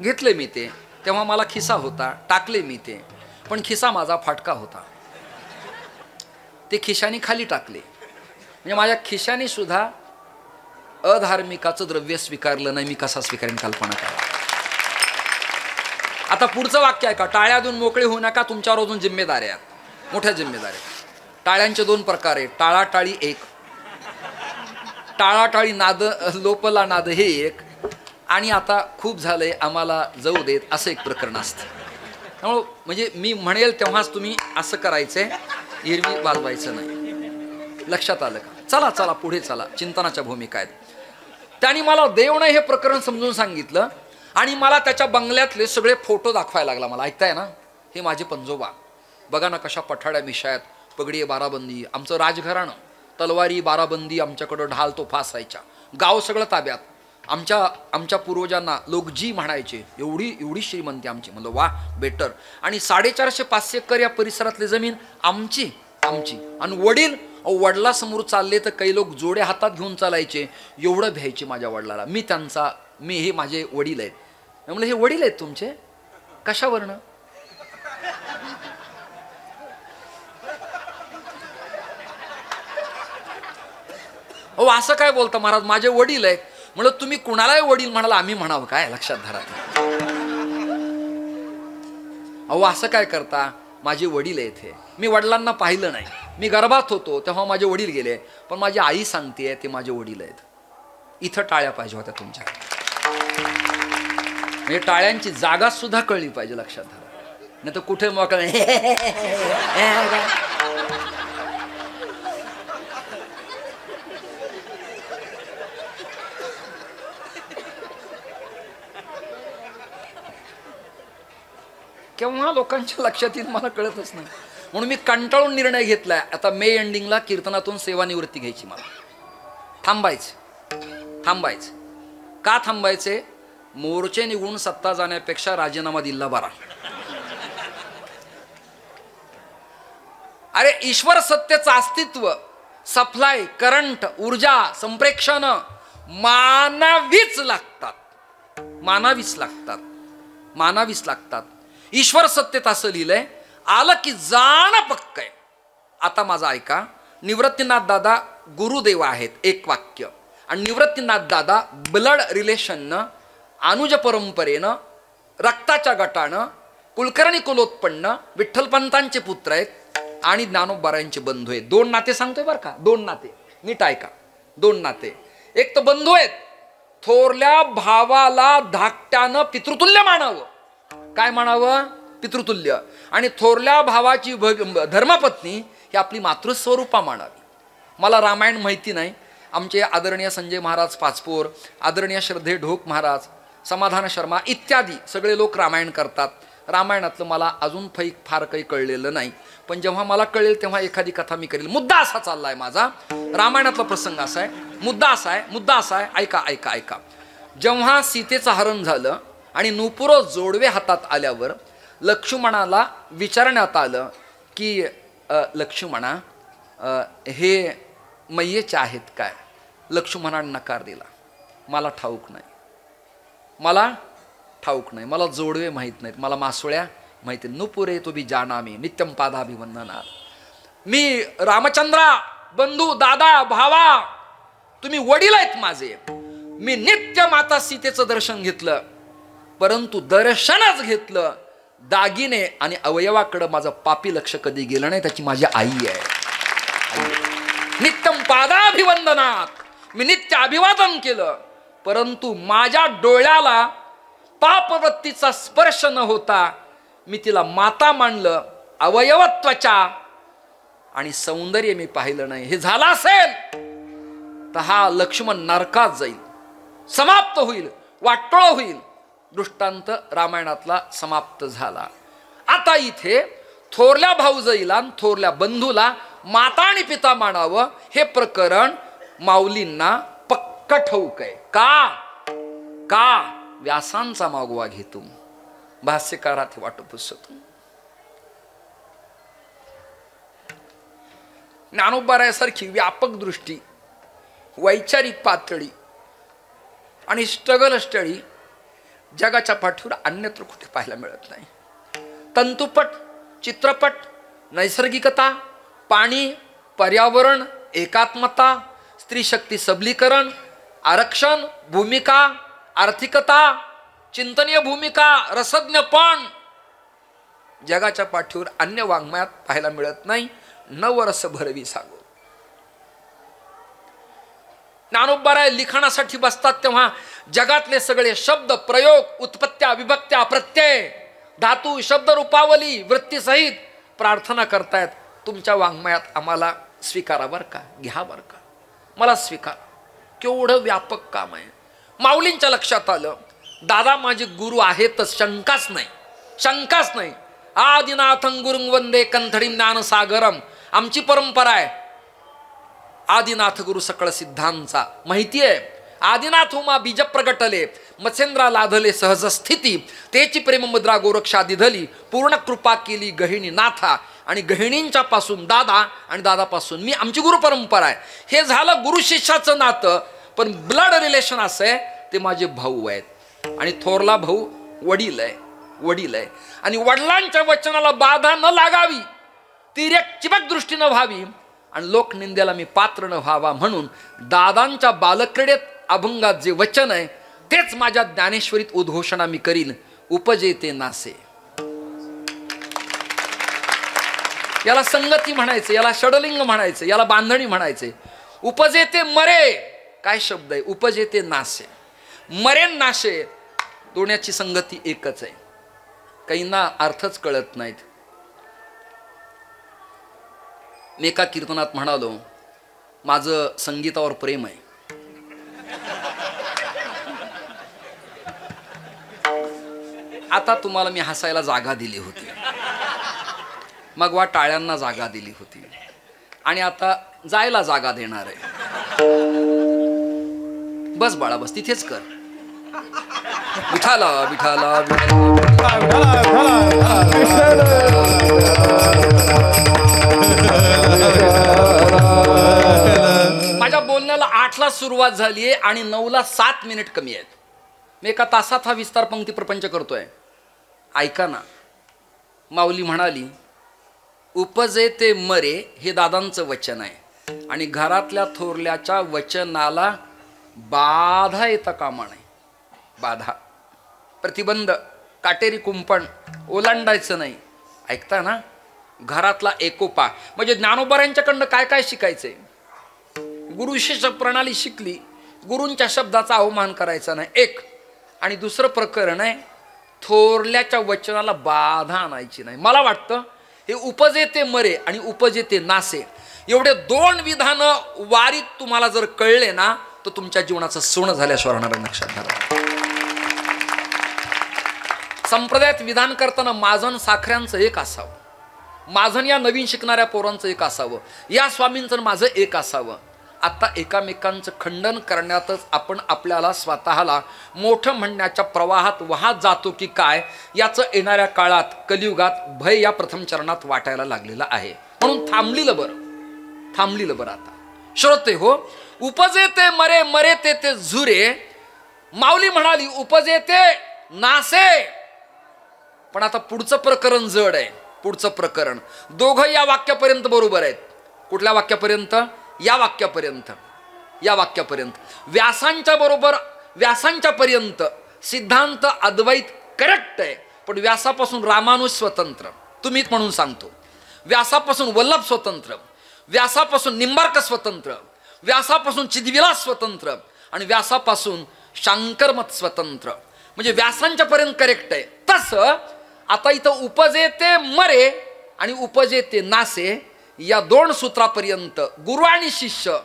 घेतले मी ते. तेव्हा मला खिसा होता, टाकले मी ते. पण खिसा माझा फाटका होता. ते खिशाने खाली टाकले. म्हणजे माझ्या खिशाने सुद्धा अधार्मिकाचं द्रव्य स्वीकारलं नाही. मी कसा स्वीकारेन कल्पना करा. आता पुढचं वाक्य आहे का? टाळ्या देऊन मोकळे होऊ नका, तुमच्यावर अजून जिम्मेदारी आहेत, मोठ्या जिम्मेदारी. टाळ्यांचे 2 प्रकार आहेत. टाळाटाळी एक, टाळाटाळी नाद, लोपला नाद हे एक, आणि आता खूप झालंय आम्हाला जाऊ देत असं एक प्रकरण असतं. त्यामुळं म्हणजे मी म्हणेल तेव्हाच तुम्ही असं करायचंय, एरवी वाजवायचं नाही. लक्षात आलं का? चला चला पुढे चला, चिंतनाच्या भूमिका आहेत. त्यांनी मला देवनं हे प्रकरण समजून सांगितलं आणि मला त्याच्या बंगल्यातले सगळे फोटो दाखवायला लागला. मला ऐकताय ना, हे माझे पंजोबा बघा ना कशा पठाड्या मिशायात, पगडी बाराबंदी, आमचं राजघराणं, तलवारी बाराबंदी, आमच्याकडं ढाल तोफा असायच्या, गाव सगळं ताब्यात. आमच्या पूर्वजांना लोक जी म्हणायचे, एवढी श्रीमंती आमची. म्हणलं वा बेटर. आणि 450-500 एकर या परिसरातली जमीन आमची. आणि वडील, वडिलासमोर चालले तर काही लोक जोडे हातात घेऊन चालायचे, एवढं भ्यायचे माझ्या वडिलाला. मी हे माझे वडील आहेत. म्हणलं हे वडील आहेत तुमचे? कशावरनं? अहो असं काय बोलता महाराज, माझे वडील आहेत. म्हणलं तुम्ही कुणालाही वडील म्हणाला, आम्ही म्हणावं काय? लक्षात धरा. अहो असं काय करता, माझे वडील आहेत हे. मी वडिलांना पाहिलं नाही, मी गर्भात होतो तेव्हा माझे वडील गेले, पण माझी आई सांगते ते माझे वडील आहेत. इथं टाळ्या पाहिजे होत्या तुमच्या, म्हणजे टाळ्यांची जागा सुद्धा कळली पाहिजे. लक्षात धरा, नाही तर कुठे मोकळ. केव्हा लोकांच्या लक्षात येईल मला कळतच नाही. म्हणून मी कंटाळून निर्णय घेतलाय, आता मे एंडिंगला कीर्तनातून सेवानिवृत्ती घ्यायची. मला थांबायचं. का थांबायचे? मोर्चे निघून सत्ता जाण्यापेक्षा राजीनामा दिला बरा. अरे ईश्वर सत्तेचं अस्तित्व, सप्लाय, करंट, ऊर्जा, संप्रेक्षण मानावीच लागतात. ईश्वर सत्तेत असं लिहिलंय, आलं की जाणं पक्क आहे. आता माझा ऐका, निवृत्तीनाथ दादा गुरुदेव आहेत, एक वाक्य. आणि निवृत्तीनाथ दादा ब्लड रिलेशननं, अनुज परंपरेनं, रक्ताच्या गटानं, कुलकर्णी कुलोत्पन्न, विठ्ठलपंतांचे पुत्र आहेत आणि ज्ञानोबारायांचे बंधू आहेत. 2 नाते सांगतोय बरं का, 2 नाते नीट ऐका. 2 नाते. एक तर बंधू आहेत, थोरल्या भावाला धाकट्यानं पितृतुल्य मानावं. काय म्हणावं? पितृतुल्य. आणि थोरल्या भावाची धर्मपत्नी ही आपली मातृस्वरूपा मानावी. मला रामायण माहिती नाही. आमचे आदरणीय संजय महाराज पाचपोर, आदरणीय श्रद्धे ढोक महाराज, समाधान शर्मा इत्यादी सगळे लोक रामायण करतात. रामायणातलं मला अजून फार काही कळलेलं नाही, पण जेव्हा मला कळेल तेव्हा एखादी कथा मी करेल. मुद्दा असा चाललाय माझा, रामायणातला प्रसंग असा आहे, मुद्दा असा आहे. ऐका. जेव्हा सीतेचं हरण झालं आणि नुपुर जोडवे हातात आल्यावर लक्ष्मणाला विचारण्यात आलं की लक्ष्मणा हे मैयेचे आहेत काय? लक्ष्मणाने नकार दिला. मला ठाऊक नाही, मला जोडवे माहीत नाहीत, मला मासोळ्या माहिती. नुपुरे तो बी जाना मी नित्यम पादाभिवंदना. मी रामचंद्रा, बंधू, दादा, भावा, तुम्ही वडील आहेत माझे. मी नित्य माता सीतेचं दर्शन घेतलं, परंतु दर्शनच घेतलं, दागिने आणि अवयवाकडे माझं पापी लक्ष कधी गेलं नाही. त्याची माझी आई आहे. नित्यम पादाभिवंदनात मी नित्य अभिवादन केलं, परंतु माझ्या डोळ्याला पापवृत्तीचा स्पर्श न होता मी तिला माता मानलं. अवयवत्वाच्या आणि सौंदर्य मी पाहिलं नाही. हे झालं असेल तर हा लक्ष्मण नरकात जाईल, समाप्त होईल, वाटोळ होईल. दृष्टांत रामायणातला समाप्त झाला. आता इथे थोरल्या भाऊजाईला, थोरल्या बंधूला माता आणि पिता मानावं हे प्रकरण माऊलींना पक्का ठाऊक आहे. का व्यासांचा मागोवा घेतो, भाष्यकारात वाटू पुसतो. ज्ञानोबारायासारखी व्यापक दृष्टी, वैचारिक पातळी आणि स्ट्रगल स्टडी जगाच्या पाठीवर अन्यत्र कुठे पाहायला मिळत नाही. तंतुपट, चित्रपट, नैसर्गिकता, पाणी, पर्यावरण, एकात्मता, स्त्रीशक्ती सबलीकरण, आरक्षण, भूमिका, आर्थिकता, चिंतनीय भूमिका, रसज्ञपण जगाच्या पाठीवर अन्य वाङ्मयात पाहायला मिळत नाही. नवरस भरवी सागो. ज्ञानोबाराय लिखाणासाठी बसतात तेव्हा जगातले सगळे शब्द, प्रयोग, उत्पत्त्या, विभक्त्या, प्रत्यय, धातू, शब्द, रूपावली, वृत्तीसहित प्रार्थना करतायत. तुमच्या वाङ्मयात आम्हाला स्वीकारा बरं का, घ्या बरं का, मला स्वीकारा. केवढं व्यापक काम आहे. माऊलींच्या लक्षात आलं, दादा माझे गुरु आहेतच, शंकाच नाही, शंकाच नाही. आदिनाथं गुरुं वंदे कंठडीं ज्ञानसागरम. आमची परंपरा आहे आदिनाथ गुरु सकळ सिद्धांचा. माहिती आहे, आदिनाथ उमा बीज प्रगटले, मत्स्येंद्रा लाधले सहज स्थिती, तेची प्रेम मुद्रा गोरक्षा दिधली, पूर्ण कृपा केली गहिणी नाथा. आणि गहिणींच्या पासून दादा आणि दादापासून मी, आमची गुरु परंपरा आहे. हे झालं गुरु शिष्याचं नातं. पण ब्लड रिलेशन असं आहे, ते माझे भाऊ आहेत. आणि थोरला भाऊ वडील आहे, वडील आहे. आणि वडिलांच्या वचनाला बाधा न लागावी, तिर्यक दृष्टीनं व्हावी आणि लोकनिंदेला मी पात्र न व्हावा म्हणून दादांच्या बालक्रीडेत अभंगात जे वचन आहे तेच माझ्या ज्ञानेश्वरीत उद्घोषणा मी करीन. उपजे ते नासे. याला संगती म्हणायचं, याला षडलिंग म्हणायचं, याला बांधणी म्हणायचे. उपजे ते मरे, काय शब्द आहे, उपजे ते नासे. मरे नाशे दोन्याची संगती एकच आहे. काहींना अर्थच कळत नाहीत. मी एका कीर्तनात म्हणालो, माझं संगीतावर प्रेम आहे. आता तुम्हाला मी हसायला जागा दिली होती, मग वा टाळ्यांना जागा दिली होती, आणि आता जायला जागा देणार आहे. बस बाळा बस, तिथेच कर. विठाला विठाला माझ्या बोलण्याला 8ला सुरुवात झाली आहे आणि 9ला 7 मिनिट कमी आहेत. मी एका तासात हा विस्तार पंक्ती प्रपंच करतोय. ऐका ना. माऊली म्हणाली, उपजे ते मरे हे दादांचं वचन आहे आणि घरातल्या थोरल्याच्या वचनाला बाधा येता कामा नये. बाधा, प्रतिबंध, काटेरी कुंपण ओलांडायचं नाही. ऐकता ना. घरातला एकोपा म्हणजे ज्ञानोबा काय काय शिकायचंय. गुरु शिष्य प्रणाली शिकली, गुरूंच्या शब्दाचा अवमान करायचा नाही एक. आणि दुसरं प्रकरण आहे, थोरल्याच्या वचनाला बाधा आणायची नाही. मला वाटतं हे उपजे ते मरे आणि उपजे ते नासे एवढे 2 विधानं वारीत तुम्हाला जर कळले ना, तर तुमच्या जीवनाचं सोनं झाल्याशिवाय राहणार. लक्षात घ्या. संप्रदायात विधान करताना माजन साखऱ्यांचं एक असावं, माझं या नवीन शिकणाऱ्या पोरांचं एक असावं, या स्वामींचं माझं एक असावं. आता एकामेकांचं खंडन करण्यातच आपण आपल्याला स्वतःला मोठं म्हणण्याच्या प्रवाहात वाहत जातो की काय, याचं येणाऱ्या काळात कलियुगात भय या प्रथम चरणात वाटायला लागलेलं आहे. म्हणून थांबलेलं बरं, थांबलेलं बरं. आता श्रोते हो, उपजे ते मरे, मरे ते झुरे. माऊली म्हणाली उपजे ते नासे. पण आता पुढचं प्रकरण जड आहे. पुढचं प्रकरण दोघं या वाक्यापर्यंत बरोबर आहेत. कुठल्या वाक्यापर्यंत? या वाक्यापर्यंत, या वाक्यापर्यंत. व्यासांच्या बरोबर, व्यासांच्या पर्यंत सिद्धांत अद्वैत करेक्ट आहे. पण व्यासापासून रामानुज स्वतंत्र, तुम्हीच म्हणून सांगतो. व्यासापासून वल्लभ स्वतंत्र, व्यासापासून निंबार्क स्वतंत्र, व्यासापासून चिदविलास स्वतंत्र आणि व्यासापासून शांकरमत स्वतंत्र. म्हणजे व्यासांच्या पर्यंत करेक्ट आहे. तसं आता इथं उपजे ते मरे आणि उपजे ते नासे या 2 सूत्रापर्यंत गुरु आणि शिष्य,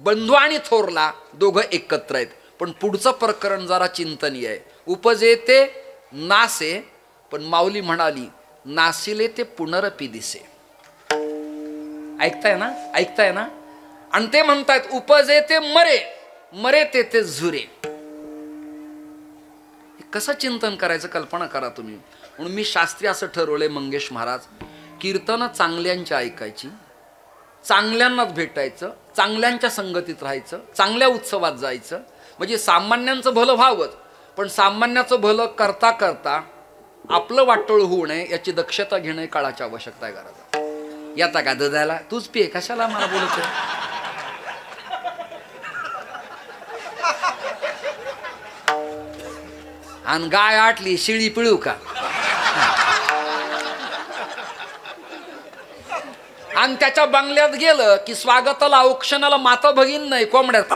बंधू आणि थोरला दोघं एकत्र आहेत. पण पुढचं प्रकरण जरा चिंतनीय आहे. उपजे ते नासे, पण माऊली म्हणाली नासिले ते पुनरपी दिसे. ऐकताय ना, ऐकताय ना. आणि ते म्हणतायत उपजे ते मरे, मरे ते झुरे. कसं चिंतन करायचं कल्पना करा तुम्ही. म्हणून मी शास्त्री असं ठरवलंय, मंगेश महाराज, कीर्तनं चांगल्यांची ऐकायची, चांगल्यांनाच भेटायचं, चांगल्यांच्या संगतीत राहायचं, चांगल्या उत्सवात जायचं. म्हणजे सामान्यांचं भलं व्हावंच, पण सामान्याचं भलं करता करता आपलं वाटोळ होऊ नये याची दक्षता घेणं काळाची आवश्यकता आहे. घरात येता का दुधाला? तूच पिये, कशाला मला बोलतोय? आणि गाय आटली शिळी पिळू का? आणि त्याच्या बंगल्यात गेलं की स्वागताला औक्षणाला माता भगिन नाही, कोंबड्यात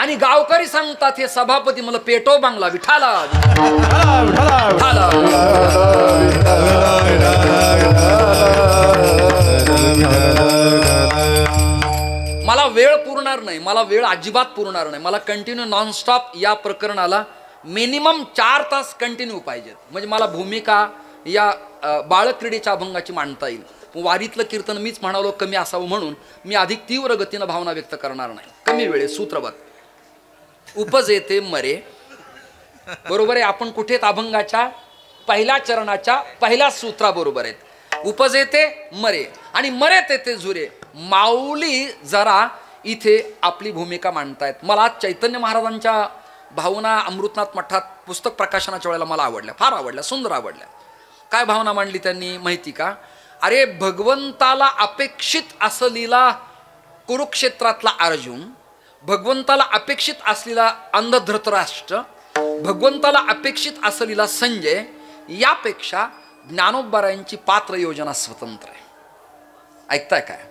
आणि गावकरी सांगतात हे सभापती मला पेटो बांगला विठाला मला वेळ पुरणार नाही, मला वेळ अजिबात पुरणार नाही. मला कंटिन्यू नॉनस्टॉप या प्रकरणाला मिनिमम 4 तास कंटिन्यू पाहिजेत. म्हणजे मला भूमिका या बाळक्रीडेच्या अभंगाची मांडता येईल. वारीतलं कीर्तन मीच म्हणालो कमी असावं म्हणून मी अधिक तीव्र गतीनं भावना व्यक्त करणार नाही. कमी वेळेत सूत्रबद्ध उपजेते मरे. बरोबर आहे. आपण कुठे अभंगाच्या पहिल्या चरणाच्या पहिल्या सूत्राबरोबर आहेत. उपजेते मरे आणि मरे तेथे झुरे. माऊली जरा इथे आपली भूमिका मांडतायत. मला चैतन्य महाराजांच्या भावना अमृतनाथ मठात पुस्तक प्रकाशनाच्या वेळेला मला आवडल्या, फार आवडल्या, सुंदर आवडल्या. काय भावना मांडली त्यांनी माहिती का? अरे भगवंताला अपेक्षित असलेला कुरुक्षेत्रातला अर्जुन, भगवंताला अपेक्षित असलेला अंध धृतराष्ट्र, भगवंताला अपेक्षित असलेला संजय यापेक्षा ज्ञानोबारायांची पात्र योजना स्वतंत्र आहे. ऐकताय काय?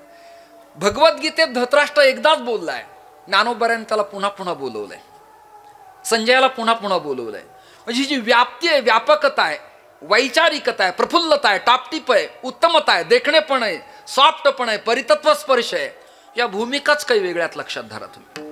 भगवद्गीतेत धृतराष्ट्र एकदाच बोललाय, ज्ञानोबारायांनी त्याला पुन्हा पुन्हा बोलवलंय, संजयाला पुन्हा पुन्हा बोलवलंय. म्हणजे जी व्याप्ती आहे, व्यापकता आहे, वैचारिकता आहे, प्रफुल्लता आहे, टापटीप आहे, उत्तमता आहे, देखणेपण आहे, सॉफ्टपण आहे, परितत्व स्पर्श आहे, या भूमिकाच काही वेगळ्यात लक्षात धरा तुम्ही.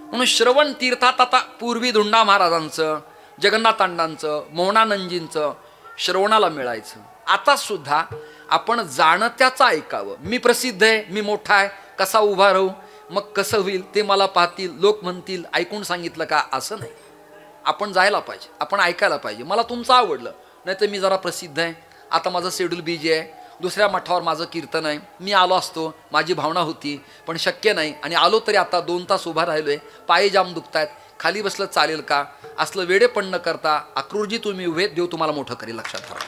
म्हणून श्रवण तीर्थात आता पूर्वी धुंडा महाराजांचं, जगन्नाथ अण्णांचं, मोहनानंदजींचं श्रवणाला मिळायचं. आता सुद्धा आपण जाणत्याचं ऐकावं. मी प्रसिद्ध आहे, मी मोठा आहे, कसा उभा राहू, मग कसं होईल ते मला पाहतील, लोक म्हणतील, ऐकून सांगितलं का, असं नाही. आपण जायला पाहिजे, आपण ऐकायला पाहिजे. मला तुमचं आवडलं नाही तर मी जरा प्रसिद्ध आहे, आता माझं शेड्यूल बिजी आहे, दुसऱ्या मठावर माझं कीर्तन आहे, मी आलो असतो, माझी भावना होती पण शक्य नाही, आणि आलो तरी आता 2 तास उभा राहिलोय, पाय जाम दुखतायत, खाली बसलं चालेल का, असलं वेडेपण न करता अक्रूरजी तुम्ही उभे, देव तुम्हाला मोठं करी, लक्षात ठेवा.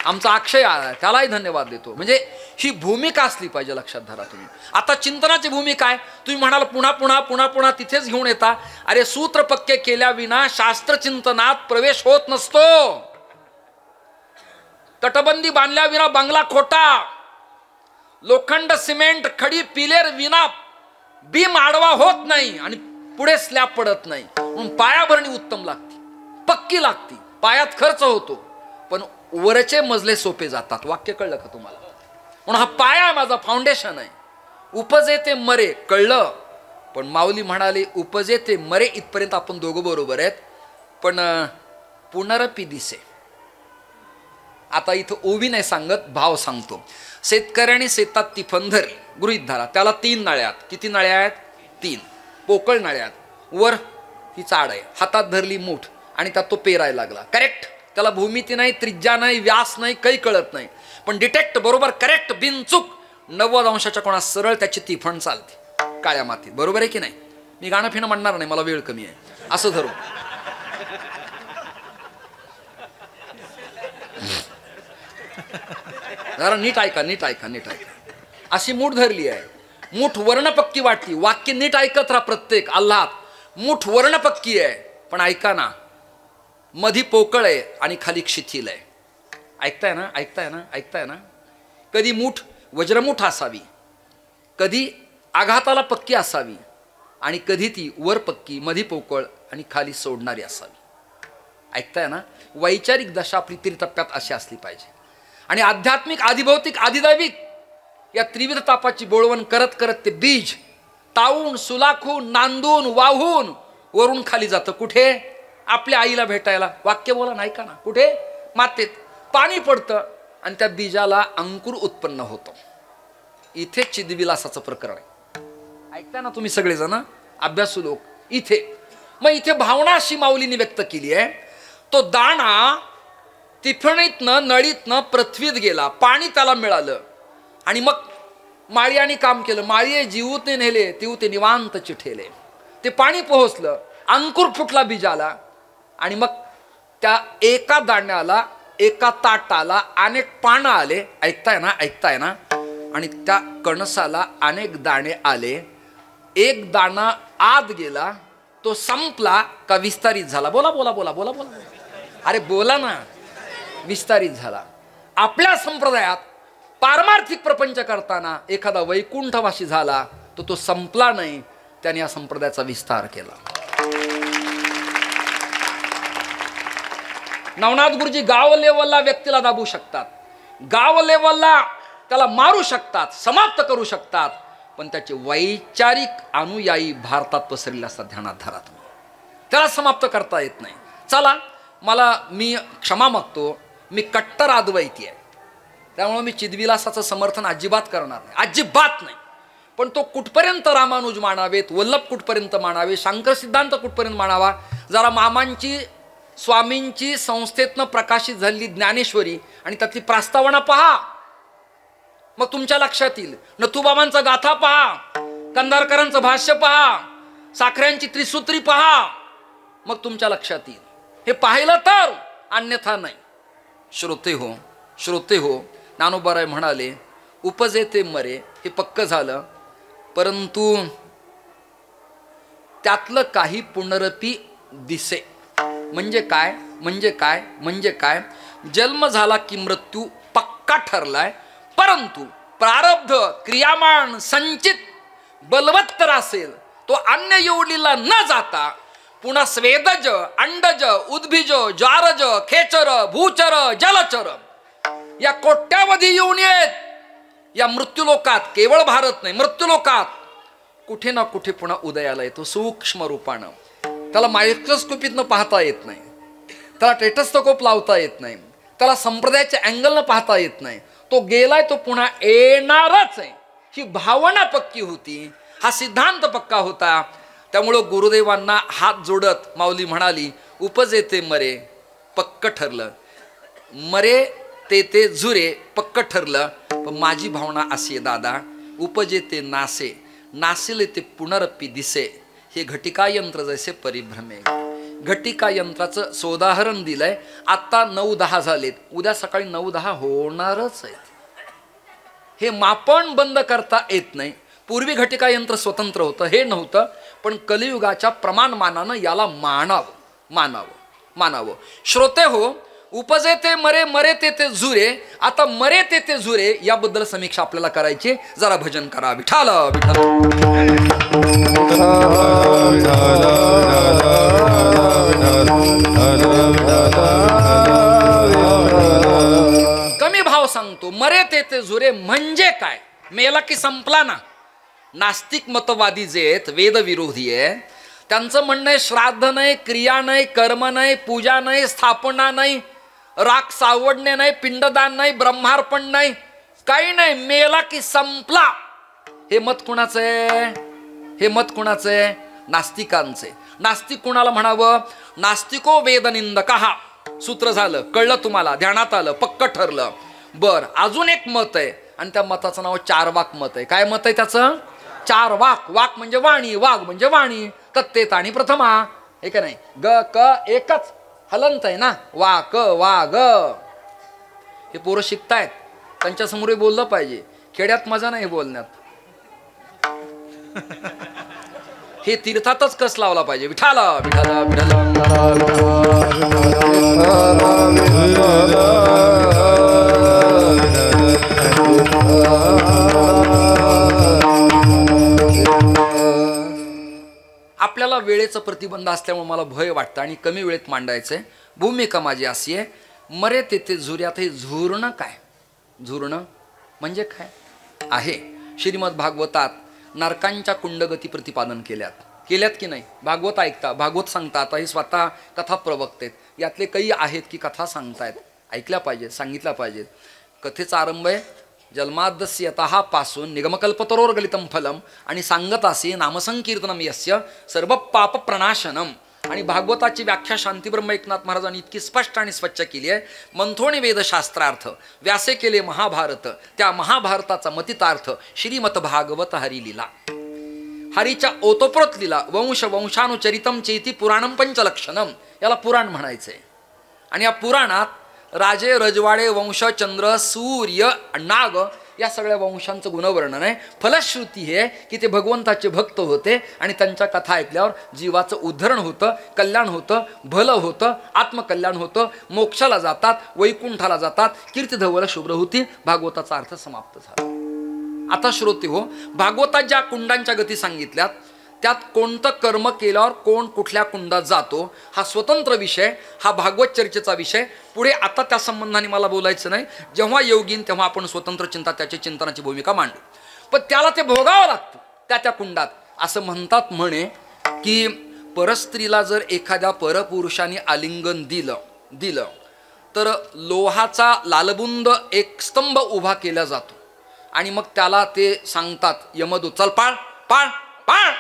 आमचा अक्षय आहे, त्यालाही धन्यवाद देतो. म्हणजे ही भूमिका असली पाहिजे, लक्षात धरा तुम्ही. आता चिंतनाची भूमिका आहे. तुम्ही म्हणाल पुन्हा पुन्हा पुन्हा पुन्हा तिथेच घेऊन येता. अरे सूत्र पक्के केल्या विना शास्त्र चिंतनात प्रवेश होत नसतो. तटबंदी बांधल्या विना बंगला खोटा, लोखंड सिमेंट खडी पिलेर विना बीम आडवा होत नाही आणि पुढे स्लॅब पडत नाही. म्हणून पायाभरणी उत्तम लागते, पक्की लागते. पायात खर्च होतो पण वरचे मजले सोपे जातात. वाक्य कळलं का तुम्हाला? म्हणून हा पाया माझा फाउंडेशन आहे. उपजे ते मरे कळलं, पण माऊली म्हणाले उपजे ते मरे इथपर्यंत आपण दोघं बरोबर आहेत, पण पुनरपी दिसे. आता इथं ओवी नाही सांगत, भाव सांगतो. शेतकऱ्याने शेतात तिफन धरली, गृहीत धरा, त्याला 3 नळ्यात. किती नळ्या आहेत? 3 पोकळ नळ्यात. वर ही चाड आहे, हातात धरली मूठ आणि त्यात तो पेरायला लागला. करेक्ट. त्याला भूमिती नाही, त्रिज्या नाही, व्यास नाही, काही कळत नाही, पण डिटेक्ट बरोबर, करेक्ट, बिनचूक 90 अंशाच्या कोणा सरळ त्याची तिफण चालते काळ्या मातीत. बरोबर आहे की नाही? मी गाणं फिणं म्हणणार नाही, मला वेळ कमी आहे, असं धरू. जरा नीट ऐका, नीट ऐका, नीट ऐका. अशी मूठ धरली आहे, मूठ वर्णपक्की वाटती. वाक्य नीट ऐकत राहा. प्रत्येक अल्लात मूठ वर्णपक्की आहे, पण ऐका ना, मधी पोकळ आहे आणि खाली शिथिल आहे. ऐकताय ना? ऐकताय ना? ऐकताय ना? कधी मूठ वज्रमूठ असावी, कधी आघाताला पक्की असावी, आणि कधी ती वर पक्की, मधी पोकळ आणि खाली सोडणारी असावी. ऐकताय ना? वैचारिक दशा आपली त्रिटप्प्यात अशी असली पाहिजे. आणि आध्यात्मिक, आधिभौतिक, आधिदैविक या त्रिविध तापाची बोळवण करत करत ते बीज तावून, सुलाखून, नांदून, वाहून वरून खाली जातं. कुठे? आपल्या आईला भेटायला. वाक्य बोला नाही का ना? कुठे? मातेत पाणी पडतं आणि त्या बीजाला अंकुर उत्पन्न होतो. इथे चिदविलासाचं प्रकरण आहे. ऐकताय ना तुम्ही सगळेजण, अभ्यासू लोक? इथे मग इथे भावना अशी माऊलीने व्यक्त केली आहे. तो दाणा तिफणीतनं, नळीतनं पृथ्वीत गेला, पाणी त्याला मिळालं, आणि मग माळीयाने काम केलं. माळीये जीवते नेले, तिवते निवांत चिठेले. ते पाणी पोहोचलं, अंकुर फुटला बीजाला, आणि मग त्या एका दाण्याला, एका ताटाला अनेक पानं आले. ऐकताय ना? ऐकताय ना? आणि त्या कणसाला अनेक दाणे आले. एक दाणा आत गेला, तो संपला का विस्तारित झाला? बोला बोला बोला बोला बोला. अरे बोला ना. विस्तारित झाला. आपल्या संप्रदायात पारमार्थिक प्रपंच करताना एखादा वैकुंठवासी झाला तर तो संपला नाही, त्याने या संप्रदायाचा विस्तार केला. नवनाथ गुरुजी गाव लेवलला व्यक्तीला दाबू शकतात, गाव लेवलला त्याला मारू शकतात, समाप्त करू शकतात, पण त्याचे वैचारिक अनुयायी भारतात पसरलेले असतात. ध्यानात धरा, त्याला समाप्त करता येत नाही. चला, मी क्षमा मागतो, मी कट्टर अद्वैती आहे, त्यामुळे मी चिद्विलासाचं समर्थन अजिबात करणार नाही, अजिबात नाही. पण तो कुठपर्यंत रामानुज मानावेत, वल्लभ कुठपर्यंत मानावे, शंकर सिद्धांत कुठपर्यंत मानावा, जरा मामांची स्वामींची संस्थेतनं प्रकाशित झालेली ज्ञानेश्वरी आणि त्यातली प्रास्तावना पहा, मग तुमच्या लक्षात येईल. नथुबाबांचा गाथा पहा, कंधारकरांचं भाष्य पहा, साखऱ्यांची त्रिसूत्री पहा, मग तुमच्या लक्षात येईल. हे पाहिलं तर, अन्यथा नाही. श्रोते हो, ज्ञानोबाराय म्हणाले, उपजे ते मरे, हे पक्क झालं, परंतु त्यातलं काही पुनरपी दिसे. म्हणजे काय? जन्म झाला की मृत्यू पक्का ठरलाय, परंतु प्रारब्ध क्रियामान संचित बलवत्तर असेल, तो अन्य योनीला न जाता पुन्हा स्वेदज, अंडज, उद्भिज, ज्वारज, खेचर, भूचर, जलचर या कोट्यावधी योनी आहेत. या मृत्यूलोकात, केवळ भारत नाही, मृत्यूलोकात कुठे ना कुठे पुन्हा उदयाला येतो सूक्ष्म रूपानं. त्याला मायक्रोस्कोपीतनं पाहता येत नाही, त्याला टेटस्कोप लावता येत नाही, त्याला संप्रदायाच्या अँगलनं पाहता येत नाही. तो गेलाय, तो पुन्हा येणारच आहे. ही भावना पक्की होती, हा सिद्धांत पक्का होता. त्यामुळं गुरुदेवांना हात जोडत माऊली म्हणाली, उपजे ते मरे, पक्क ठरलं, मरे ते झुरे, पक्क ठरलं. पण माझी भावना अशी आहे दादा, उपजे ते नासे, नासेले ते पुनरपी दिसे. हे घटिका यंत्र जैसे परिभ्रमे. घटिका यंत्राचं सोदाहरण दिलंय. आता 9-10 झालेत, उद्या सकाळी 9-10 होणारच आहेत. हे मापन बंद करता येत नाही. पूर्वी घटिका यंत्र स्वतंत्र होतं, हे नव्हतं. पण कलियुगाच्या प्रमाणमानानं याला मानावं. श्रोते हो, उपजे ते मरे, मरे ते झुरे. आता मरे ते झुरे याबद्दल समीक्षा आपल्याला करायची. जरा भजन करा. विठाल विठाल. कमी भाव सांगतो. मरे ते झुरे म्हणजे काय? मेला की संपला ना. नास्तिक मतवादी जे आहेत, वेद विरोधी आहे, त्यांचं म्हणणं आहे श्राद्ध नाही, क्रिया नाही, कर्म नाही, पूजा नाही, स्थापना नाही, राख सावडणे नाही, पिंडदान नाही, ब्रह्मार्पण नाही, काही नाही, मेला की संपला. हे मत कुणाचं आहे? नास्तिकांचे. नास्तिक कुणाला म्हणावं? नास्तिको वेदनिंदकः. सूत्र झालं, कळलं तुम्हाला, ध्यानात आलं, पक्क ठरलं. बर, अजून एक मत आहे, आणि त्या मताचं नाव चारवाक मत आहे. काय मत आहे त्याचं? चारवाक. वाक म्हणजे वाणी, वाघ म्हणजे वाणी. तत्तेत आणि प्रथमा, हे का नाही, ग क एकच हलंत आहे ना, वाक वाग. हे पोरं शिकतायत, त्यांच्या समोर बोललं पाहिजे. खेड्यात मजा नाही बोलण्यात. हे तीर्थातच कस लावला पाहिजे. विठाला विठाला विठाला. आपल्याला वेळेचं प्रतिबंध असल्यामुळे मला भय वाटतं आणि कमी वेळेत मांडायचंय. भूमिका माझी अशी आहे, मरे तेथे झुर्यात. हे झुरणं काय? झुरणं म्हणजे काय आहे? श्रीमद भागवतात नरकांच्या कुंडगती प्रतिपादन केल्यात की नाही? भागवत ऐकता, भागवत सांगता. आता हे स्वतः कथा प्रवक्तेत, यातले काही आहेत की कथा सांगतायत, ऐकल्या पाहिजेत, सांगितल्या पाहिजेत. कथेचा आरंभ आहे जन्माद्यस्य यतः पासून निगमकल्पतरोर गलितम फलम, आणि सांगत असे नामसंकीर्तनम यस्य सर्व पाप प्रणाशनम. आणि भागवताची व्याख्या शांतीब्रह्म एकनाथ महाराजांनी इतकी स्पष्ट आणि स्वच्छ केली आहे. मंथोणी वेदशास्त्रार्थ, व्यासे केले महाभारत, त्या महाभारताचा मतितार्थ श्रीमत भागवत हरिलीला. हरीच्या ओतप्रोत लिला. वंश वंशानुचरितम चेती पुराणम पंचलक्षणम, याला पुराण म्हणायचंय. आणि या पुराणात राजे, रजवाडे, वंश, चंद्र, सूर्य, नाग या सगळ्या वंशांचं गुणवर्णन आहे. फलश्रुती हे की ते भगवंताचे भक्त होते आणि त्यांच्या कथा ऐकल्यावर जीवाचं उद्धरण होतं, कल्याण होतं, भलं होतं, आत्मकल्याण होतं, मोक्षाला जातात, वैकुंठाला जातात, कीर्तिधवल शुभ्र होती. भागवताचा अर्थ समाप्त झाला. आता श्रोते हो, भागवतात ज्या कुंडांच्या गती सांगितल्यात त्यात कोणतं कर्म केल्यावर कोण कुठल्या कुंडात जातो हा स्वतंत्र विषय, हा भागवत चर्चेचा विषय. पुढे आता त्या संबंधाने मला बोलायचं नाही. जेव्हा योगीन तेव्हा आपण स्वतंत्र चिंता त्याची चिंतनाची भूमिका मांडू. पण त्याला ते भोगावं लागतं त्या कुंडात. असं म्हणतात म्हणे की परस्त्रीला जर एखाद्या परपुरुषाने आलिंगन दिलं तर लोहाचा लालबुंद एक स्तंभ उभा केला जातो आणि मग त्याला ते सांगतात यमदूत, चल पाळ पाळ पाळ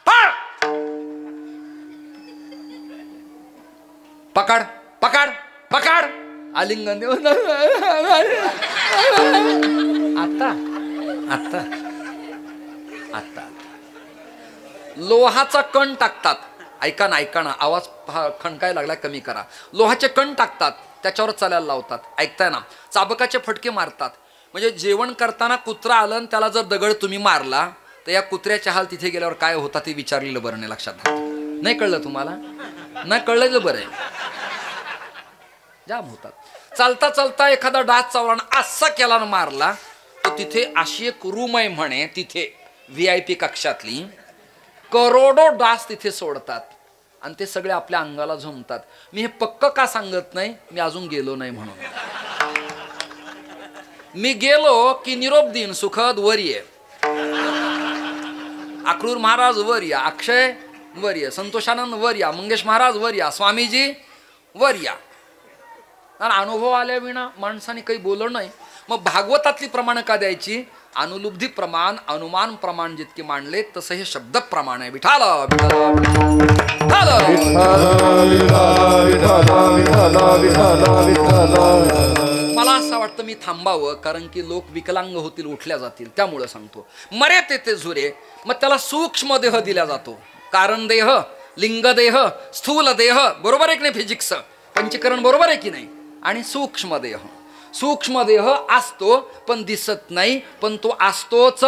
पाळ, पकड पकड पकड, आलिंगन देऊन आता आता आता लोहाचा कण टाकतात. ऐका ना आवाज खणकाय लागला, कमी करा. लोहाचे कण टाकतात, त्याच्यावर चालायला लावतात. ऐकताय ना? चाबकाचे फटके मारतात. म्हणजे जेवण करताना कुत्रा आलं आणि त्याला जर दगड तुम्ही मारला तर या कुत्र्याच्या हाल तिथे गेल्यावर काय होता ते विचारलेलं बरं नाही. लक्षात राहतं. नाही कळलं तुम्हाला? नाही कळलं बरं आहे. जाम होतात. चालता चालता एखादा डास चावला असा केला ना मारला तर तिथे अशी एक रूम आहे म्हणे, तिथे VIP कक्षातली करोडो डास तिथे सोडतात आणि ते सगळे आपल्या अंगाला झोंबतात. मी हे पक्क का सांगत नाही, मी अजून गेलो नाही म्हणून. मी गेलो की निरोप दिन सुखद वर ये, अक्रूर महाराज वर या, अक्षय वर या, संतोषानंद वर या, मंगेश महाराज वर या, स्वामीजी वर या. आणि अनुभव आल्या विना माणसाने काही बोललं नाही. मग भागवतातली प्रमाण का द्यायची? अनुलुब्धी प्रमाण, अनुमान प्रमाण जितके मांडले तसं हे शब्द प्रमाण आहे. विठाल मला असं वाटतं मी थांबावं, कारण की लोक विकलांग होतील, उठल्या जातील. त्यामुळं सांगतो. मरे ते झुरे, मग त्याला सूक्ष्म देह दिला जातो. कारण देह, लिंग देह, स्थूल देह, बरोबर आहे की नाही? फिजिक्स पंचीकरण बरोबर आहे की नाही? आणि सूक्ष्म देह, सूक्ष्म देह असतो पण दिसत नाही, पण तो असतोच.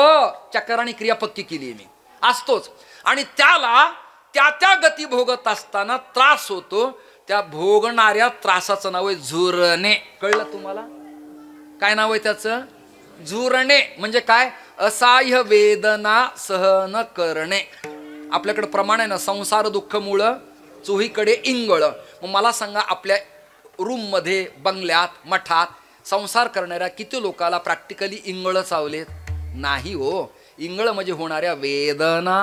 चक्कर आणि क्रिया पक्की केली मी, असतोच. आणि त्याला त्या गती भोगत असताना त्रास होतो. त्या भोगणाऱ्या त्रासाचं नाव आहे झुरणे. कळलं तुम्हाला? काय नाव आहे त्याचं? झुरणे. म्हणजे काय? असह्य वेदना सहन करणे. आपल्याकडे प्रमाण आहे ना, संसार दुःख मूळ चोहीकडे इंगळ. मग मला सांगा, आपल्या रूम मध्ये, बंगल्यात, मठात संसार करणाऱ्या किती लोकाला प्रॅक्टिकली इंगळ चावलेत? नाही हो. इंगळ म्हणजे होणाऱ्या वेदना,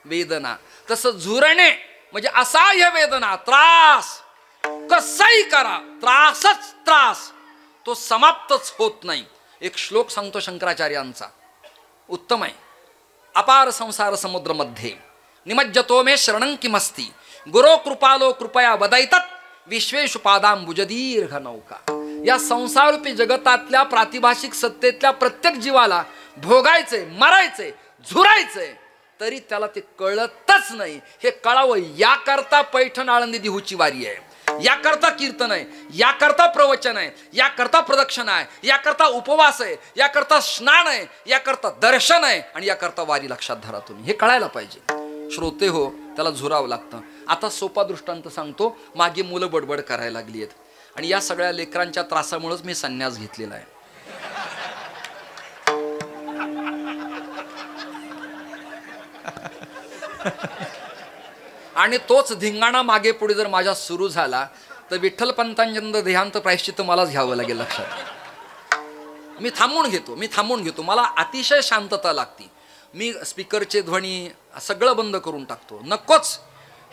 वेदना. तसं झुरणे म्हणजे असह्य वेदना, त्रास. कसंही करा, त्रासच त्रास, तो समाप्तच होत नाही. एक श्लोक सांगतो शंकराचार्यांचा, उत्तम आहे. अपार संसार समुद्र मध्ये निमज्जतो मे शरणं किमस्ति, गुरो कृपालो कृपया वदैतत् विश्वेषु पादांबुज दीर्घ नौका. या संसारूपी जगतातल्या प्रातिभाषिक सत्तेतल्या प्रत्येक जीवाला भोगायचे, मरायचे, झुरायचे, तरी त्याला ते कळतच नाही. हे कळावं याकरता पैठण आळंदी देहूची वारी आहे, याकरता कीर्तन आहे, याकरता प्रवचन आहे, याकरता प्रदक्षिणा आहे, याकरता उपवास आहे, याकरता स्नान आहे, याकरता दर्शन आहे आणि याकरता वारी. लक्षात धरा तुम्ही, हे कळायला पाहिजे. श्रोते हो, त्याला झुरावं लागतं. आता सोपा दृष्टांत सांगतो. मागे मुलं बडबड करायला लागली आहेत आणि या सगळ्या लेकरांच्या त्रासामुळेच मी संन्यास घेतलेला आहे. आणि तोच धिंगाणा मागे पुढे जर माझ्या सुरू झाला तर विठ्ठल पंतांजंद देहांत प्रायश्चित्त मलाच घ्यावं लागेल. लक्षात. मी थांबून घेतो. मला अतिशय शांतता लागते. मी स्पीकरचे ध्वनी सगळं बंद करून टाकतो. नकोच.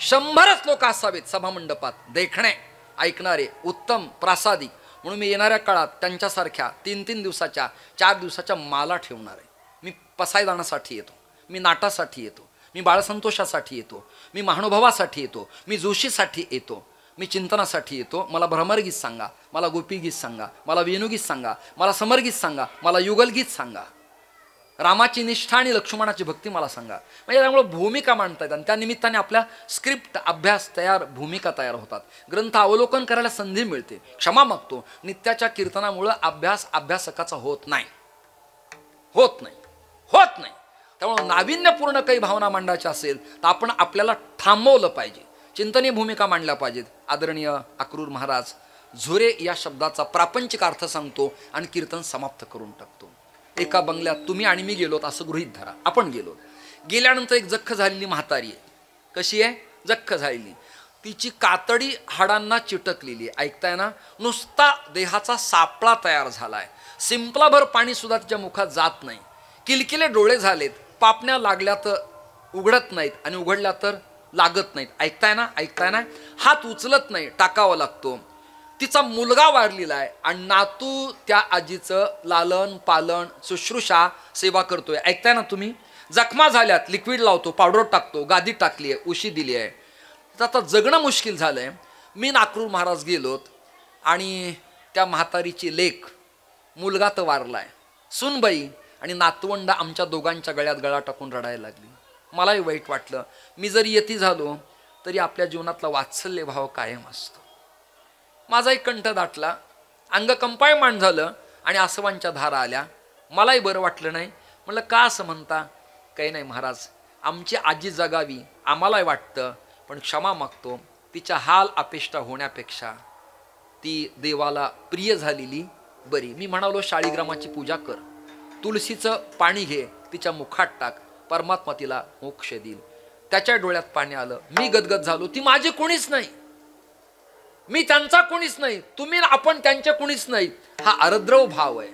100च लोक असावेत सभामंडपात, देखणे, ऐकणारे, उत्तम, प्रासादिक. म्हणून मी येणाऱ्या काळात त्यांच्यासारख्या 3-3 दिवसाच्या, 4 दिवसाच्या माला ठेवणार आहे. मी पसायदानासाठी येतो, मी नाटासाठी येतो, मी बाळसंतोषासाठी येतो, मी महानुभावासाठी येतो, मी जोशीसाठी येतो, मी चिंतनासाठी येतो. मला भ्रमरगीत सांगा, मला गोपीगीत सांगा, मला वेणुगीत सांगा, मला समरगीत सांगा, मला युगलगीत सांगा. रामाची निष्ठा आणि लक्ष्मणाची भक्ती मला सांगा. म्हणजे त्यामुळे भूमिका मांडता येतात आणि त्या निमित्ताने आपल्या स्क्रिप्ट, अभ्यास तयार, भूमिका तयार होतात. ग्रंथ अवलोकन करायला संधी मिळते. क्षमा मागतो. नित्याच्या कीर्तनामुळं अभ्यासकाचा होत नाही. त्यामुळे नाविन्यपूर्ण काही भावना मांडायच्या असेल तर आपण आपल्याला थांबवलं पाहिजे. चिंतनीय भूमिका मांडल्या पाहिजेत. आदरणीय अक्रूर महाराज झुरे या शब्दाचा प्रापंचिक अर्थ सांगतो आणि कीर्तन समाप्त करून टाकतो. एका बंगल्यात तुम्ही आणि मी गेलोत असं गृहीत धरा. आपण गेलो. गेल्यानंतर एक जख्ख झालेली म्हातारी आहे. कशी आहे? जख्ख झालेली. तिची कातडी हाडांना चिटकलेली आहे. ऐकताय ना? नुसता देहाचा सापळा तयार झालाय. शिंपलाभर पाणी सुद्धा तिच्या मुखात जात नाही. किलकिले डोळे झालेत. पापण्या लागल्या तर उघडत नाहीत आणि उघडल्या तर लागत नाहीत. ऐकताय ना? ऐकताय ना? हात उचलत नाही, टाकावा लागतो. तिचा मुलगा वारलेला आहे आणि नातू त्या आजीचं लालन पालन शुश्रूषा सेवा करतोय. ऐकताय ना तुम्ही? जखमा झाल्यात, लिक्विड लावतो, पावडर टाकतो, गादी टाकली आहे, उशी दिली आहे. तर आता जगणं मुश्किल झालंय. मी नागपूर महाराज गेलोत आणि त्या म्हातारीची लेक, मुलगा तर वारलाय, सुनबाई आणि नातवंड आमच्या दोघांच्या गळ्यात गळा टाकून रडायला लागली. मलाही वाईट वाटलं. मी जरी यती झालो तरी आपल्या जीवनातला वात्सल्य भाव कायम असतो. माझाही कंठ दाटला, अंग कंपायमान झालं आणि आसवांच्या धारा आल्या. मलाही बरं वाटलं नाही. म्हणलं का असं म्हणता? काही नाही महाराज, आमची आजी जगावी आम्हालाही वाटतं, पण क्षमा मागतो. तिच्या हाल अपेष्टा होण्यापेक्षा ती देवाला प्रिय झालेली बरी. मी म्हणालो शाळीग्रामाची पूजा कर, तुळशीचं पाणी घे, तिच्या मुखात टाक, परमात्मा तिला मोक्ष देईल. त्याच्या डोळ्यात पाणी आलं. मी गदगद झालो. ती माझी कोणीच नाही, मी त्यांचा कोणीच नाही, तुम्ही आपण त्यांचे कोणीच नाही. हा आर्द्रव भाव आहे,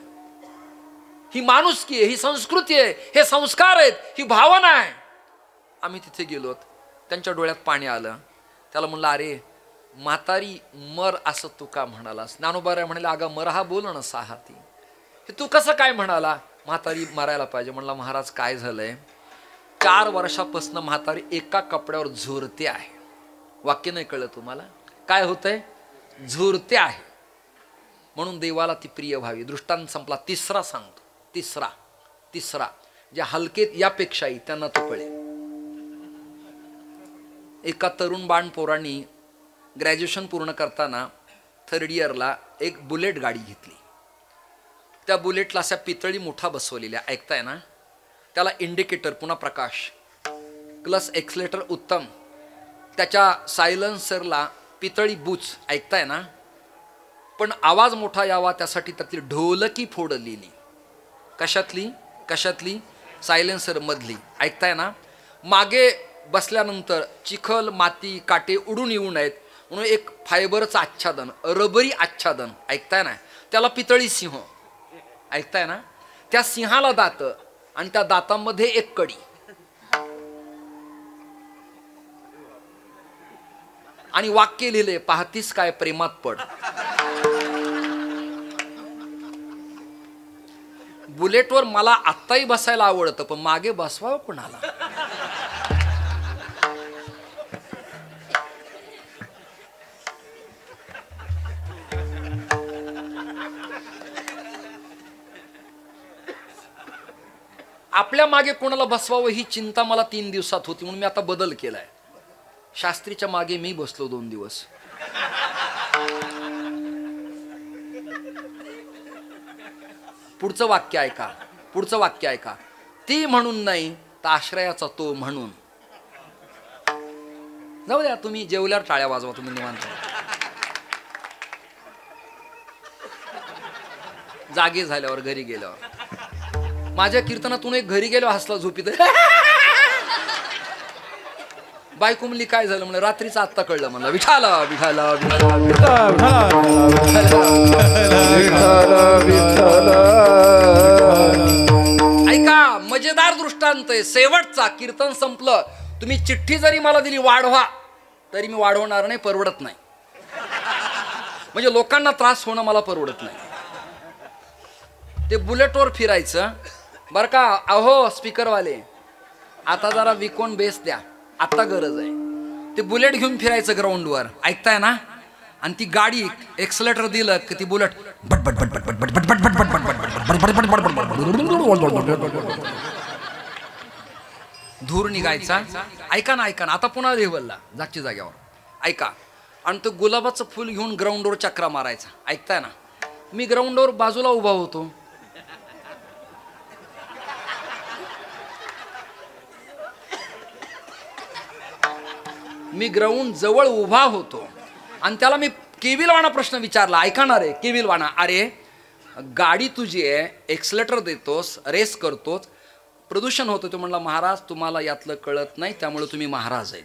ही माणुसकी आहे, ही संस्कृती आहे, हे संस्कार आहेत, ही भावना आहे. आम्ही तिथे गेलोत. त्यांच्या डोळ्यात पाणी आलं. त्याला म्हणलं, अरे म्हातारी मर असं तू का म्हणालास? ज्ञानोबा म्हणाले, अगं मर हा बोल ना साहाती, हे तू कसं काय म्हणाला? म्हातारी मरायला पाहिजे. म्हणला महाराज काय झालंय, 4 वर्षापासून म्हातारी एका कपड्यावर झुरते आहे. वाक्य नाही कळलं तुम्हाला? काय होतंय? झुरते आहे. म्हणून देवाला ती प्रिय व्हावी. दृष्टांत संपला. तिसरा सांगतो, तिसरा जे हलकेत यापेक्षाही त्यांना तो कळेल. एका तरुण बाण पोरांनी ग्रॅज्युएशन पूर्ण करताना 3rd इयरला एक बुलेट गाडी घेतली. त्या बुलेटला अशा पितळी मुठा बसवलेल्या. ऐकताय ना? त्याला इंडिकेटर, पुन्हा प्रकाश, क्लच एक्सलेटर उत्तम, त्याच्या सायलन्सरला पितळी बुच. ऐकताय ना? पण आवाज मोठा यावा त्यासाठी त्यातली ढोलकी फोडलेली. कशातली? सायलेन्सर मधली. ऐकताय ना? मागे बसल्यानंतर चिखल माती काटे उडून येऊ नयेत म्हणून एक फायबरचं आच्छादन, रबरी आच्छादन. ऐकताय ना? त्याला पितळी सिंह. ऐकताय ना? त्या सिंहाला दात आणि त्या दातांमध्ये एक कडी. आणि वाक्य लिहिले, पाहतीस काय प्रेमात पड. बुलेटवर मला आत्ताही बसायला आवडतं, पण मागे बसवावं कुणाला? आपल्या मागे कोणाला बसवावं ही चिंता मला 3 दिवसात होती. म्हणून मी आता बदल केलाय. शास्त्रीच्या मागे मी बसलो 2 दिवस. पुढचं वाक्य ऐका. ती म्हणून नाही तर आश्रयाचा तो म्हणून. जाऊ द्या, तुम्ही जेवल्यावर टाळ्या वाजवा, तुम्ही निवांत. जागे झाल्यावर, घरी गेल्यावर. माझ्या कीर्तनातून एक घरी गेलो हसला झोपीत. बायको म्हणली काय झालं? म्हणलं रात्रीचं आत्ता कळलं. म्हणलं विठाला विठाला ऐका, मजेदार दृष्टांत आहे. शेवटचा कीर्तन संपलं. तुम्ही चिठ्ठी जरी मला दिली वाढवा, तरी मी वाढवणार नाही, परवडत नाही. म्हणजे लोकांना त्रास होणं मला परवडत नाही. ते बुलेटवर फिरायचं बरं का. अहो स्पीकरवाले, आता जरा विकोन बेस द्या, आता गरज आहे. ते बुलेट घेऊन फिरायचं ग्राउंडवर. ऐकताय ना? आणि ती गाडी एक्सलेटर दिलं की ती बुलेट धूर निघायचा. ऐका ना, आता पुन्हा लेव्हलला जागच्या जाग्यावर. ऐका, आणि तो गुलाबाचं फुल घेऊन ग्राउंडवर चक्रा मारायचा. ऐकताय ना? मी ग्राउंडवर बाजूला उभा होतो. मी ग्राउंड जवळ उभा होतो आणि त्याला मी केविलवाणा प्रश्न विचारला. ऐकणार आहे? केविलवाणा, अरे गाडी तुझी आहे, एक्सलेटर देतोस, रेस करतोस, प्रदूषण होतं. तो म्हणला महाराज तुम्हाला यातलं कळत नाही, त्यामुळे तुम्ही महाराज आहेत.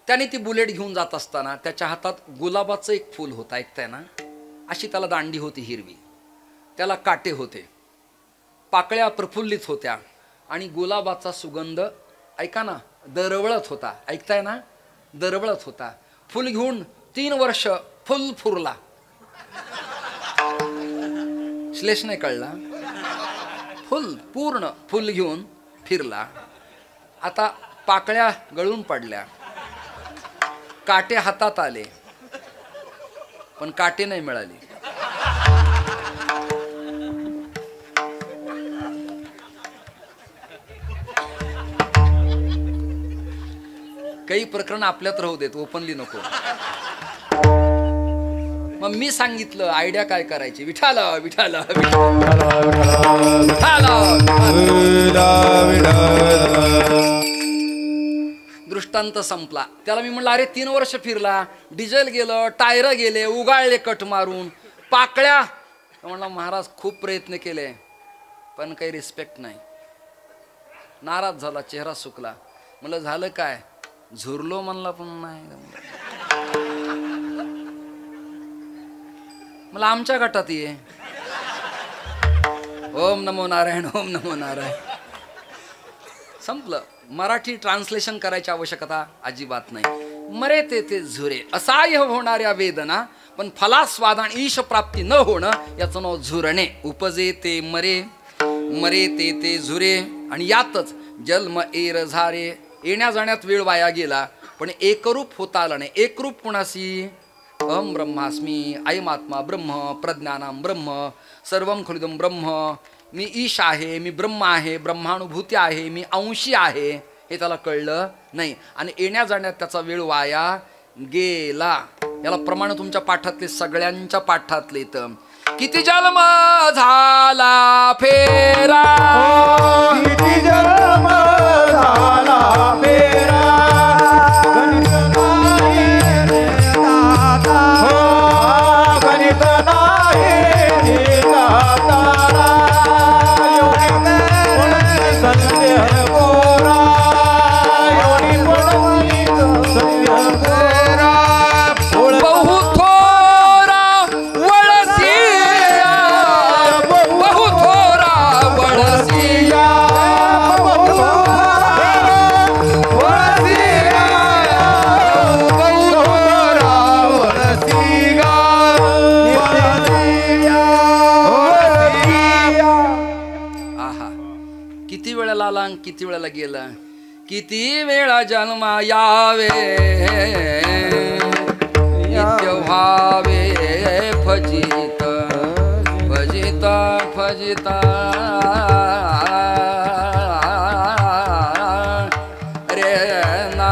त्याने ती बुलेट घेऊन जात असताना त्याच्या हातात गुलाबाचं एक फूल होतं, ऐकताय ना, अशी त्याला दांडी होती हिरवी, त्याला काटे होते, पाकळ्या प्रफुल्लित होत्या आणि गुलाबाचा सुगंध ऐका ना दरवळत होता, ऐकताय ना, दरवळत होता. फुल घेऊन 3 वर्ष फुल फुरला. श्लेष नाही कळला, फुल पूर्ण फुल घेऊन फिरला. आता पाकळ्या गळून पडल्या, काटे हातात आले, पण काटे नाही मिळाले. काही प्रकरण आपल्यात राहू देत, ओपनली नको. मग मी सांगितलं आयडिया काय करायची, विठाल विठाल दृष्टांत संपला. त्याला मी म्हणलं अरे 3 वर्ष फिरला, डिझेल गेलं, टायर गेले, उगाळले कट मारून, पाकळ्या. म्हणलं महाराज खूप प्रयत्न केले पण काही रिस्पेक्ट नाही. नाराज झाला, चेहरा सुकला. म्हणलं झालं काय, झुरलो म्हणला पण नाही. मला आमच्या गटात ये. ओम नमो नारायण, ओम नमो नारायण. संपलं. मराठी ट्रान्सलेशन करायची आवश्यकता अजिबात नाही. मरे ते झुरे, असहाय्य होणाऱ्या वेदना पण फलास्वाद आणि ईश प्राप्ती न होणं याचं नाव झुरणे. उपजे ते मरे, मरे ते झुरे. आणि यातच जन्म एर झारे, येण्या जाण्यात वेळ वाया गेला पण एकरूप होता आला नाही. एकरूप कुणाशी, अहम ब्रह्मास्मी, अयमात्मा ब्रह्म, प्रज्ञानाम ब्रह्म, सर्वम खलिदम ब्रह्म. मी ईश आहे, मी ब्रह्म आहे, ब्रह्मानुभूती आहे, मी अंशी आहे, हे त्याला कळलं नाही. आणि येण्या जाण्यात त्याचा वेळ वाया गेला. याला प्रमाण तुमच्या पाठातले, सगळ्यांच्या पाठातले इथं. किती जन्म झाला फेरा, किती जन्म झाला फेरा, गणित नाही रे दाता, हो गणित नाही रे दाता. संदेह गोरा, एवढी पडवी संदेह गोरा, बहु थोरा वळसिया, बहु थोरा वळसिया, बहु थोरा वळसिया, आहा किती वेळेला आला आणि किती वेळेला गेला. किती वेळा जन्मा यावे नित्य व्हावे फजित, फजित फजित रे ना.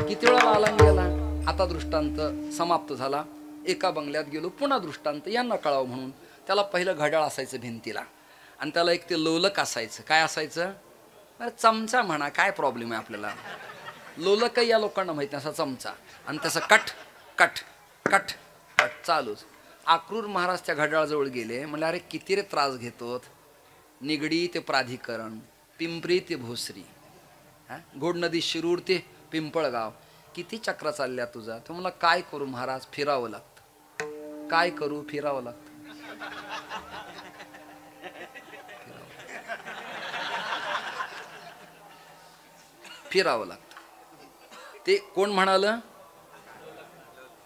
किती वेळा आला आणि गेला. आता दृष्टांत समाप्त झाला. एका बंगल्यात गेलो, पुन्हा दृष्टांत यांना कळावं म्हणून. त्याला पहिलं घड्याळ असायचं भिंतीला आणि त्याला एक ते लोलक असायचं. काय असायचं, अरे चमचा म्हणा, काय प्रॉब्लेम आहे आपल्याला. लोलक या लोकांना माहित नाही, असा चमचा आणि तसं कट कट कट कट चालूच. आक्रूर महाराज त्या घड्याळाजवळ गेले. म्हणले अरे किती रे त्रास घेतोत. निगडी ते प्राधिकरण, पिंपरी ते भोसरी, घोड नदी शिरूर ते पिंपळगाव, किती चक्रा चालल्या तुझा. तो मला काय करू महाराज, फिरावं लागतं. काय करू, फिरावं लागतं. फिरावं लागतं. ते कोण म्हणालं,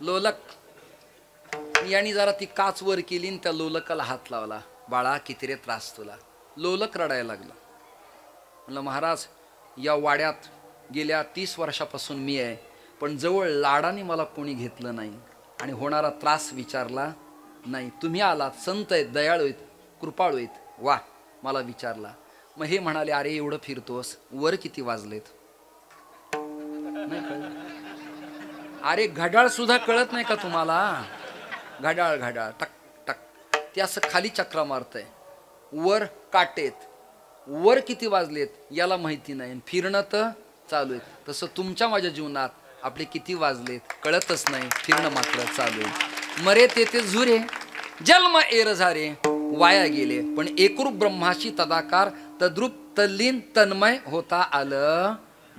लोलक. यांनी जरा ती काच वर केली आणि त्या लोलकाला हात लावला. बाळा किती रे त्रास तुला. लोलक रडायला लागला. म्हणलं महाराज या वाड्यात गेल्या 30 वर्षापासून मी आहे, पण जवळ लाडाने मला कोणी घेतलं नाही आणि होणारा त्रास विचारला नाही. तुम्ही आलात, संत आहेत, दयाळू आहेत, कृपाळू आहेत, वा मला विचारला. मग हे म्हणाले अरे एवढं फिरतोस, वर किती वाजलेत. नाही कळलं. अरे घड्याळ सुद्धा कळत नाही का तुम्हाला. घड्याळ घड्याळ टक टक ते असं खाली चक्रा मारतंय, वर काटेत, वर किती वाजलेत याला माहिती नाही, फिरणं तर चालू आहे. तसं तुमच्या माझ्या जीवनात आपले किती वाजलेत कळतच नाही, फिरणं मात्र चालू आहे. मरे तेथे झुरे जन्म एरझारे वाया गेले, पण एकरूप ब्रह्माशी तदाकार तद्रूप तल्लीन तन्मय होता आलं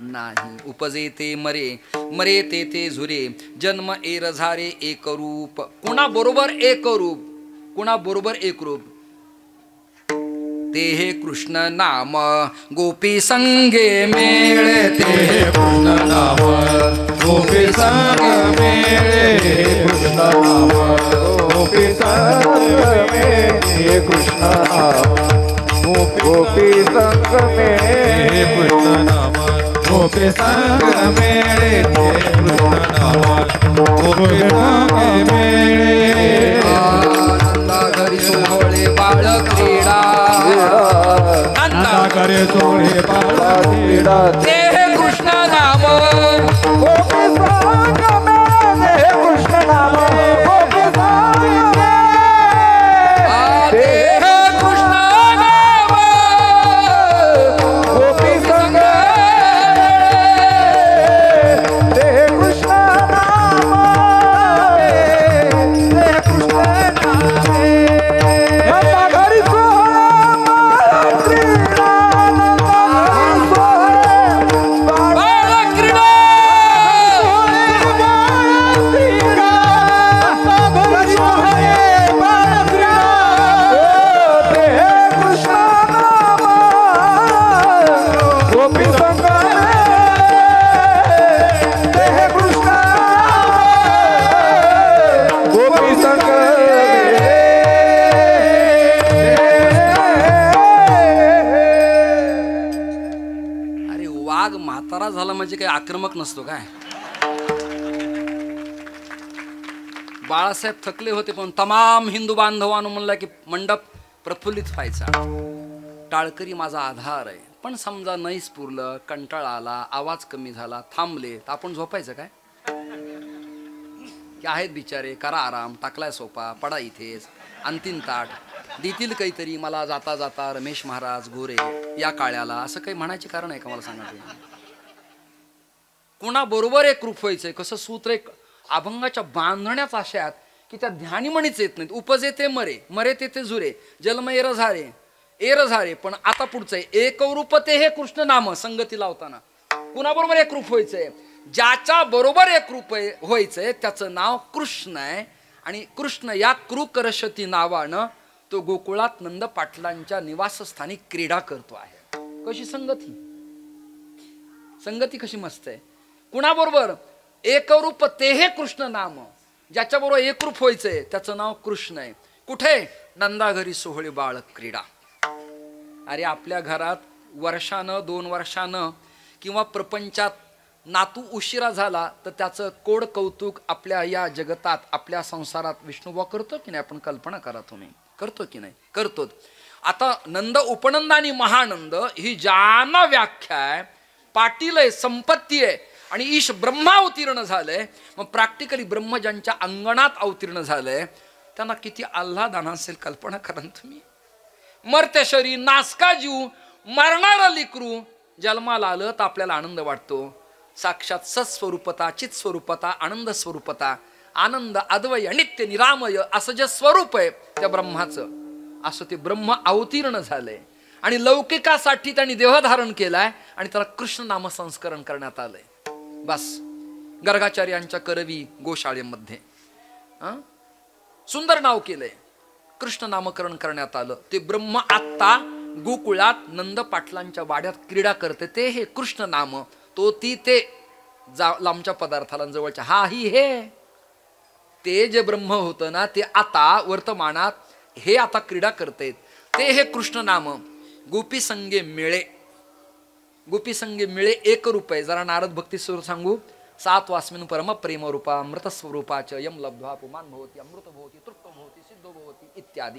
नाही. उपजे ते मरे मरे तेथे झुरे जन्म एरझारे एकरूप. कुणा बरोबर एकरूप, कुणा बरोबर एकरूप? ते हे कृष्ण नाम गोपी संगे मेळे. ते हे कृष्ण नाम गोपी संग मेळे. कृष्ण नाम गोपी संग मेळे. कृष्ण नाम गोपी संग मेळे. कृष्ण नाम गोपी संग मेळे. कृष्ण नाम गोपी संग मेळे. नंदा घरी सोहळे बाळ क्रीडा. नंदा करे सोळे बाळा क्रीडा. ते हे कृष्ण नाम गोपी संग मेळे. कृष्ण नाम गोपी संग ते हे कृष्ण नाम गोपी संग ते कृष्ण नाम. ते कृष्ण नाम. नंदा घरी सोहळा क्रीडा. नंदा घरी सोहळा अरे वाघ म्हातारा झाला म्हणजे काही आक्रमक नसतो काय. बाळासाहेब थकले होते पण तमाम हिंदू बांधवांनो म्हणला की मंडप प्रफुल्लित व्हायचा. टाळकरी माझा आधार आहे, पण समजा नाही स्फुरलं, कंटाळा आला, आवाज कमी झाला, थांबले तर आपण झोपायचं काय? की आहेत बिचारे, करा आराम, टाकलाय सोपा, पडा इथेच, अंतिम ताट देतील काहीतरी मला जाता जाता रमेश महाराज गोरे या काळ्याला, असं काही म्हणायचे कारण आहे का मला सांगा तुम्ही? कुणाबरोबर एक रूप व्हायचंय, कसं सूत्र एक अभंगाच्या बांधण्याच आशयात की त्या ध्यानीमणीच येत नाहीत. उपजे ते मरे मरे तेथे झुरे जन्म एरझारे एरझारे. पण आता पुढचं आहे एक रूप ते हे कृष्ण नाम. संगती लावताना कुणाबरोबर एक रूप व्हायचंय? ज्याच्या बरोबर एक रूप व्हायचंय त्याचं नाव कृष्ण आहे. आणि कृष्ण या कृकरशती नावानं तो गोकुळात नंद पाटलांच्या निवासस्थानी क्रीडा करतो आहे. कशी संगती, संगती कशी मस्त आहे. कुणाबरोबर? एकरूप ते हे कृष्ण नाम. ज्याच्याबरोबर एकरूप व्हायचंय त्याचं नाव कृष्ण आहे. कुठे? नंदा घरी सोहळे बाळ क्रीडा. अरे आपल्या घरात वर्षानं 2 वर्षानं किंवा प्रपंचात नातू उशिरा झाला तर त्याचं कोड कौतुक आपल्या या जगतात आपल्या संसारात विष्णुबा करतो की नाही? आपण कल्पना करा तुम्ही, करतो की नाही? करतो. आता नंद उपनंद आणि महानंद ही ज्यांना व्याख्या आहे, पाटील आहे, संपत्ती आहे आणि ईश ब्रह्मा अवतीर्ण झालंय, मग प्रॅक्टिकली ब्रह्म ज्यांच्या अंगणात अवतीर्ण झालंय त्यांना किती आल्हादान असेल कल्पना करा तुम्ही. मरत्या शरीर नासका जीव मरणारा लिकरू जन्माला आलं तर आपल्याला आनंद वाटतो. साक्षात सत्स्वरूपता चित स्वरूपता आनंद स्वरूपता आनंद अद्वय नित्य निरामय असं जे स्वरूप आहे त्या ब्रह्माचं, असं ते ब्रह्म अवतीर्ण झालंय आणि लौकिकासाठी त्यांनी देहधारण केलाय आणि त्याला कृष्ण नाम संस्करण करण्यात आलंय. बस गर्गाचार्यांच्या करवी गोशाळेमध्ये सुंदर नाव केलंय, कृष्ण नामकरण करण्यात आलं. ते ब्रह्म आत्ता गोकुळात नंद पाटलांच्या वाड्यात क्रीडा करते. ते हे कृष्ण नाम, तो ती ते लांबच्या पदार्थाला जवळच्या हा ही हे. ते जे ब्रह्म होतं ना ते आता वर्तमानात हे आता क्रीडा करतेत. ते हे कृष्ण नाम. गोपी संगे मिळे, गोपी संगे मिळे एक रूप आहे. जरा नारद भक्ती सुरू सांगू. 7 वास्मिन परम प्रेम रूपा अमृत स्वरूपाच यम लब्ध्वा पुमान भवती अमृत भवती तृप्त भवती सिद्ध भवती इत्यादी.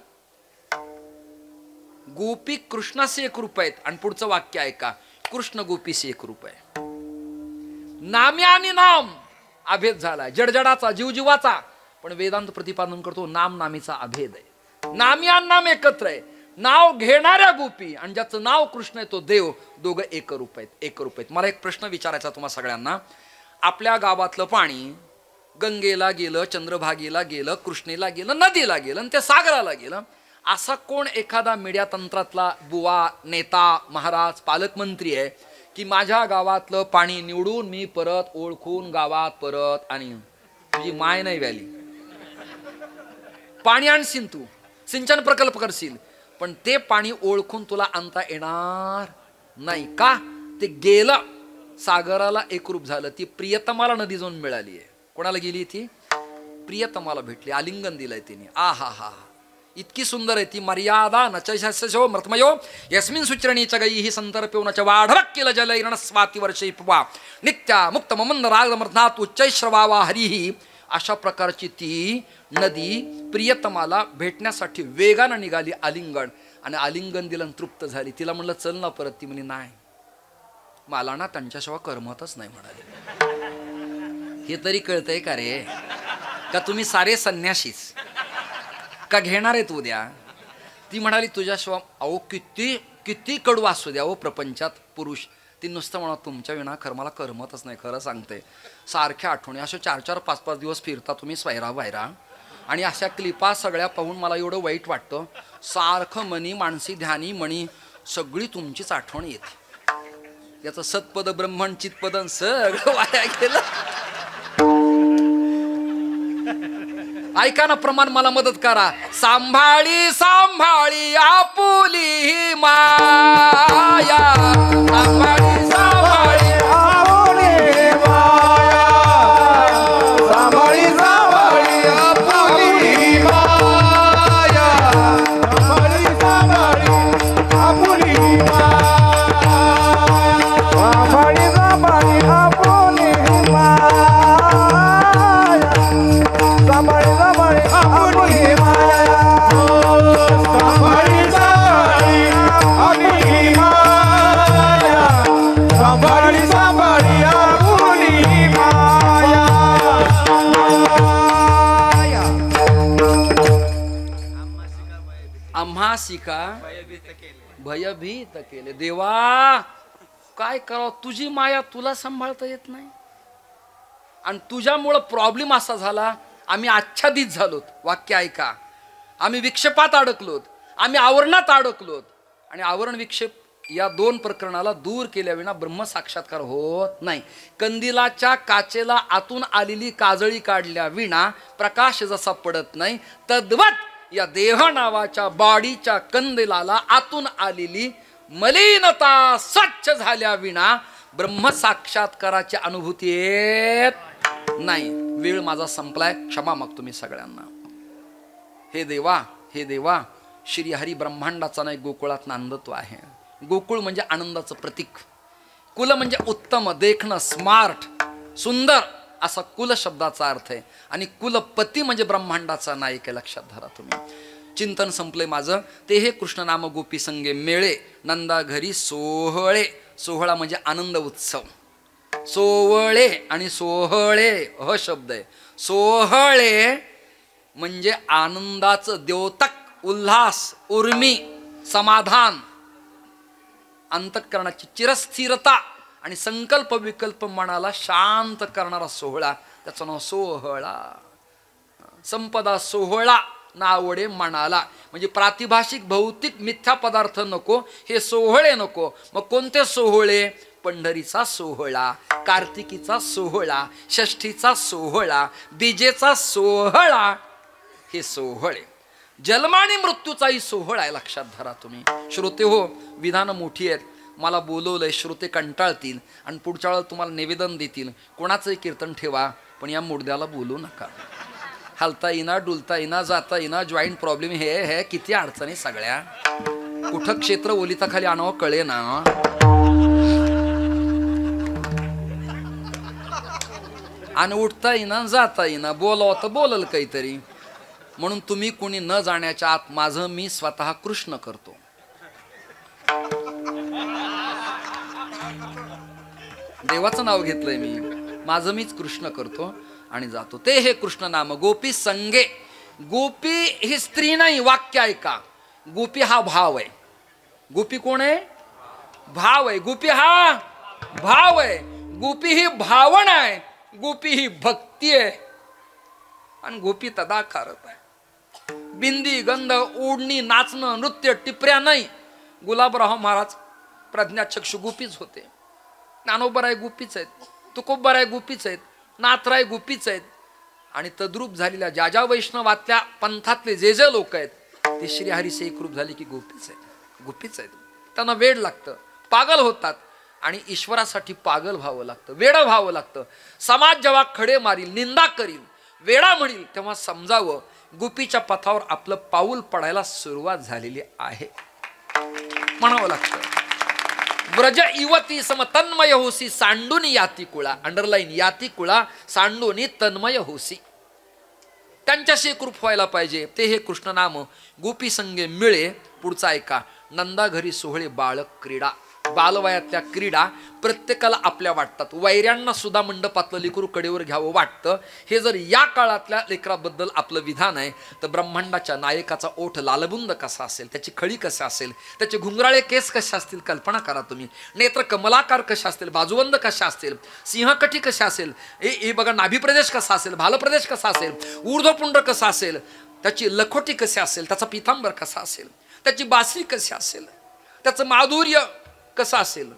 गोपी कृष्णाचे एक रूप आहेत. आणि पुढचं वाक्य ऐका, कृष्ण गोपीसे एक रूप आहे. नाम्या आणि नाम अभेद झाला, जडजडाचा जीवजीवाचा, पण वेदांत प्रतिपादन करतो नाम नामीचा अभेद आहे. नामी आणि नाम एकत्र आहे. नाव घेणाऱ्या गोपी आणि ज्याचं नाव कृष्ण आहे तो देव, दोघं एकरूप आहेत. मला एक प्रश्न विचारायचा तुम्हा सगळ्यांना. आपल्या गावातलं पाणी गंगेला गेलं, चंद्रभागेला गेलं, कृष्णेला गेलं, नदीला गेलं आणि ते सागराला गेलं. असा कोण एखादा मीडिया तंत्रातला बुवा, नेता, महाराज, पालकमंत्री आहे की माझ्या गावातलं पाणी निवडून मी परत ओळखून गावात परत आणि तुझी माय नाही व्याली, पाणी आणशील, तू सिंचन प्रकल्प करशील, पण ते पाणी ओळखून तुला आणता येणार नाही का? ते गेलं, सागराला एकरूप झालं. ती प्रियतमाला नदी जाऊन मिळाली आहे. कोणाला गेली ती? प्रियतमाला भेटली, आलिंगन दिलंय तिने. आ हा हा, इतकी सुंदर आहे ती. मर्यादा नचो मृतमयो यस्मिन सुचरणीच्या गई ही संतर्प्यो नच वाढवक्किल जलैरण स्वाती वर्षे पुवा नित्या मुक्त ममंद रागमर्थनात उच्चैश्रवावा हरिही. अशा प्रकारची ती नदी प्रियतमाला भेटण्यासाठी वेगानं निघाली आलिंगन, आणि आलिंगन दिलं तृप्त झाली. तिला म्हणलं चल ना परत. ती म्हणे नाही, मला ना त्यांच्याशिवाय करमतच नाही म्हणाले. हे तरी कळतंय का रे? का तुम्ही सारे संन्याशीच का घेणार आहेत उद्या? ती म्हणाली तुझ्याशिवाय. अहो किती किती कडू असू द्या हो प्रपंचात पुरुष, ती नुसतं म्हणा तुमच्या विना खरं मला करमतच नाही. खरं सांगते, सारख्या आठवणी अशा 4-4, 5-5 दिवस फिरता तुम्ही स्वैरा वायरा, आणि अशा क्लिपा सगळ्या पाहून मला एवढं वाईट वाटतं. सारखं मनी माणसी ध्यानी मणी सगळी तुमचीच आठवण येते. याचं सत्पद ब्रह्मण चितपदन सगळं वाया गेलं. ऐका ना, प्रमाण मला मदत करा. सांभाळी सांभाळी आपुली माया, सांभाळी सांभाळी आपुली माया, सांभाळी सांभाळी आपुली माया, सांभाळी सांभाळी आपुली माया, सांभाळी सांभाळी आपुली माया, सांभाळी सांभाळी आपुली माया, सांभाळी सांभाळी आपुली माया, सांभाळी सांभाळी आपुली माया. आम्हासिका भयभीत केले. देवा काय करावं, तुझी माया तुला सांभाळता येत नाही, आणि तुझ्यामुळं प्रॉब्लेम असा झाला, आम्ही आच्छादित झालोत. वाक्य ऐका, आम्ही विक्षेपात अडकलोत, आम्ही आवरणात अडकलोत, आणि आवरण विक्षेप या 2 प्रकरणाला दूर केल्याविना ब्रह्म साक्षात्कार होत नाही. कंदिलाच्या काचेला आतून आलेली काजळी काढल्या विना प्रकाश जसा पडत नाही, तद्वत या देह नावाच्या बॉडीच्या कंदिलाला आतून आलेली मलिनता स्वच्छ झाल्या विना ब्रह्म साक्षात्काराची अनुभूती येत नाही. वेळ माझा संपलाय, क्षमा मागतो मी सगळ्यांना. हे देवा, श्रीहरी ब्रह्मांडाचा नाही गोकुळात नांदतो आहे. गोकुळ म्हणजे आनंदाचं प्रतीक, कुल म्हणजे उत्तम, देखणं, स्मार्ट, सुंदर असा कुल शब्दाचा अर्थ आहे, आणि कुलपती म्हणजे ब्रह्मांडाचा नायक आहे. लक्षात धरा तुम्ही. चिंतन संपले माझं. ते हे कृष्ण नाम गोपी संगे मेळे नंदा घरी सोहळे. सोहळा म्हणजे आनंद उत्सव. सोवळे आणि सोहळे ह शब्द आहे. सोहळे म्हणजे आनंदाचं द्योतक, उल्हास, उर्मी, समाधान, अंतःकरणाची चिरस्थिरता आणि संकल्प विकल्प मनाला शांत करणारा सोहळा, त्याचं नाव सोहळा. संपदा सोहळा नावडे मनाला. म्हणजे प्रातिभाषिक भौतिक मिथ्या पदार्थ नको, हे सोहळे नको. मग कोणते सोहळे? पंढरीचा सोहळा, कार्तिकीचा सोहळा, षष्ठीचा सोहळा, बीजेचा सोहळा, हे सोहळे. जन्म आणि मृत्यूचाही सोहळा आहे. लक्षात धरा तुम्ही. श्रोते हो, विधानं मोठी आहेत. मला बोलवलंय, श्रोते कंटाळतील आणि पुढच्या वेळेला तुम्हाला निवेदन देतील. कोणाचंही कीर्तन ठेवा, पण या मुडद्याला बोलू नका. हलता येईना, डुलता येईना, जाता येईना, जॉईंट प्रॉब्लेम, हे किती अडचणी सगळ्या. कुठं क्षेत्र ओलिताखाली आणावं कळे ना. आणि उठता येईना, जाता येईना, बोलावं तर बोलल काहीतरी. म्हणून तुम्ही कोणी न जाण्याच्या आत माझं मी स्वतः कृष्ण करतो. देवाचं नाव घेतलंय मी, माझं मीच कृष्ण करतो आणि जातो. ते हे कृष्ण नाम गोपी संगे. गोपी ही स्त्री नाही. वाक्य ऐका, गोपी हा भाव आहे. गोपी कोण आहे? भाव आहे. गोपी हा भाव आहे. गोपी ही भावना आहे. गोपी ही भक्ती आहे. आणि गोपी तदाकारत आहे. बिंदी गंध ओढणी नाचणं नृत्य टिपऱ्या नाही. गुलाबराव महाराज प्रज्ञाचक्षु गोपीच होते. ज्ञानोबराय गोपीच आहेत. तुकोबराय गोपीच आहेत. नाथराय गोपीच आहेत. आणि तद्रूप झालेल्या ज्या ज्या वैष्णवातल्या पंथातले जे जे लोक आहेत ते श्रीहरीचे एकरूप झाले की गोपीच आहेत. गोपीच आहेत. त्यांना वेड लागतं, पागल होतात. आणि ईश्वरासाठी पागल व्हावं लागतं, वेड व्हावं लागतं. समाज जेव्हा खडे मारील, निंदा करील, वेडा म्हणील, तेव्हा समजावं गोपीच्या पथावर आपलं पाऊल पडायला सुरुवात झालेली आहे म्हणावं लागतं. व्रज युवती सम तन्मय होसी सांडून याती कुळा. अंडरलाईन, याती कुळा सांडून तन्मय होसी. त्यांच्याशी एकरूप व्हायला पाहिजे. ते हे कृष्ण नाम गोपी संगे मिळे. पुढचा ऐका. नंदा घरी सोहळे बाळक क्रीडा. बालवयातल्या क्रीडा प्रत्येकाला आपल्या वाटतात. वैऱ्यांना सुद्धा मंडपातलं लेकरू कडेवर घ्यावं वाटतं. हे जर या काळातल्या लेकराबद्दल आपलं विधान आहे तर ब्रह्मांडाच्या नायकाचा ओठ लालबुंद कसा असेल, त्याची खळी कशी असेल, त्याचे घुंगराळे केस कसे असतील कल्पना करा तुम्ही. नेत्र कमलाकार कशा असतील, बाजूबंद कशा असतील, सिंहकटी कशा असेल, हे बघा नाभी प्रदेश कसा असेल, भालप्रदेश कसा असेल, ऊर्ध्वपुंड कसा असेल, त्याची लखोटी कशी असेल, त्याचा पितांबर कसा असेल, त्याची बासरी कशी असेल, त्याचं माधुर्य कसं असेल.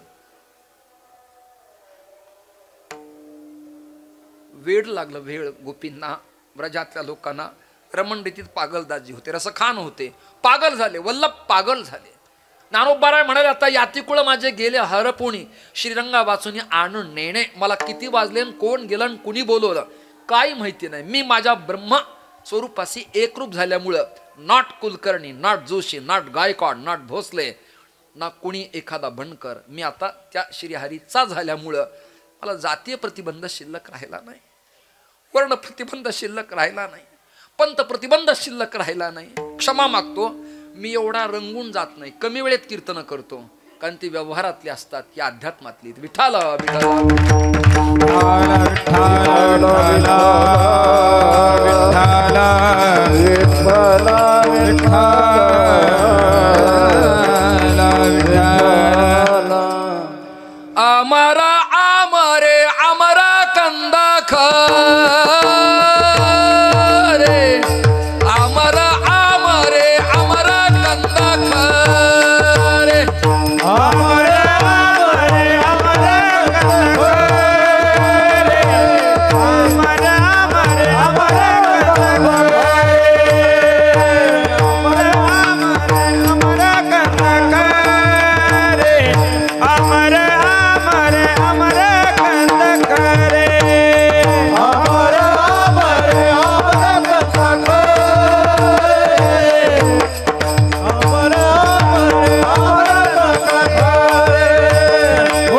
वेड लागलं वेळ गोपींना, व्रजातल्या लोकांना. रमणरीतीत पागलदाजी होते, रसखान होते, पागल झाले, वल्लभ पागल झाले. ज्ञानोबाराय म्हणाले आता यातिकुळ माझे गेले हरपुणी, श्रीरंगा वाचून आणून नेणे. मला किती वाजले, कोण गेलं, कुणी बोलवलं काही माहिती नाही. मी माझ्या ब्रह्म स्वरूपाशी एकरूप झाल्यामुळं not Kulkarni, not Joshi, not Gaikwad, not Bhosale, ना कुणी एखादा बनकर. मी आता त्या श्रीहरीचा झाल्यामुळं मला जातीय प्रतिबंध शिल्लक राहिला नाही, वर्ण प्रतिबंध शिल्लक राहिला नाही, पंथ प्रतिबंध शिल्लक राहिला नाही. क्षमा मागतो. मी एवढा रंगून जात नाही, कमी वेळेत कीर्तन करतो, कारण ती व्यवहारातली असतात, की अध्यात्मातली. विठ्ठल विठ्ठल अमर अमरे अमर कंद खरे, अमर अमरे अमर कंद खरे, अमर अमर अमर कंद खरे, अमर अमर अमर कंद खरे, अमर अमर अमर कंद खरे, अमर अमर अमर कंद खरे, अमर अमर अमर कंद खरे. ओ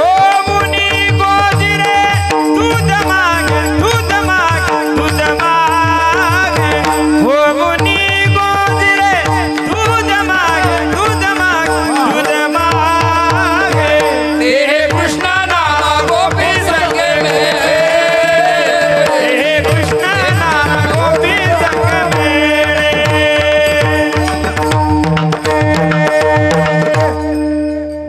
मुनी गोजिरे दूध मागे, दूध मागे, दूध मागे. ओ मुनी गोजिरे दूध मागे, दूध मागे, दूध मागे. ते हे कृष्ण नाम गोपी संगे मेळे. हे कृष्ण नाम गोपी संग मेळे.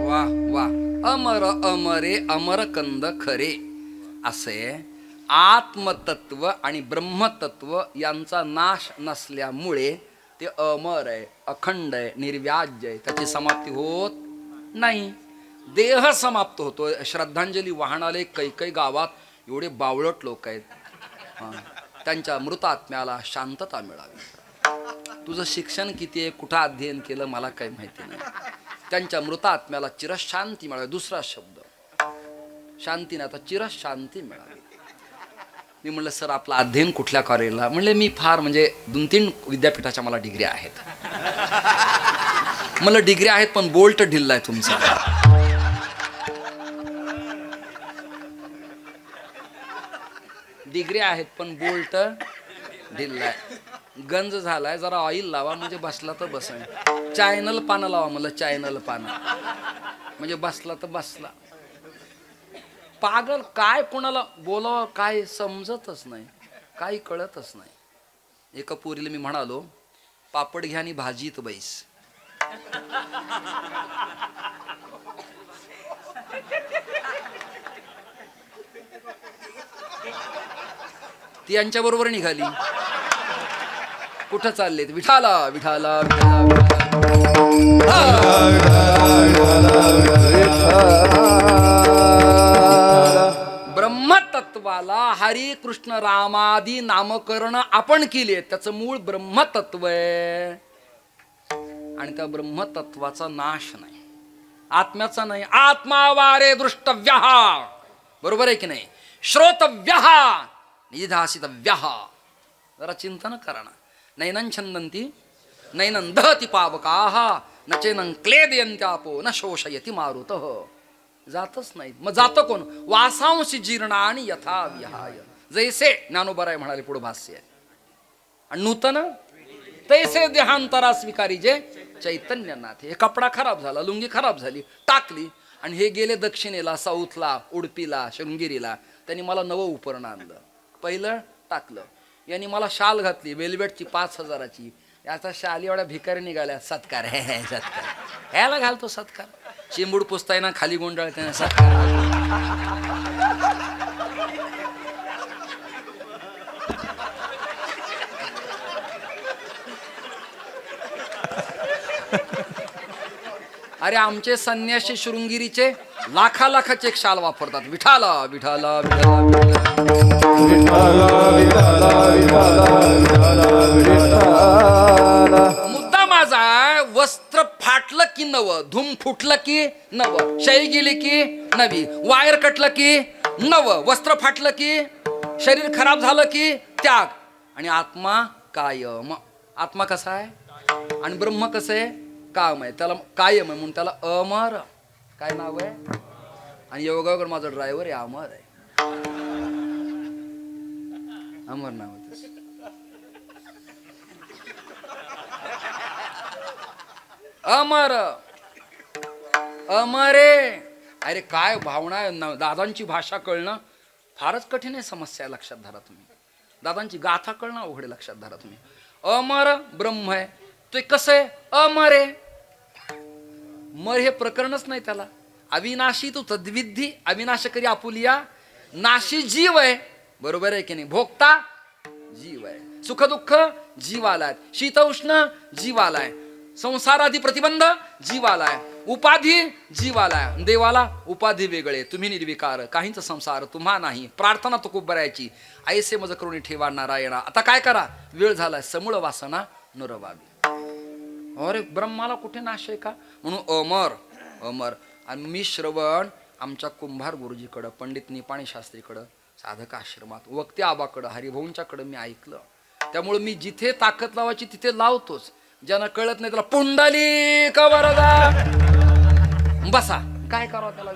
वा वा. अमर अमरे अमर कंद खरे. असे आत्मतत्व आणि ब्रह्मतत्व यांचा नाश नसल्यामुळे ते अमर आहे, अखंड आहे, निर्व्याज्य आहे. त्याची समाप्ती होत नाही. देह समाप्त होतो. श्रद्धांजली वाहनाले कैकै गावात एवढे बावळट लोक आहेत. त्यांच्या मृत आत्म्याला शांतता मिळावी. तुझं शिक्षण किती आहे, कुठं अध्ययन केलं मला काही माहिती नाही. त्यांच्या मृत आत्म्याला चिरशांती मिळावी. दुसरा शब्द शांती नाही, आता चिरशांती मिळावी. मी म्हणलं सर आपलं अध्ययन कुठल्या कॉलेजला? म्हणले मी फार म्हणजे 2-3 विद्यापीठाच्या मला डिग्री आहेत. मला डिग्री आहेत पण बोल्ट ढिल्ला आहे तुमचा. डिग्री आहेत पण बोल्ट ढिल्ला आहे. गंज झालाय, जरा ऑइल लावा म्हणजे बसला तर बसेल. चॅनल पानं लावा मला, चॅनल पानं म्हणजे बसला तर बसला. पागल काय, कोणाला बोलावं काय समजतच नाही, काही कळतच नाही. एका पोरीला मी म्हणालो पापड घ्या आणि भाजीत बैस. ती यांच्या बरोबर निघाली. कुठं चाललेत? विठाला विठाला विठाला ब्रह्मतत्वाला हरी कृष्ण रामादी नामकरण आपण केले. त्याचं मूळ ब्रह्मतत्व आहे आणि त्या ब्रह्मतत्वाचा नाश नाही, आत्म्याचा नाही. आत्मा वारे दृष्टव्यः, बरोबर आहे की नाही? श्रोतव्यः निधासितव्यः. जरा चिंतन करा ना. नैनं छंदन्ति नैनं दहति पावकाः न चैनं क्लेदयन्त्यापो न शोषयति मारुतः. जातच नाही. मग जातं कोण? वासांशी जीर्णानि यथा विहाय. जैसे ज्ञानोबराय म्हणाले पुढे भाष्य आहे. आणि नूतन तैसे देहांतरा स्वीकारी जे चैतन्यनाथ. हे कपडा खराब झाला, लुंगी खराब झाली, टाकली आणि हे गेले दक्षिणेला, साऊथला, उडपीला, शृंगेरीला. त्यांनी मला नवं उपरण आणलं, पहिलं टाकलं. यांनी मला शाल घातली वेलवेटची 5,000ची. याचा शाल एवढ्या भिकारी निघाल्या. सत्कार हे सत्कार ह्याला घालतो सत्कार. चिंबूड पुसताना खाली गोंडाळताना सत्कार. अरे आमचे संन्यासी शृंगेरीचे लाखा लाखाचे एक शाल वापरतात. विठाला विठाला मुद्दा माझा वस्त्र फाटलं की नवं, धूम फुटलं की नवं, शाई गेली की नवी, वायर कटलं की नवं, वस्त्र फाटलं की, शरीर खराब झालं की त्याग. आणि आत्मा कायम. आत्मा कसा आहे आणि ब्रह्म कसं आहे? काम आहे. त्याला कायम आहे म्हणून त्याला अमर. काय नाव आहे? आणि योगावर माझा ड्रायव्हर आहे, अमर आहे. अमर नाव आहे. अमर अमरे. अरे काय भावना आहे. दादांची भाषा कळणं फारच कठीण आहे. समस्या आहे, लक्षात धरा तुम्ही. दादांची गाथा कळणं अवघड आहे, लक्षात धरा तुम्ही. अमर ब्रह्म आहे. ते कसं आहे? अमर आहे. मर हे प्रकरणच नाही त्याला. अविनाशी तू तद्विधी अविनाशकरी आपुलिया. नाशी जीव आहे, बरोबर आहे की नाही? भोगता जीव आहे. सुख दुःख जीवाला, शीत उष्ण जीवाला, संसारादी प्रतिबंध जीवाला, उपाधी जीवाला. देवाला उपाधी वेगळे, तुम्ही निर्विकार, काहींच संसार तुम्हा नाही. प्रार्थना तो खूप बऱ्याची. ऐसे मज करुणी ठेवा नारायणा. आता काय करा? वेळ झालाय, समूळ वासना नुरवावी. अरे ब्रह्माला कुठे नाश आहे का? म्हणून अमर अमर. आणि मी श्रवण आमच्या कुंभार गुरुजीकडं, पंडित निपाणी शास्त्रीकडं, साधक आश्रमात, वक्ते आबाकडं, हरिभाऊंच्याकडं मी ऐकलं. त्यामुळे मी जिथे ताकद लावायची तिथे लावतोच. ज्यांना कळत नाही त्याला पुंडलिक वरदा बसा. काय करावं त्याला?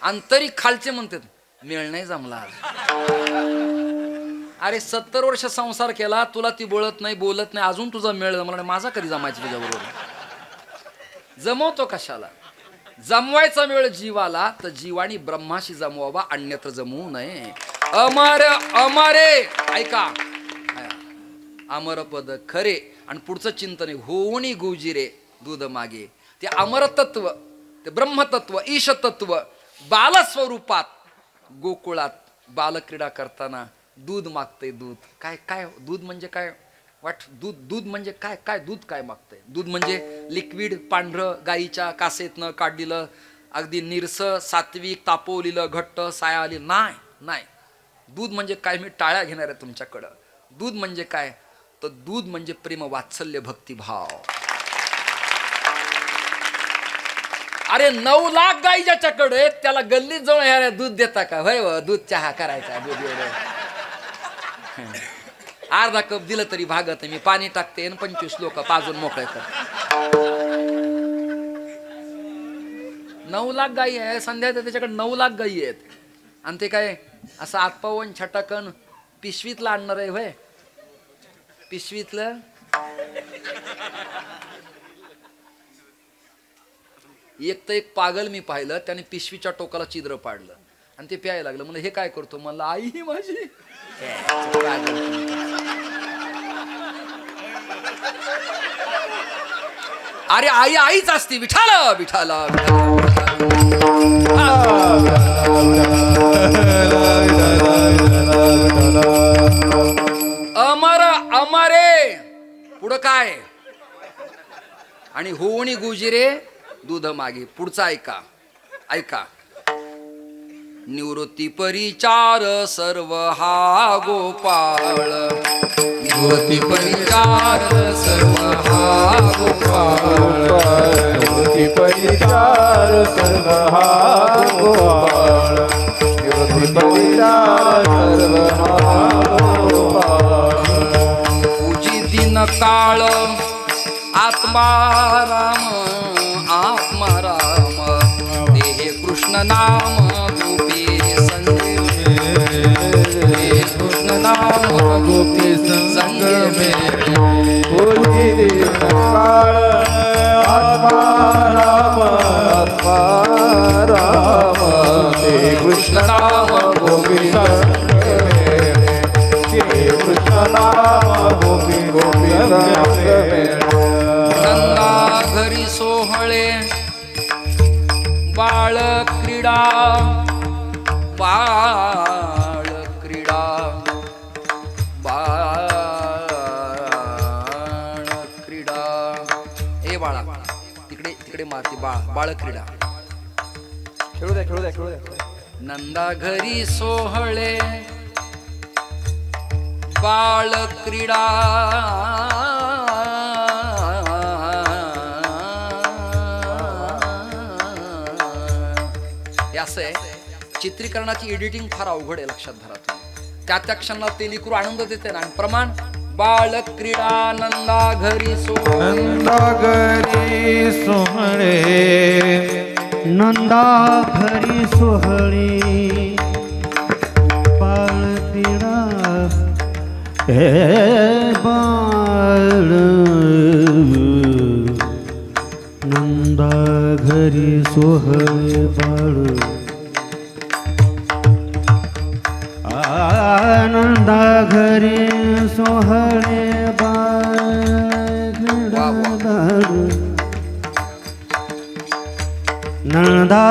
आंतरिक खालचे म्हणतात मेळ नाही जमला. अरे 70 वर्ष संसार केला, तुला ती बोलत नाही, बोलत नाही, अजून तुझा मेळ जमला नाही. माझा कधी जमायचा तुझ्याबरोबर? जमवतो कशाला? जमवायचा वेळ जीवाला तर जीवानी ब्रह्माशी जमवावा, अन्यत्र जमवू नये. अमर अमरे. ऐका, अमर पद खरे. आणि पुढचं चिंतन होणी गुजिरे दूध मागे. ते अमरतत्व, ते ब्रह्मतत्व, ईशतत्व बालस्वरूपात गोकुळात बालक्रीडा करताना दूध मागते. दूध काय? काय दूध म्हणजे काय? दूध दूध म्हणजे काय? काय दूध काय मागतंय? दूध म्हणजे लिक्विड, पांढरं, गाईच्या कासेतनं काढलेलं, अगदी निरस, सात्विक, तापवलेलं, घट्ट, साया आली नाही. नाही. दूध म्हणजे काय? मी टाळ्या घेणार आहे तुमच्याकडं. दूध म्हणजे काय? तर दूध म्हणजे प्रेम, वात्सल्य, भक्तिभाव. अरे 9 लाख गाई ज्याच्याकडे, त्याला गल्लीत जाऊन ह्या दूध देता का? होय व, दूध चहा करायचा. दूध एवढं अर्धा कप दिलं तरी भागत. मी पाणी टाकते आणि 25 लोक पाजून मोकळे करते. 9 लाख गाई आहे संध्या, त्याच्याकडे 9 लाख गाई आहेत. आणि ते काय असं आतपावून छटाकन पिशवीतला आणणार आहे? होय, पिशवीतलं. एक तर एक पागल मी पाहिलं, त्याने पिशवीच्या टोकाला छिद्र पाडलं आणि ते प्यायला लागलं. म्हणलं हे काय करतो? म्हणलं आई ही माझी. अरे आई आईच असते. विठाल विठाल अमर अमरे पुढं काय आणि होणी गुजिरे दूध मागे. पुढचा ऐका ऐका. निवृत्ती परिचार सर्व हा गोपाळ. निवृत्ती परिचार सर्व हा गोपाळ. निवृत्ती परिचार सर्व हा गोपाळ. निवृत्ती परिचार सर्व हा गोपाळ. पूजी दिन काळ आत्माराम आत्माराम. देहे कृष्ण नाम गोपी संगे. कृष्ण नाम गोपी संगे. पूजी दिन काळ आत्मा राम आत्मा राम. ते कृष्ण नाम गोपी संगे. ते कृष्ण नाम गोपी गोपी संगे. नंदा घरी सोहळे बाळ क्रीडा बाळ क्रीडा बाळ क्रीडा. ए बाळा तिकडे तिकडे मारते बाळ बाळ क्रीडा. खेळू द्या खेळू द्या खेळू द्या. नंदा घरी सोहळे बाळ क्रीडा. असं आहे. चित्रीकरणाची एडिटिंग फार अवघड आहे, लक्षात धरा तुम्ही. त्या क्षणाला ते लिकरू आनंद देते ना. आणि प्रमाण बाळ क्रीडा नंदा घरी सोहळे. नंदा घरी सोहळे नंदा घरी सोहळे बाळ क्रीडा. हे बाळ नंदा घरी सोहळे बाळ. नंदा घरी सोहळे बाळ. नंदा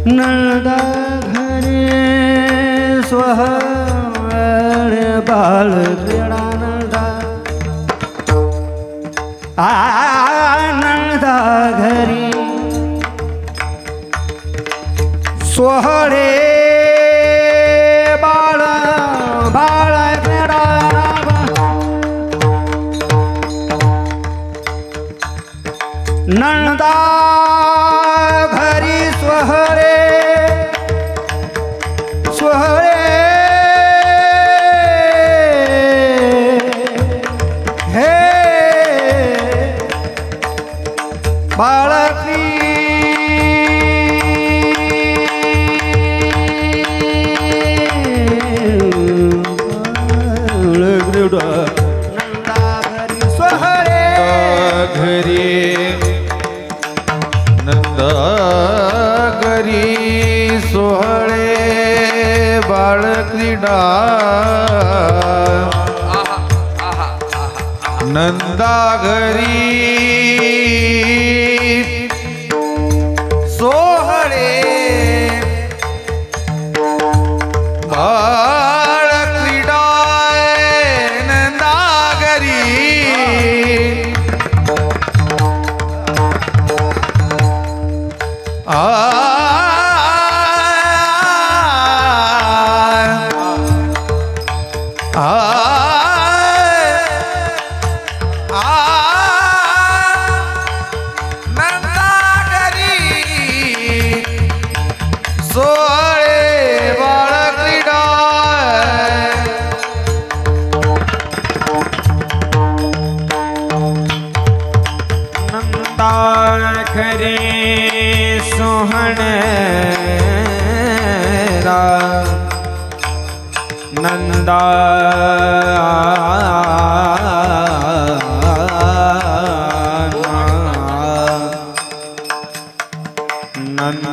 नंदा घरी सोहळे बाळ क्रीडा. नंदा घरी सोहळे बाळ बाळ क्रीडा. नंदा घरी सोहळे सोहळे हे बाळ क्रीडा. नंदा घरी सोहळे बाळ क्रीडा. नंदा घरी नंदा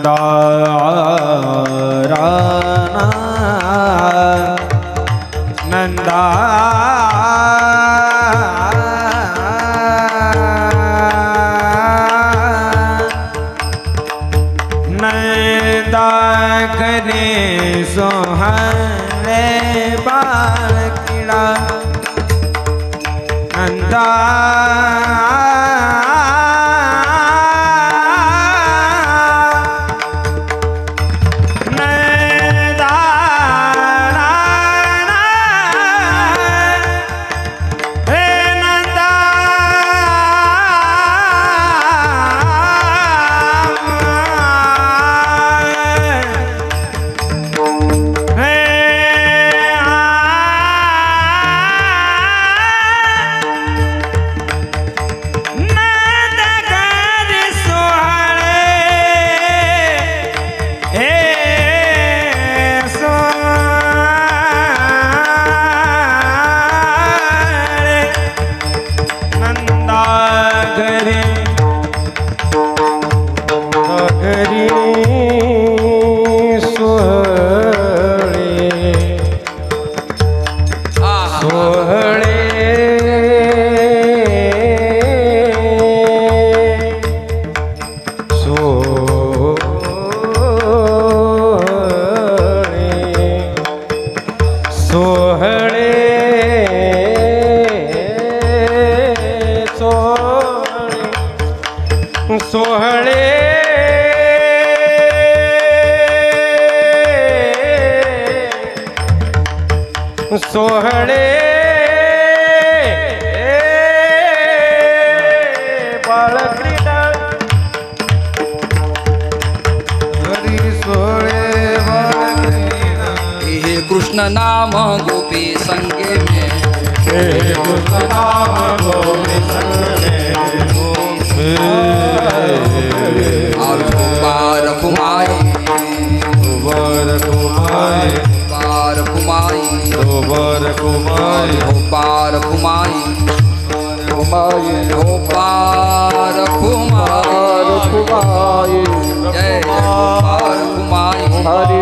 नंदाराना नंदा नंदा करे सोहने बालकीड़ा नंदा सोहळे सोहळे बाळक्रीडा हरी सोहळे बाळक्रीडा हे कृष्ण नाम गोपी संगे में हे कृष्ण नाम गोपी संगे बार कुमारी वर कुमारी बार कुमारी वर कुमारी बार कुमारी कुमारी बार कुमारी जय जय बार कुमारी